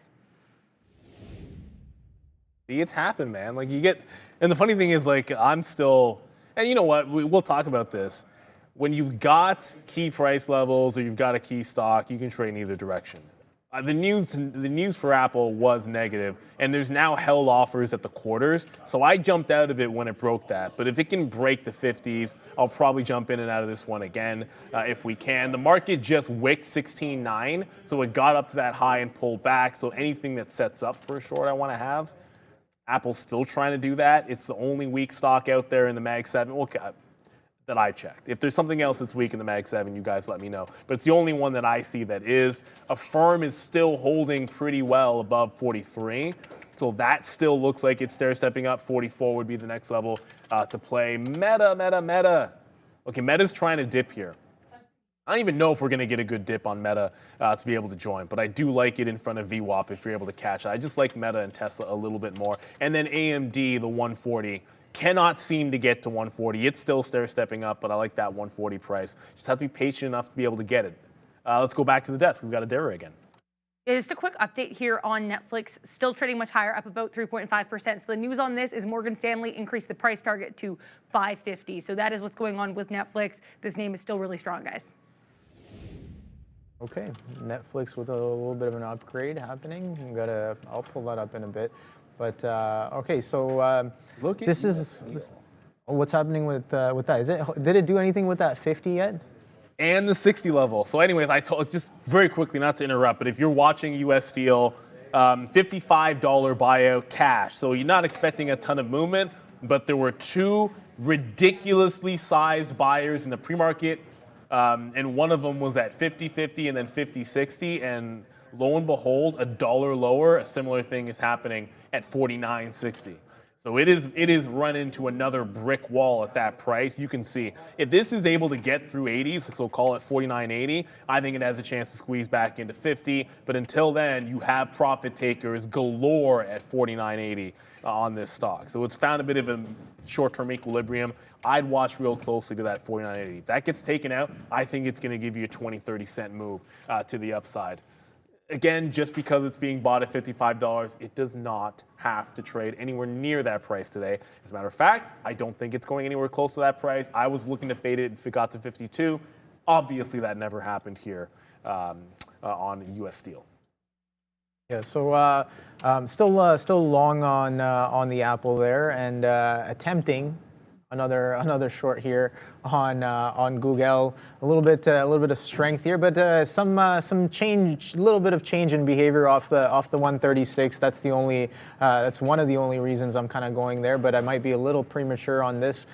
See, it's happened, man. Like you get, and the funny thing is, like I'm still. And you know what? We'll talk about this. When you've got key price levels or you've got a key stock, you can trade in either direction. The news for Apple was negative, and there's now held offers at the quarters. So I jumped out of it when it broke that. But if it can break the 50s, I'll probably jump in and out of this one again if we can. The market just wicked 16.9, so it got up to that high and pulled back. So anything that sets up for a short I want to have. Apple's still trying to do that. It's the only weak stock out there in the Mag 7 that I checked. If there's something else that's weak in the Mag 7, you guys let me know. But it's the only one that I see that is. Affirm is still holding pretty well above 43. So that still looks like it's stair-stepping up. 44 would be the next level to play. Meta. Okay, Meta's trying to dip here. I don't even know if we're going to get a good dip on Meta to be able to join, but I do like it in front of VWAP if you're able to catch it. I just like Meta and Tesla a little bit more. And then AMD, the 140, cannot seem to get to 140. It's still stair-stepping up, but I like that 140 price. Just have to be patient enough to be able to get it. Let's go back to the desk. We've got Adara again. Just a quick update here on Netflix, still trading much higher, up about 3.5%. So the news on this is Morgan Stanley increased the price target to $5.50. So that is what's going on with Netflix. This name is still really strong, guys. Okay, Netflix with a little bit of an upgrade happening. I'll pull that up in a bit. But okay, so what's happening with that? Did it do anything with that 50 yet? And the 60 level. So anyways, I told, just very quickly, not to interrupt, but if you're watching US Steel, $55 buyout cash. So you're not expecting a ton of movement, but there were two ridiculously sized buyers in the pre-market. And one of them was at 50.50 and then 50.60, and lo and behold, $1 lower, a similar thing is happening at 49.60. So it is run into another brick wall at that price. You can see if this is able to get through 80s, so call it 49.80, I think it has a chance to squeeze back into 50. But until then, you have profit takers galore at 49.80 on this stock. So it's found a bit of a short-term equilibrium. I'd watch real closely to that 49.80. If that gets taken out, I think it's going to give you a 20, 30 cent move to the upside. Again, just because it's being bought at $55, it does not have to trade anywhere near that price today. As a matter of fact, I don't think it's going anywhere close to that price. I was looking to fade it if it got to 52. Obviously, that never happened here on US Steel. Yeah, so still long on the Apple there, and attempting another short here on Google. A little bit of strength here, but some change, a little bit of change in behavior off the 136. That's one of the only reasons I'm kind of going there, but I might be a little premature on this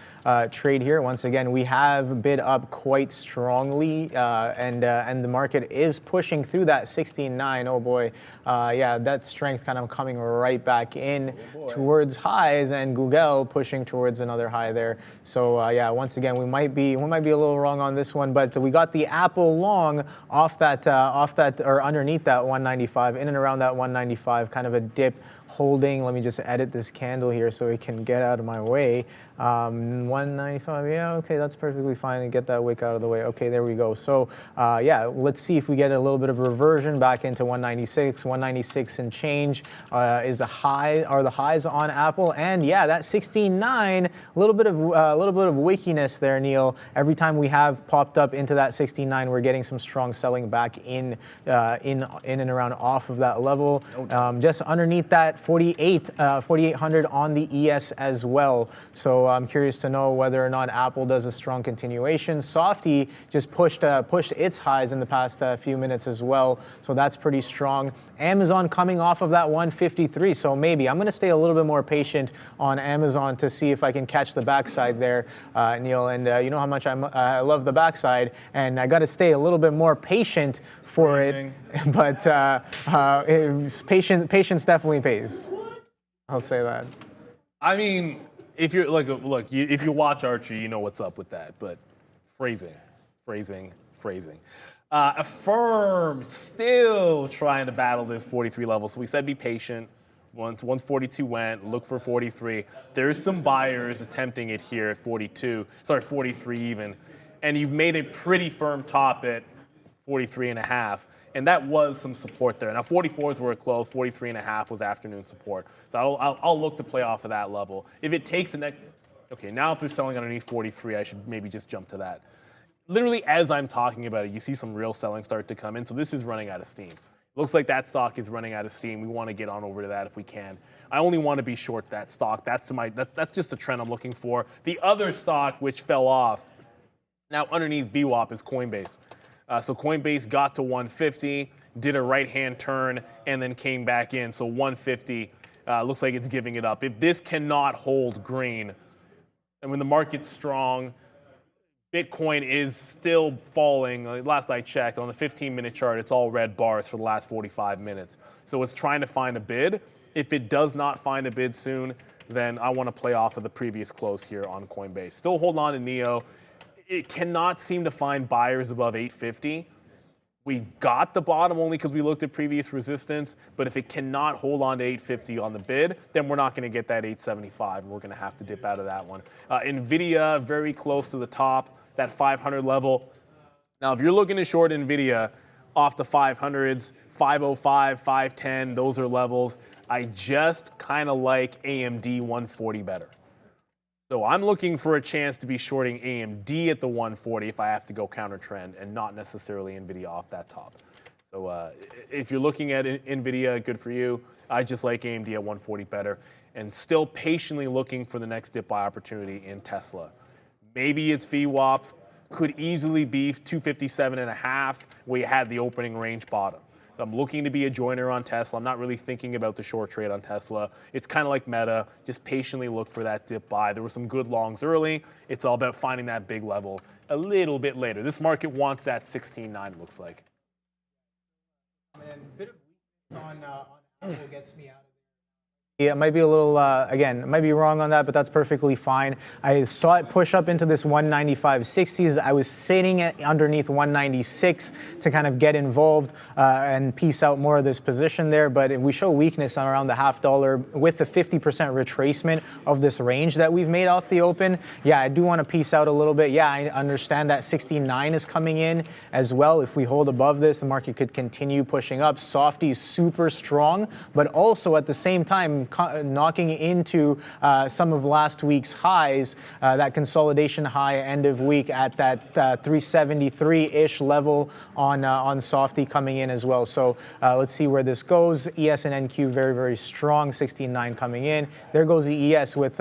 trade here. Once again, we have bid up quite strongly, and the market is pushing through that 16.9. Oh boy, yeah, that strength kind of coming right back in towards highs, and Google pushing towards another high there. So yeah, once again, we might be a little wrong on this one, but we got the Apple long off that or underneath that 195, in and around that 195, kind of a dip holding. Let me just edit this candle here so it can get out of my way. 195, yeah, okay, that's perfectly fine, and get that wick out of the way. Okay, there we go. So yeah, let's see if we get a little bit of reversion back into 196 and change are the highs on Apple. And yeah, that 16.9, a little bit of wickiness there, Neil. Every time we have popped up into that 16.9, we're getting some strong selling back in and around off of that level. Just underneath that 4,800 on the ES as well. So I'm curious to know whether or not Apple does a strong continuation. Softy just pushed its highs in the past few minutes as well, so that's pretty strong. Amazon coming off of that 153, so maybe I'm going to stay a little bit more patient on Amazon to see if I can catch the backside there, Neil. And you know how much I love the backside, and I got to stay a little bit more patient for it. But patience definitely pays. I'll say that. I mean, if you're if you watch Archery, you know what's up with that. But phrasing. Affirm still trying to battle this 43 level. So we said be patient. Once 142 went, look for 43. There's some buyers attempting it here at 43 even. And you've made a pretty firm top at 43.5. And that was some support there. Now 44s were close, 43.5 was afternoon support. So I'll look to play off of that level. If it takes okay, now if they're selling underneath 43, I should maybe just jump to that. Literally as I'm talking about it, you see some real selling start to come in. So this is running out of steam. Looks like that stock is running out of steam. We want to get on over to that if we can. I only want to be short that stock. That's just the trend I'm looking for. The other stock which fell off, now underneath VWAP, is Coinbase. So Coinbase got to 150, did a right-hand turn, and then came back in. So 150 looks like it's giving it up. If this cannot hold green, and when the market's strong, Bitcoin is still falling. Last I checked, on the 15-minute chart, it's all red bars for the last 45 minutes. So it's trying to find a bid. If it does not find a bid soon, then I want to play off of the previous close here on Coinbase. Still hold on to NIO. it cannot seem to find buyers above 850. We got the bottom only because we looked at previous resistance, but if it cannot hold on to 850 on the bid, then we're not going to get that 875, and we're going to have to dip out of that one. NVIDIA, very close to the top, that 500 level. Now, if you're looking to short NVIDIA off the 500s, 505, 510, those are levels. I just kind of like AMD 140 better. So I'm looking for a chance to be shorting AMD at the 140 if I have to go counter trend, and not necessarily NVIDIA off that top. So if you're looking at NVIDIA, good for you. I just like AMD at 140 better, and still patiently looking for the next dip buy opportunity in Tesla. Maybe it's VWAP, could easily be 257.5 where you had the opening range bottom. I'm looking to be a joiner on Tesla. I'm not really thinking about the short trade on Tesla. It's kind of like Meta. Just patiently look for that dip buy. There were some good longs early. It's all about finding that big level a little bit later. This market wants that 16.9, it looks like. And a bit of weakness on Apple gets me out of. Yeah, it might be a little, again, it might be wrong on that, but that's perfectly fine. I saw it push up into this 195.60s. I was sitting underneath 196 to kind of get involved and piece out more of this position there, but we show weakness on around the $0.50 with the 50% retracement of this range that we've made off the open. Yeah, I do want to piece out a little bit. Yeah, I understand that 69 is coming in as well. If we hold above this, the market could continue pushing up. Softy is super strong, but also at the same time, knocking into some of last week's highs, that consolidation high end of week at that 373-ish level on Softy coming in as well. So let's see where this goes. ES and NQ very, very strong, 16.9 coming in. There goes the ES with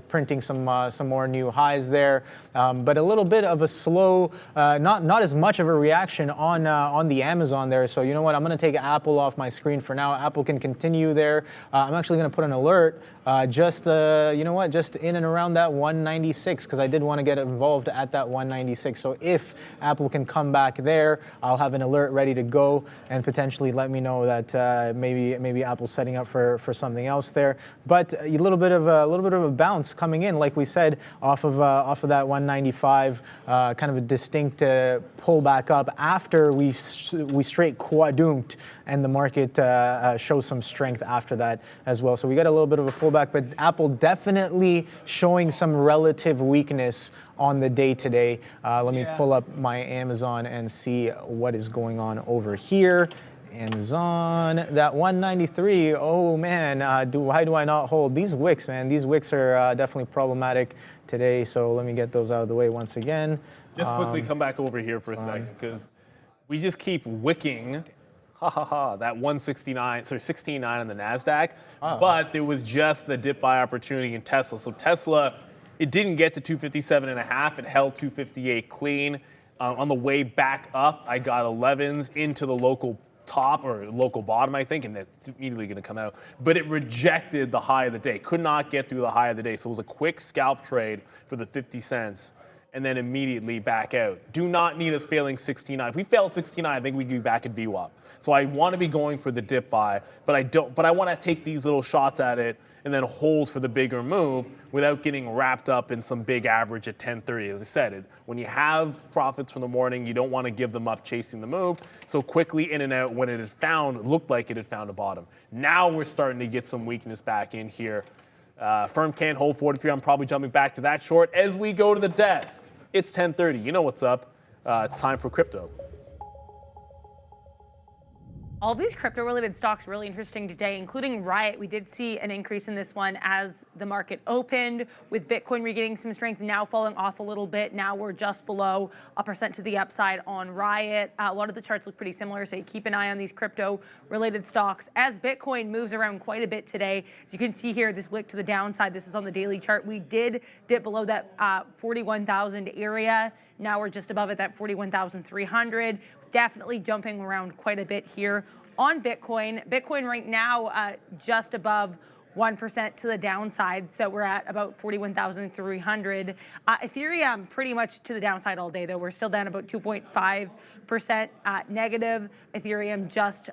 printing some more new highs there, but a little bit of a slow, not as much of a reaction on the Amazon there. So you know what? I'm going to take Apple off my screen for now. Apple can continue there. I'm actually going to put an alert just you know what, just in and around that 196, because I did want to get involved at that 196. So if Apple can come back there, I'll have an alert ready to go and potentially let me know that maybe Apple's setting up for something else there. But a little bit of a bounce coming in, like we said, off of that 195, kind of a distinct pullback up after we straight quadrunked, and the market shows some strength after that as well. So we got a little bit of a pullback, but Apple definitely showing some relative weakness on the day today. Let me pull up my Amazon and see what is going on over here. Amazon, that 193. Oh man, why do I not hold these wicks, man? These wicks are definitely problematic today. So let me get those out of the way once again. Just quickly come back over here for a second, because we just keep wicking. That 169, sorry, 16.9 on the NASDAQ, but there was just the dip buy opportunity in Tesla. So Tesla, it didn't get to 257.5, it held 258 clean. On the way back up, I got 11s into the local top or local bottom, I think, and it's immediately going to come out. But it rejected the high of the day, could not get through the high of the day. So it was a quick scalp trade for the 50 cents. And then immediately back out. Do not need us failing 69. If we fail 69, I think we could be back at VWAP. So I want to be going for the dip buy, but I don't. But I want to take these little shots at it and then hold for the bigger move without getting wrapped up in some big average at 10:30. As I said, when you have profits from the morning, you don't want to give them up chasing the move. So quickly in and out when it had looked like it had found a bottom. Now we're starting to get some weakness back in here. Firm can't hold 43. I'm probably jumping back to that short as we go to the desk. It's 10:30. You know what's up. It's time for crypto. All of these crypto-related stocks really interesting today, including Riot. We did see an increase in this one as the market opened, with Bitcoin regaining some strength, now falling off a little bit. Now we're just below 1% to the upside on Riot. A lot of the charts look pretty similar, so you keep an eye on these crypto-related stocks. As Bitcoin moves around quite a bit today, as you can see here, this wick to the downside, this is on the daily chart. We did dip below that 41,000 area. Now we're just above it, that 41,300. Definitely jumping around quite a bit here on Bitcoin. Bitcoin right now just above 1% to the downside, so we're at about 41,300. Ethereum pretty much to the downside all day, though. We're still down about 2.5% negative. Ethereum just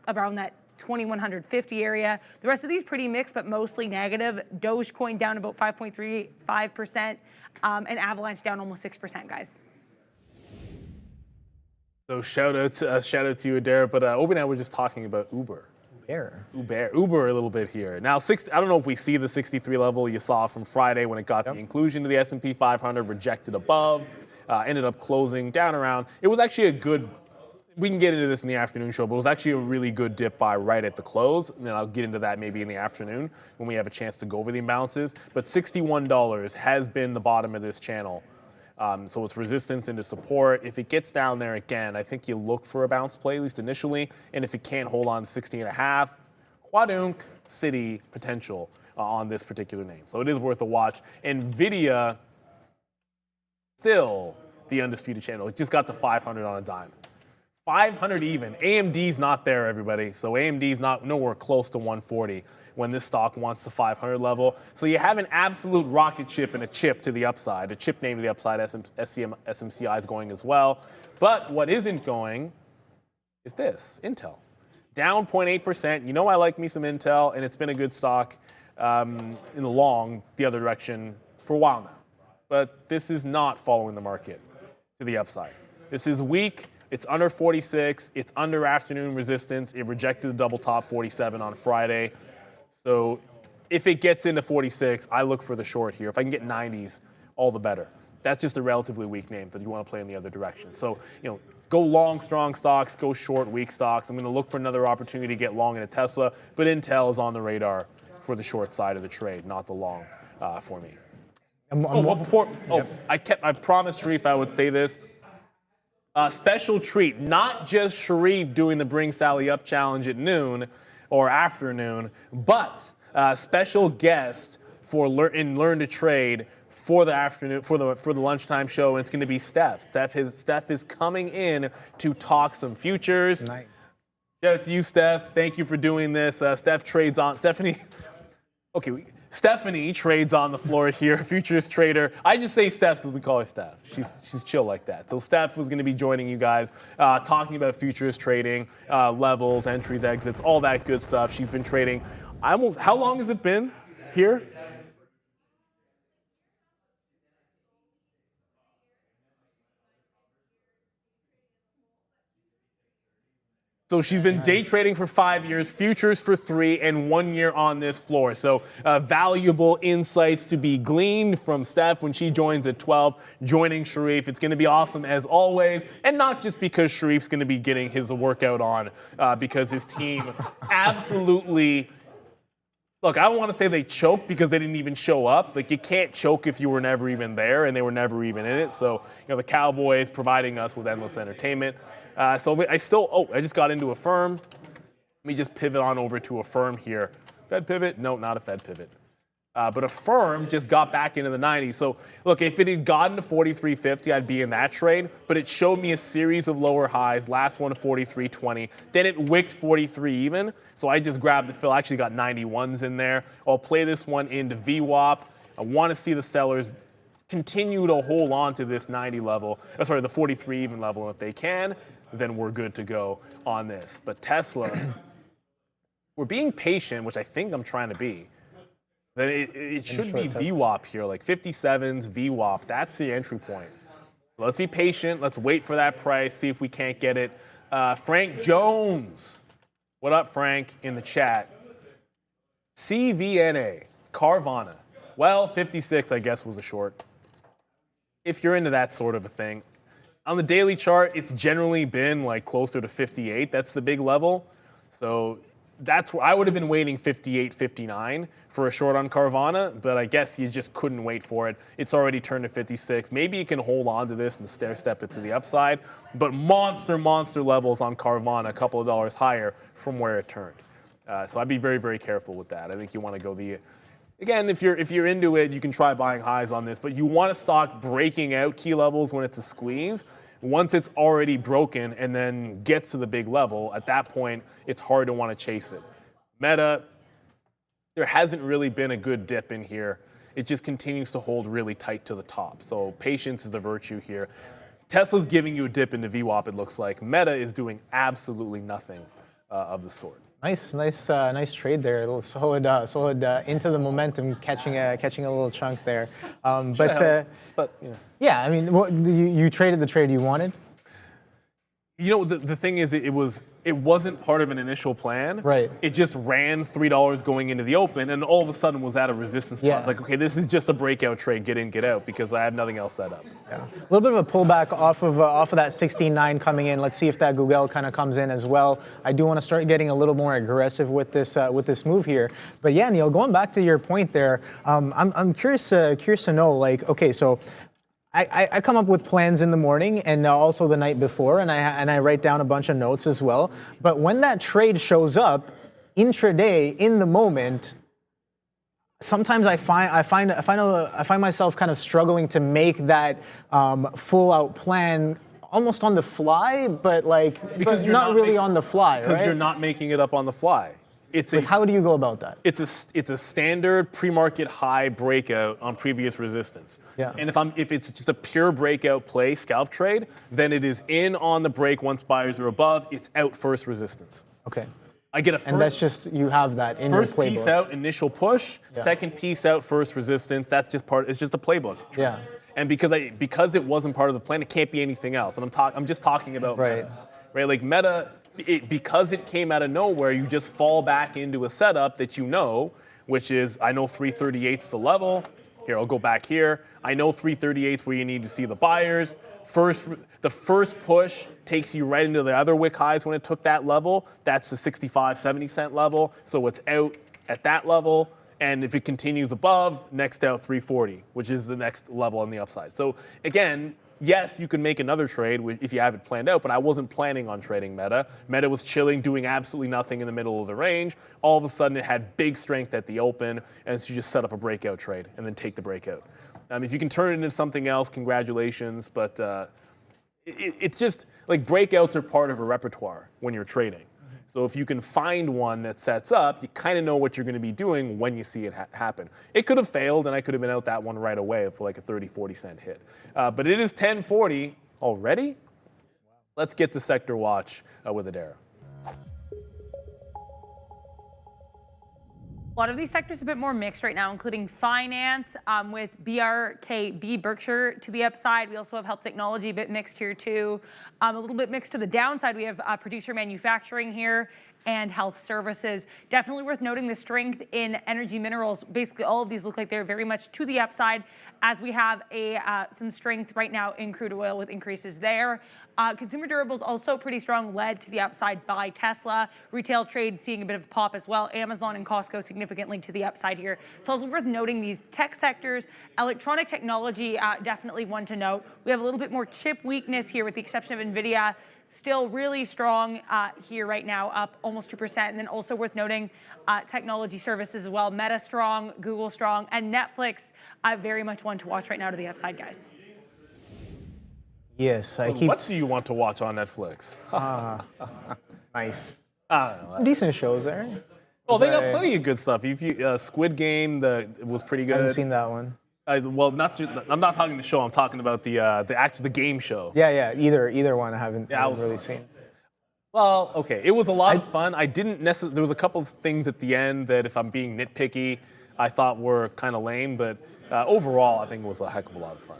around that 2150 area. The rest of these pretty mixed, but mostly negative. Dogecoin down about 5.35%, and Avalanche down almost 6%, guys. So shout out to you, Adair. But Obi and I were just talking about Uber a little bit here. Now, I don't know if we see the 63 level you saw from Friday when it got the inclusion to the S&P 500, rejected above, ended up closing down around. It was actually a good. We can get into this in the afternoon show, but it was actually a really good dip buy right at the close. And I'll get into that maybe in the afternoon when we have a chance to go over the imbalances. But $61 has been the bottom of this channel. So it's resistance into support. If it gets down there again, I think you look for a bounce play, at least initially. And if it can't hold on to 16.5, Quadunk City potential on this particular name. So it is worth a watch. NVDA, still the undisputed channel. It just got to 500 on a dime. 500 even. AMD's not there, everybody. So AMD's nowhere close to 140 when this stock wants the 500 level. So you have an absolute rocket ship and a chip to the upside. A chip name to the upside, SMCI is going as well. But what isn't going is this, Intel. Down 0.8%. You know I like me some Intel, and it's been a good stock in the long, the other direction for a while now. But this is not following the market to the upside. This is weak. It's under 46. It's under afternoon resistance. It rejected the double top 47 on Friday. So if it gets into 46, I look for the short here. If I can get 90s, all the better. That's just a relatively weak name that you want to play in the other direction. So, go long, strong stocks, go short, weak stocks. I'm going to look for another opportunity to get long into Tesla, but Intel is on the radar for the short side of the trade, not the long for me. I promised Sharif I would say this. Special treat, not just Sharif doing the Bring Sally Up challenge at noon or afternoon, but special guest for Learn to Trade for the afternoon, for the lunchtime show, and it's going to be Steph. Steph is coming in to talk some futures. Nice. Shout out to you, Steph. Thank you for doing this. Stephanie trades on the floor here, futures trader. I just say Steph because we call her Steph. She's chill like that. So Steph was going to be joining you guys, talking about futures trading, levels, entries, exits, all that good stuff. She's been trading. How long has it been here? So she's been day trading for 5 years, futures for 3, and 1 year on this floor. So valuable insights to be gleaned from Steph when she joins at 12, joining Sharif. It's going to be awesome as always, and not just because Sharif's going to be getting his workout on, because his team absolutely. Look, I don't want to say they choked because they didn't even show up. Like, you can't choke if you were never even there, and they were never even in it. So, the Cowboys providing us with endless entertainment. I just got into Affirm. Let me just pivot on over to Affirm here. Fed pivot? No, not a Fed pivot. But Affirm just got back into the 90s. So, look, if it had gotten to 43.50, I'd be in that trade. But it showed me a series of lower highs. Last one to 43.20. Then it wicked 43 even. So I just grabbed the fill. I actually got 91s in there. I'll play this one into VWAP. I want to see the sellers continue to hold on to this 90 level. The 43 even level. And if they can, then we're good to go on this. But Tesla, we're being patient, which I think I'm trying to be. Then it should be VWAP here, like 57s, VWAP. That's the entry point. Let's be patient. Let's wait for that price, see if we can't get it. Frank Jones. What up, Frank, in the chat? CVNA, Carvana. Well, 56, I guess, was a short. If you're into that sort of a thing. On the daily chart, it's generally been like closer to 58. That's the big level. So that's where I would have been waiting 58, 59 for a short on Carvana, but I guess you just couldn't wait for it. It's already turned to 56. Maybe you can hold on to this and stair step it to the upside, but monster levels on Carvana, a couple of dollars higher from where it turned. So I'd be very, very careful with that. I think you want to go again, if you're into it, you can try buying highs on this, but you want a stock breaking out key levels when it's a squeeze. Once it's already broken and then gets to the big level, at that point, it's hard to want to chase it. Meta, there hasn't really been a good dip in here. It just continues to hold really tight to the top. So patience is the virtue here. Tesla's giving you a dip into VWAP, it looks like. Meta is doing absolutely nothing of the sort. Nice trade there. A little solid into the momentum, catching a little chunk there. But you know. Yeah, I mean, you traded the trade you wanted. You know, the thing is, it wasn't part of an initial plan. Right. It just ran $3 going into the open, and all of a sudden was at a resistance. Yeah. I was like, okay, this is just a breakout trade, get in, get out, because I had nothing else set up. Yeah. A little bit of a pullback off of that 16.9 coming in. Let's see if that Google kind of comes in as well. I do want to start getting a little more aggressive with this move here. But yeah, Neil, going back to your point there, I'm curious to know, like, okay, so I come up with plans in the morning and also the night before, and I write down a bunch of notes as well. But when that trade shows up intraday in the moment, sometimes I find myself kind of struggling to make that full out plan almost on the fly, but because you're not really on the fly, right? Because you're not making it up on the fly. How do you go about that? It's a standard pre-market high breakout on previous resistance. Yeah. And if it's just a pure breakout play scalp trade, then it is in on the break once buyers are above. It's out first resistance. Okay. I get a first, and that's just, you have that in your playbook. First piece out, initial push. Yeah. Second piece out, first resistance. That's just it's just a playbook. Yeah. And because it wasn't part of the plan, it can't be anything else. And I'm just talking about right. Meta. Right? Like Meta, because it came out of nowhere, you just fall back into a setup that you know, which is, I know 338's the level. Here, I'll go back here. I know 338's where you need to see the buyers. The first push takes you right into the other wick highs when it took that level. That's the 65, 70 cent level. So it's out at that level. And if it continues above, next out 340, which is the next level on the upside. So again, yes, you can make another trade if you have it planned out, but I wasn't planning on trading Meta. Meta was chilling, doing absolutely nothing in the middle of the range. All of a sudden, it had big strength at the open, and so you just set up a breakout trade and then take the breakout. If you can turn it into something else, congratulations, but it's just like breakouts are part of a repertoire when you're trading. So if you can find one that sets up, you kind of know what you're going to be doing when you see it happen. It could have failed, and I could have been out that one right away for like a 30, 40 cent hit. But it is 10:40 already. Let's get to Sector Watch with Adara. A lot of these sectors are a bit more mixed right now, including finance with BRKB Berkshire to the upside. We also have health technology a bit mixed here too. A little bit mixed to the downside. We have producer manufacturing here and health services. Definitely worth noting the strength in energy minerals. Basically, all of these look like they're very much to the upside, as we have some strength right now in crude oil with increases there. Consumer durables also pretty strong, led to the upside by Tesla. Retail trade seeing a bit of a pop as well. Amazon and Costco significantly to the upside here. It's also worth noting these tech sectors. Electronic technology, definitely one to note. We have a little bit more chip weakness here with the exception of NVDA. Still really strong here right now, up almost 2%. And then also worth noting technology services as well. Meta strong, Google strong, and Netflix very much one to watch right now to the upside, guys. Yes, What do you want to watch on Netflix? Nice. I don't know. Some decent shows there. Well, they got plenty of good stuff. Squid Game, it was pretty good. I haven't seen that one. Well, I'm not talking the show. I'm talking about the game show. Yeah. Either one I haven't really seen. Well, okay. It was a lot of fun. I didn't necessarily. There was a couple of things at the end that, if I'm being nitpicky, I thought were kind of lame. But overall, I think it was a heck of a lot of fun.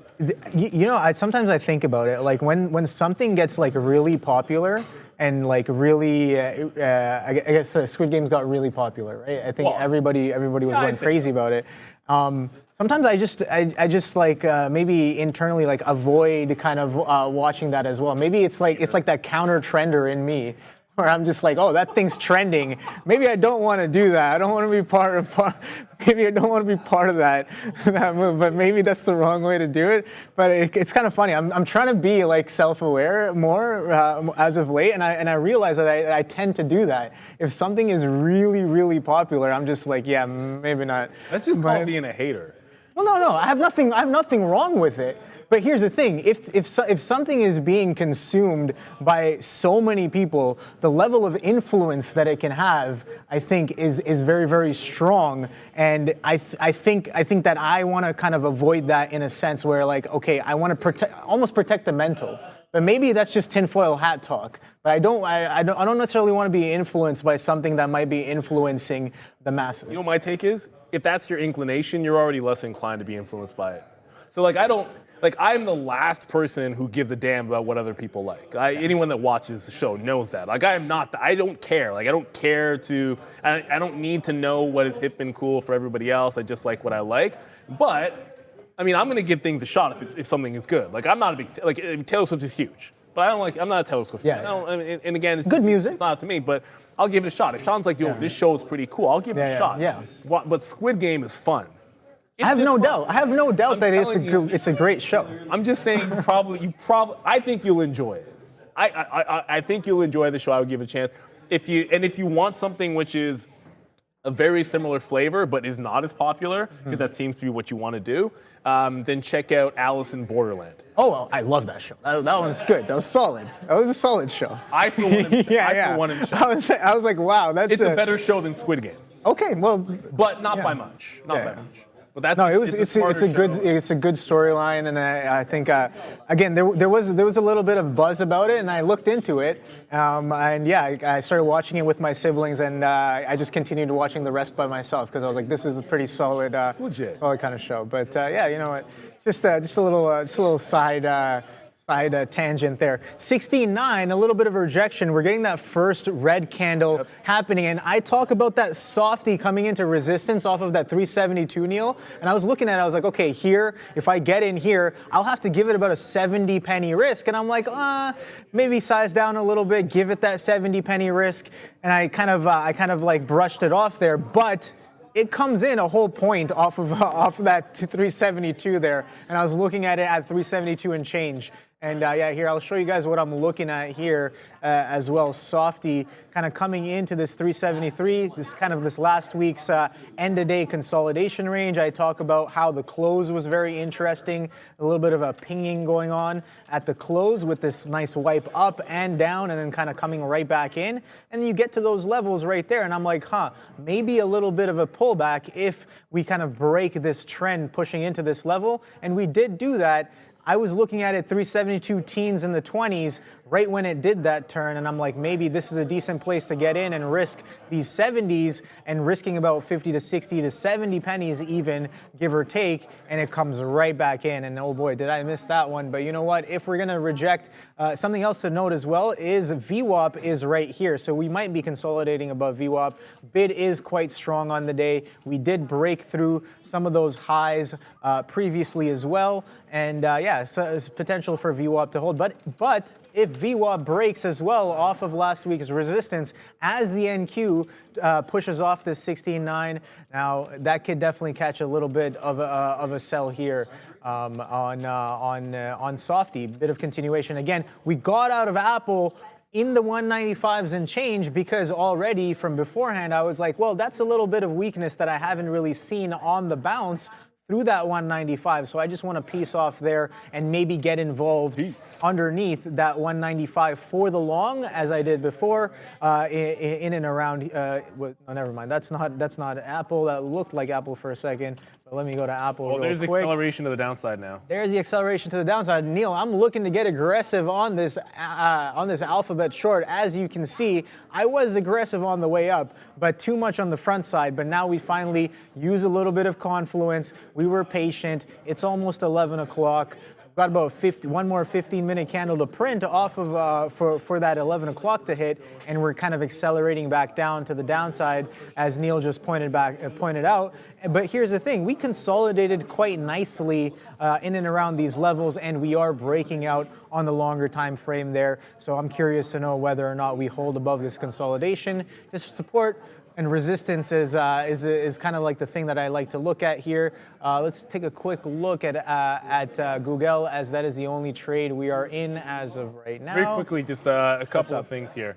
You know, sometimes I think about it, like when something gets like really popular and like really, I guess Squid Games got really popular, right? I think everybody was going crazy about it. Sometimes I just like maybe internally like avoid kind of watching that as well. Maybe it's like that counter trender in me, where I'm just like, oh, that thing's trending. Maybe I don't want to do that. I don't want to be part of that move. But maybe that's the wrong way to do it. But it's kind of funny. I'm trying to be like self-aware more as of late, and I realize that I tend to do that. If something is really, really popular, I'm just like, yeah, maybe not. That's just called being a hater. Well, no. I have nothing wrong with it. But here's the thing: if something is being consumed by so many people, the level of influence that it can have, I think, is very, very strong. And I think that I want to kind of avoid that in a sense where, like, okay, I want to almost protect the mental. But maybe that's just tinfoil hat talk. But I don't necessarily want to be influenced by something that might be influencing the masses. You know what my take is? If that's your inclination, you're already less inclined to be influenced by it. So I'm the last person who gives a damn about what other people like. Anyone that watches the show knows that. Like, I don't care. Like, I don't care I don't need to know what is hip and cool for everybody else. I just like what I like. But, I mean, I'm going to give things a shot if something is good. Like, I'm not a big, Taylor Swift is huge. But I'm not a Taylor Swift fan. And again, it's good music. It's not up to me, but I'll give it a shot. If Sean's like, yo, this show is pretty cool, I'll give it a shot. Yeah. But Squid Game is fun. I have no doubt that it's a great show. I'm just saying, I think you'll enjoy it. I think you'll enjoy the show. I would give it a chance. If you want something which is a very similar flavor but is not as popular, because that seems to be what you want to do, then check out Alice in Borderland. Oh, well, I love that show. That one's good. That was solid. That was a solid show. I feel one in the show. I was like, wow, it's a better show than Squid Game. Okay, well, but not by much. Not by much. But it's a good storyline, and I think again there was a little bit of buzz about it, and I looked into it, and yeah, I started watching it with my siblings, and I just continued watching the rest by myself because I was like, this is a pretty solid, solid kind of show. But yeah, you know what, just a little side tangent there. 16.9, a little bit of a rejection. We're getting that first red candle happening, and I talk about that softy coming into resistance off of that 372, Neil, and I was looking at it, I was like, okay, here, if I get in here, I'll have to give it about a 70 penny risk, and I'm like, maybe size down a little bit, give it that 70 penny risk, and I kind of like brushed it off there, but it comes in a whole point off of that 372 there, and I was looking at it at 372 and change. And yeah, here I'll show you guys what I'm looking at here as well. Softy kind of coming into this 373, this last week's end of day consolidation range. I talk about how the close was very interesting, a little bit of a pinging going on at the close with this nice wipe up and down, and then kind of coming right back in. And then you get to those levels right there, and I'm like, maybe a little bit of a pullback if we kind of break this trend pushing into this level, and we did do that. I was looking at it 372 teens in the 20s right when it did that turn, and I'm like, maybe this is a decent place to get in and risk these 70s, and risking about 50 to 60 to 70 pennies even, give or take, and it comes right back in, and oh boy, did I miss that one. But you know what, if we're gonna reject, something else to note as well is VWAP is right here, so we might be consolidating above VWAP. Bid is quite strong on the day. We did break through some of those highs previously as well, and yeah, so there's potential for VWAP to hold, but if VWAP breaks as well off of last week's resistance as the NQ pushes off this 16.9, now that could definitely catch a little bit of a sell here on Softy. Bit of continuation. Again, we got out of Apple in the 195s and change because already from beforehand I was like, well, that's a little bit of weakness that I haven't really seen on the bounce through that 195, so I just want to piece off there and maybe get involved underneath that 195 for the long, as I did before, in and around. Well, never mind. That's not Apple. That looked like Apple for a second. But let me go to Apple real quick. There's acceleration to the downside now. There's the acceleration to the downside. Neil, I'm looking to get aggressive on this alphabet short. As you can see, I was aggressive on the way up, but too much on the front side. But now we finally use a little bit of confluence. We were patient. It's almost 11 o'clock. Got about one more 15-minute candle to print off of for that 11 o'clock to hit, and we're kind of accelerating back down to the downside, as Neil just pointed out. But here's the thing: we consolidated quite nicely in and around these levels, and we are breaking out on the longer time frame there. So I'm curious to know whether or not we hold above this consolidation. This support and resistance is kind of like the thing that I like to look at here. Let's take a quick look at Google, as that is the only trade we are in as of right now. Very quickly, just a couple of things here.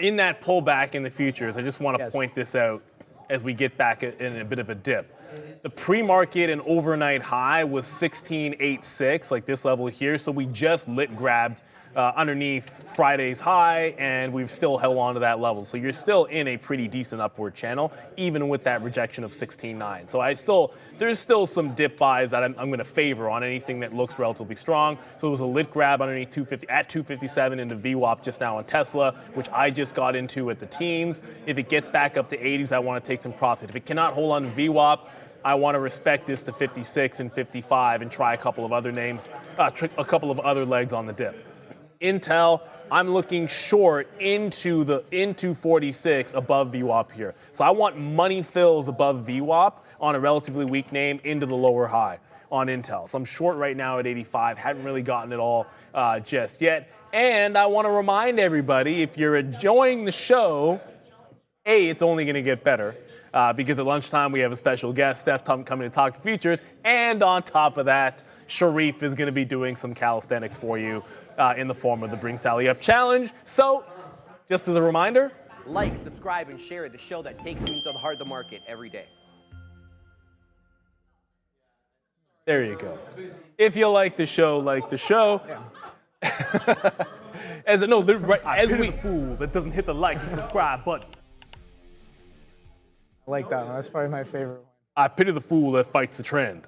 In that pullback in the futures, I just want to point this out as we get back in a bit of a dip. The pre-market and overnight high was 16.86, like this level here. So we just grabbed underneath Friday's high, and we've still held on to that level. So you're still in a pretty decent upward channel, even with that rejection of 16.9. So there's still some dip buys that I'm going to favor on anything that looks relatively strong. So it was a lit grab underneath 250 at 257 into VWAP just now on Tesla, which I just got into at the teens. If it gets back up to 80s, I want to take some profit. If it cannot hold on to VWAP, I want to respect this to 56 and 55 and try a couple of other names, a couple of other legs on the dip. Intel, I'm looking short into 46 above VWAP here. So I want money fills above VWAP on a relatively weak name into the lower high on Intel. So I'm short right now at 85. Haven't really gotten it all just yet. And I want to remind everybody, if you're enjoying the show, it's only going to get better. Because at lunchtime we have a special guest, Steph, coming to talk to futures. And on top of that, Sharif is going to be doing some calisthenics for you in the form of the Bring Sally Up Challenge. So, just as a reminder, Like, subscribe, and share the show that takes you into the heart of the market every day. there you go. If you like the show, like the show. Yeah. As we fool that doesn't hit the like and subscribe button. I like that one. That's probably my favorite one. I pity the fool that fights the trend.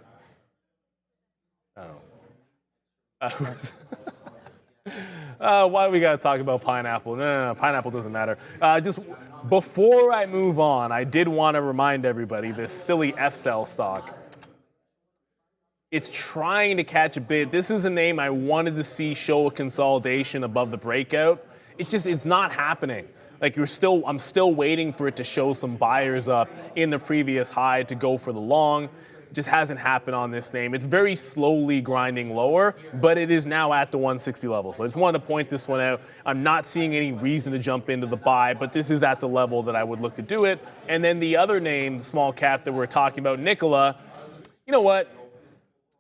Why do we got to talk about pineapple? No, pineapple doesn't matter. Just before I move on, I did want to remind everybody this silly F-Cell stock. It's trying to catch a bid. This is a name I wanted to see show a consolidation above the breakout. It's not happening. Like I'm still waiting for it to show some buyers up in the previous high to go for the long. Just hasn't happened on this name. It's very slowly grinding lower, but it is now at the 160 level. So I just wanted to point this one out. I'm not seeing any reason to jump into the buy, but this is at the level that I would look to do it. And then the other name, the small cap that we're talking about, Nikola, you know what?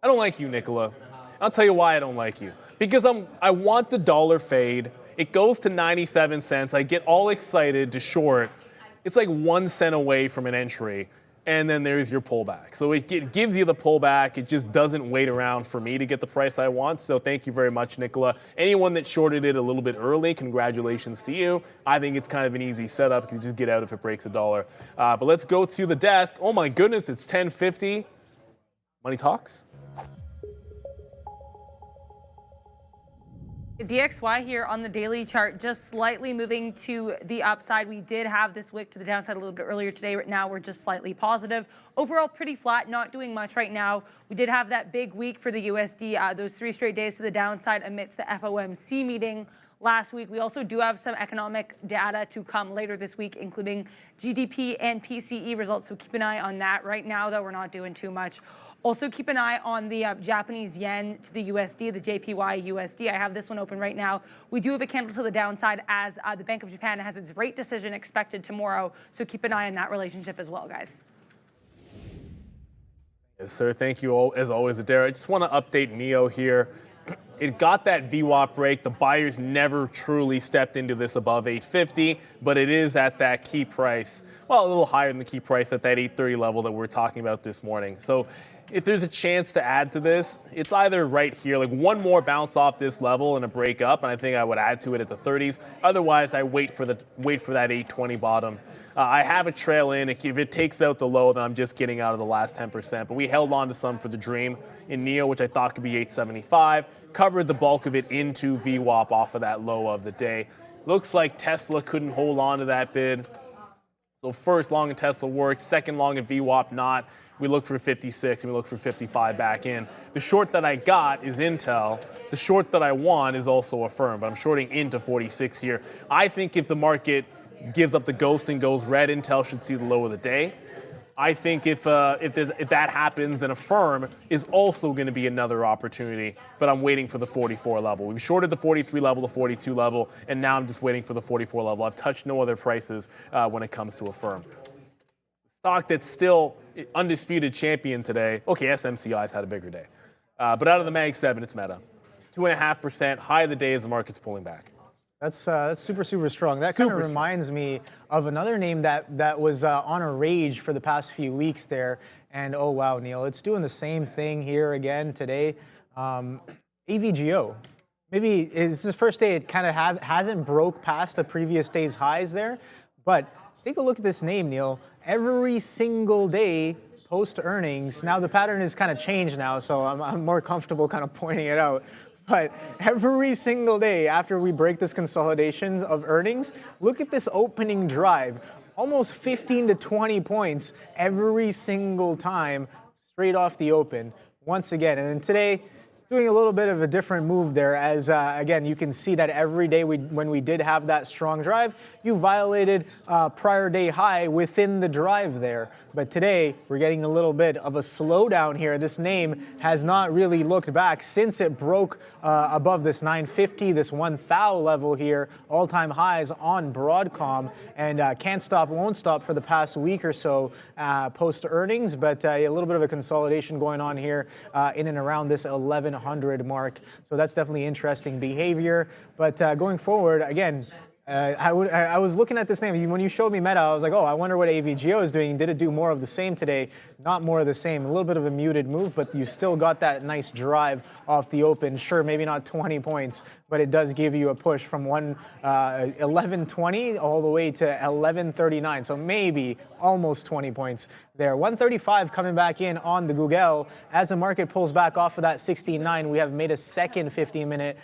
I don't like you, Nikola. I'll tell you why I don't like you. Because I want the dollar fade. It goes to 97 cents. I get all excited to short. It's like 1 cent away from an entry. And then there's your pullback. So it gives you the pullback. It just doesn't wait around for me to get the price I want. So thank you very much, Nikola. Anyone that shorted it a little bit early, congratulations to you. I think it's kind of an easy setup. You can just get out if it breaks $1. But let's go to the desk. Oh my goodness, it's 10:50. Money talks. DXY here on the daily chart, just slightly moving to the upside. We did have this wick to the downside a little bit earlier today. Right now, we're just slightly positive. Overall, pretty flat, not doing much right now. We did have that big week for the USD, those 3 straight days to the downside amidst the FOMC meeting last week. We also do have some economic data to come later this week, including GDP and PCE results, so keep an eye on that. Right now, though, we're not doing too much. Also, keep an eye on the Japanese yen to the USD, the JPY USD. I have this one open right now. We do have a candle to the downside as the Bank of Japan has its rate decision expected tomorrow. So keep an eye on that relationship as well, guys. Yes, sir. Thank you all, as always, Adair. I just want to update NIO here. It got that VWAP break. The buyers never truly stepped into this above 850, but it is at that key price. Well, a little higher than the key price at that 830 level that we're talking about this morning. So if there's a chance to add to this, it's either right here, like one more bounce off this level and a break up, and I think I would add to it at the 30s. Otherwise, I wait for that 820 bottom. I have a trail in. If it takes out the low, then I'm just getting out of the last 10%. But we held on to some for the dream in NIO, which I thought could be 875. Covered the bulk of it into VWAP off of that low of the day. Looks like Tesla couldn't hold on to that bid. So first long in Tesla worked, second long in VWAP not. We look for 56 and we look for 55 back in. The short that I got is Intel. The short that I want is also Affirm, but I'm shorting into 46 here. I think if the market gives up the ghost and goes red, Intel should see the low of the day. I think if that happens, then Affirm is also going to be another opportunity, but I'm waiting for the 44 level. We've shorted the 43 level, the 42 level, and now I'm just waiting for the 44 level. I've touched no other prices when it comes to Affirm. Stock that's still undisputed champion today. Okay, SMCI's had a bigger day. But out of the Mag 7, it's Meta. 2.5%, high of the day as the market's pulling back. That's super, super strong. That kind of reminds me of another name that was on a rage for the past few weeks there. And oh, wow, Neil, it's doing the same thing here again today. AVGO. maybe it's the first day it kind of hasn't broke past the previous day's highs there. But take a look at this name, Neil. Every single day post earnings, now the pattern is kind of changed now, so I'm more comfortable kind of pointing it out. But every single day after we break this consolidation of earnings, look at this opening drive. Almost 15 to 20 points every single time straight off the open. Once again, and then today, doing a little bit of a different move there as, again, you can see that every day when we did have that strong drive, you violated prior day high within the drive there. But today, we're getting a little bit of a slowdown here. This name has not really looked back since it broke above this 950, this 1,000 level here, all-time highs on Broadcom, and can't stop, won't stop for the past week or so post-earnings, but a little bit of a consolidation going on here in and around this 1100 mark. So that's definitely interesting behavior. But going forward, again, I was looking at this name. When you showed me Meta, I was like, oh, I wonder what AVGO is doing. Did it do more of the same today? Not more of the same. A little bit of a muted move, but you still got that nice drive off the open. Sure, maybe not 20 points, but it does give you a push from 1120 all the way to 1139. So maybe almost 20 points there. 135 coming back in on the Google. As the market pulls back off of that 16.9, we have made a second 15-minute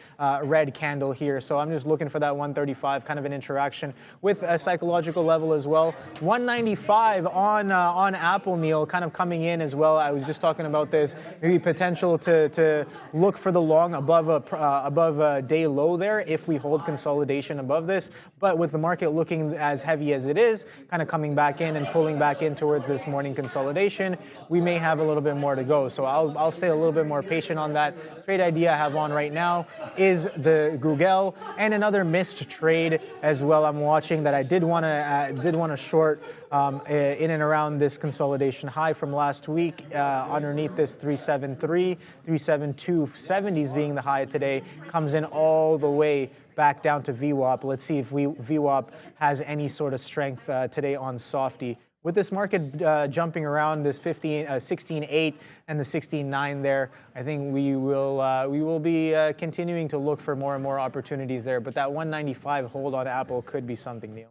red candle here. So I'm just looking for that 135, kind of an interaction with a psychological level as well. 195 on Apple, Neil, kind of coming in as well. I was just talking about this, maybe potential to look for the long above a day low there if we hold consolidation above this. But with the market looking as heavy as it is, kind of coming back in and pulling back in towards this morning consolidation, we may have a little bit more to go. So I'll stay a little bit more patient on that. Trade idea I have on right now is the Google, and another missed trade as well I'm watching that I did want to short in and around this consolidation high from last week underneath this 373, 372, 70s being the high today, comes in all the way back down to VWAP. Let's see if VWAP has any sort of strength today on Softy. With this market jumping around this 16.8 and the 16.9 there, I think we will be continuing to look for more and more opportunities there. But that 195 hold on Apple could be something, Neil.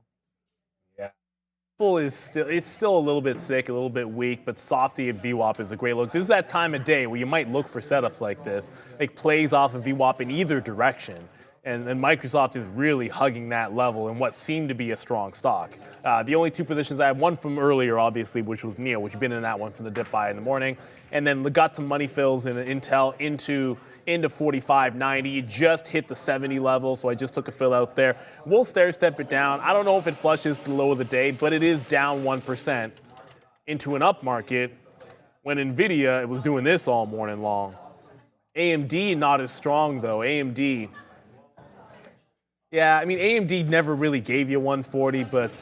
Yeah, Apple is still a little bit sick, a little bit weak, but Softy and VWAP is a great look. This is that time of day where you might look for setups like this, like plays off of VWAP in either direction. And Microsoft is really hugging that level in what seemed to be a strong stock. The only two positions I have, one from earlier, obviously, which was NIO, which you've been in that one from the dip buy in the morning, and then got some money fills in Intel into 45.90. It just hit the 70 level, so I just took a fill out there. We'll step it down. I don't know if it flushes to the low of the day, but it is down 1% into an up market when NVIDIA it was doing this all morning long. AMD not as strong though. AMD. Yeah, I mean, AMD never really gave you 140, but,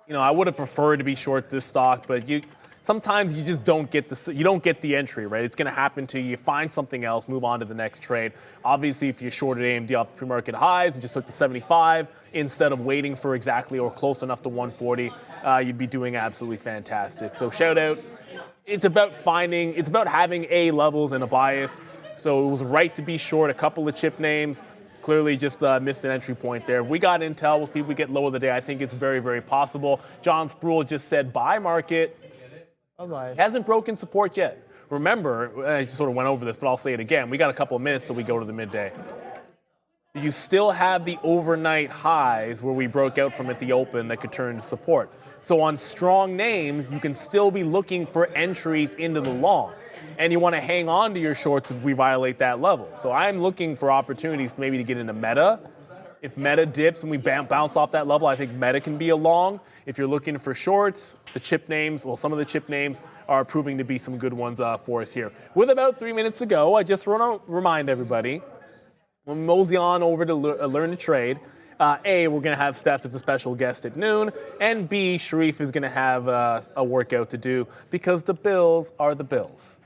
you know, I would have preferred to be short this stock, but sometimes you just don't get the entry, right? It's going to happen to you. Find something else, move on to the next trade. Obviously, if you shorted AMD off the pre-market highs and just took the 75 instead of waiting for exactly or close enough to 140, you'd be doing absolutely fantastic. So shout out. It's about having A levels and a bias. So it was right to be short a couple of chip names. Clearly just missed an entry point there. If we got Intel, we'll see if we get low of the day. I think it's very, very possible. John Spruill just said buy market. Bye-bye. Hasn't broken support yet. Remember, I just sort of went over this, but I'll say it again. We got a couple of minutes till we go to the midday. You still have the overnight highs where we broke out from at the open that could turn to support. So on strong names, you can still be looking for entries into the long. And you want to hang on to your shorts if we violate that level. So I'm looking for opportunities maybe to get into Meta. If Meta dips and we bounce off that level, I think Meta can be a long. If you're looking for shorts, the chip names, well, some of the chip names are proving to be some good ones for us here. With about 3 minutes to go, I just want to remind everybody, we'll mosey on over to Learn to Trade. A, we're going to have Steph as a special guest at noon, and B, Sharif is going to have a workout to do because the Bills are the Bills.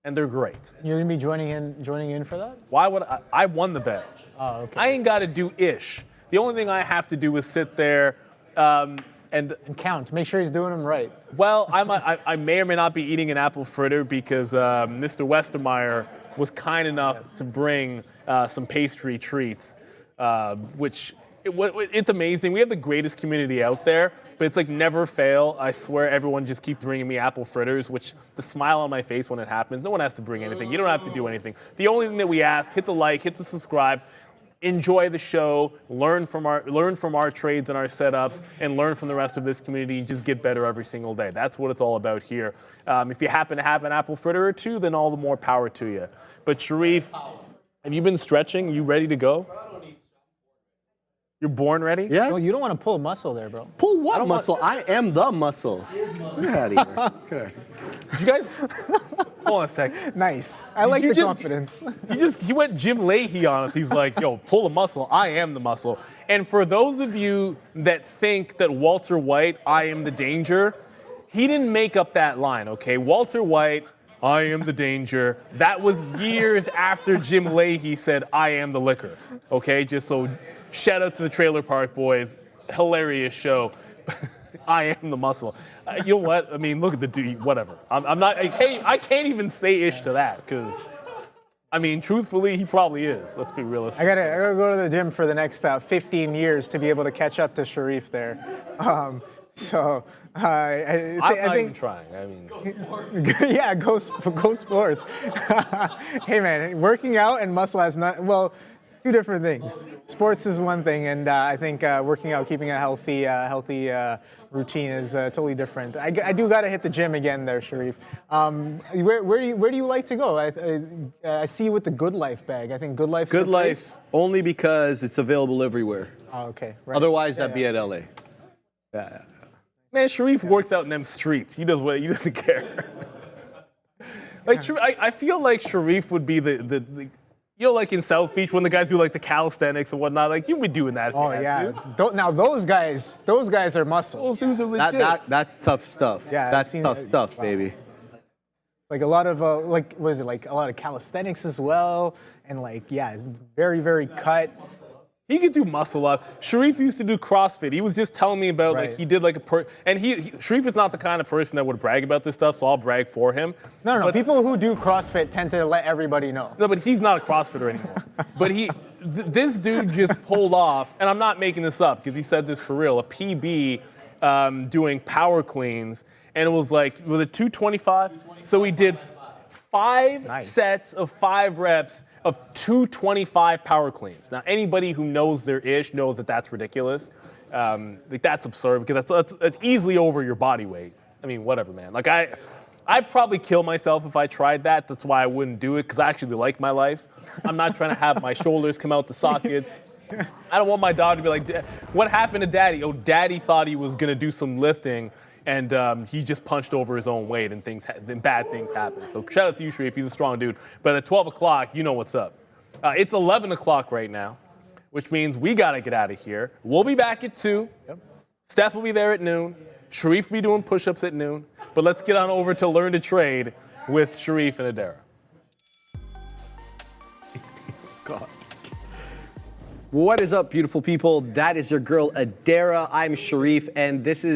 And they're great. You're gonna be joining in for that? Why would I won the bet? Oh, okay. I ain't got to do ish. The only thing I have to do is sit there and count. Make sure he's doing them right. Well, I may or may not be eating an apple fritter because Mr. Westermeyer was kind enough to bring some pastry treats, which it's amazing. We have the greatest community out there, but it's like never fail. I swear everyone just keeps bringing me apple fritters, which the smile on my face when it happens, no one has to bring anything. You don't have to do anything. The only thing that we ask, hit the like, hit the subscribe, enjoy the show, learn from our trades and our setups, and learn from the rest of this community, and just get better every single day. That's what it's all about here. If you happen to have an apple fritter or two, then all the more power to you. But Sharif, have you been stretching? You ready to go? You're born ready? Yes. No, you don't want to pull a muscle there, bro. Pull what muscle? I am the muscle. Get out of here. Did you guys? Hold on a sec. Nice. I like the confidence. He went Jim Leahy on us. He's like, yo, pull a muscle. I am the muscle. And for those of you that think that Walter White, I am the danger, he didn't make up that line, okay? Walter White, I am the danger. That was years after Jim Leahy said, I am the liquor, okay? Just so, shout out to the Trailer Park Boys. Hilarious show. I am the muscle. You know what? I mean, look at the dude. Whatever. I can't even say ish to that because, I mean, truthfully, he probably is. Let's be realistic. I gotta go to the gym for the next 15 years to be able to catch up to Sharif there. I'm not even trying. I mean, yeah, go sports. Hey man, working out and muscle has not two different things. Sports is one thing, and I think working out, keeping a healthy routine is totally different. I do got to hit the gym again there, Sharif. Where do you like to go? I see you with the Good Life bag. I think Good Life's Good Life only because it's available everywhere. Oh, okay. Right. Otherwise, that'd be at LA. Yeah. man, Sharif works out in them streets. He doesn't care. Like I feel like Sharif would be the you know, like in South Beach when the guys do like the calisthenics and whatnot, like you'd be doing that. Oh yeah. Now those guys are muscle. Those dudes are legit. That's tough stuff. Yeah, that's tough stuff, wow. baby. Like a lot of what is it, like a lot of calisthenics as well, and like it's very, very cut. He could do muscle up. Sharif used to do CrossFit. He was just telling me about like he did like and Sharif is not the kind of person that would brag about this stuff, so I'll brag for him. No. People who do CrossFit tend to let everybody know. No, but he's not a CrossFitter anymore. But this dude just pulled off, and I'm not making this up because he said this for real, a PB doing power cleans, and it was like, was it 225? So we did 5 sets of 5 reps of 225 power cleans. Now, anybody who knows their ish knows that that's ridiculous. Like that's absurd because that's easily over your body weight. I mean, whatever, man. Like I'd probably kill myself if I tried that. That's why I wouldn't do it because I actually like my life. I'm not trying to have my shoulders come out the sockets. I don't want my dog to be like, what happened to Daddy? Oh, Daddy thought he was gonna do some lifting and he just punched over his own weight and bad things happen. So shout out to you, Sharif. He's a strong dude. But at 12 o'clock, you know what's up. It's 11 o'clock right now, which means we got to get out of here. We'll be back at 2. Yep. Steph will be there at noon. Sharif will be doing push-ups at noon. But let's get on over to Learn to Trade with Sharif and Adara. God. What is up, beautiful people? That is your girl, Adara. I'm Sharif, and this is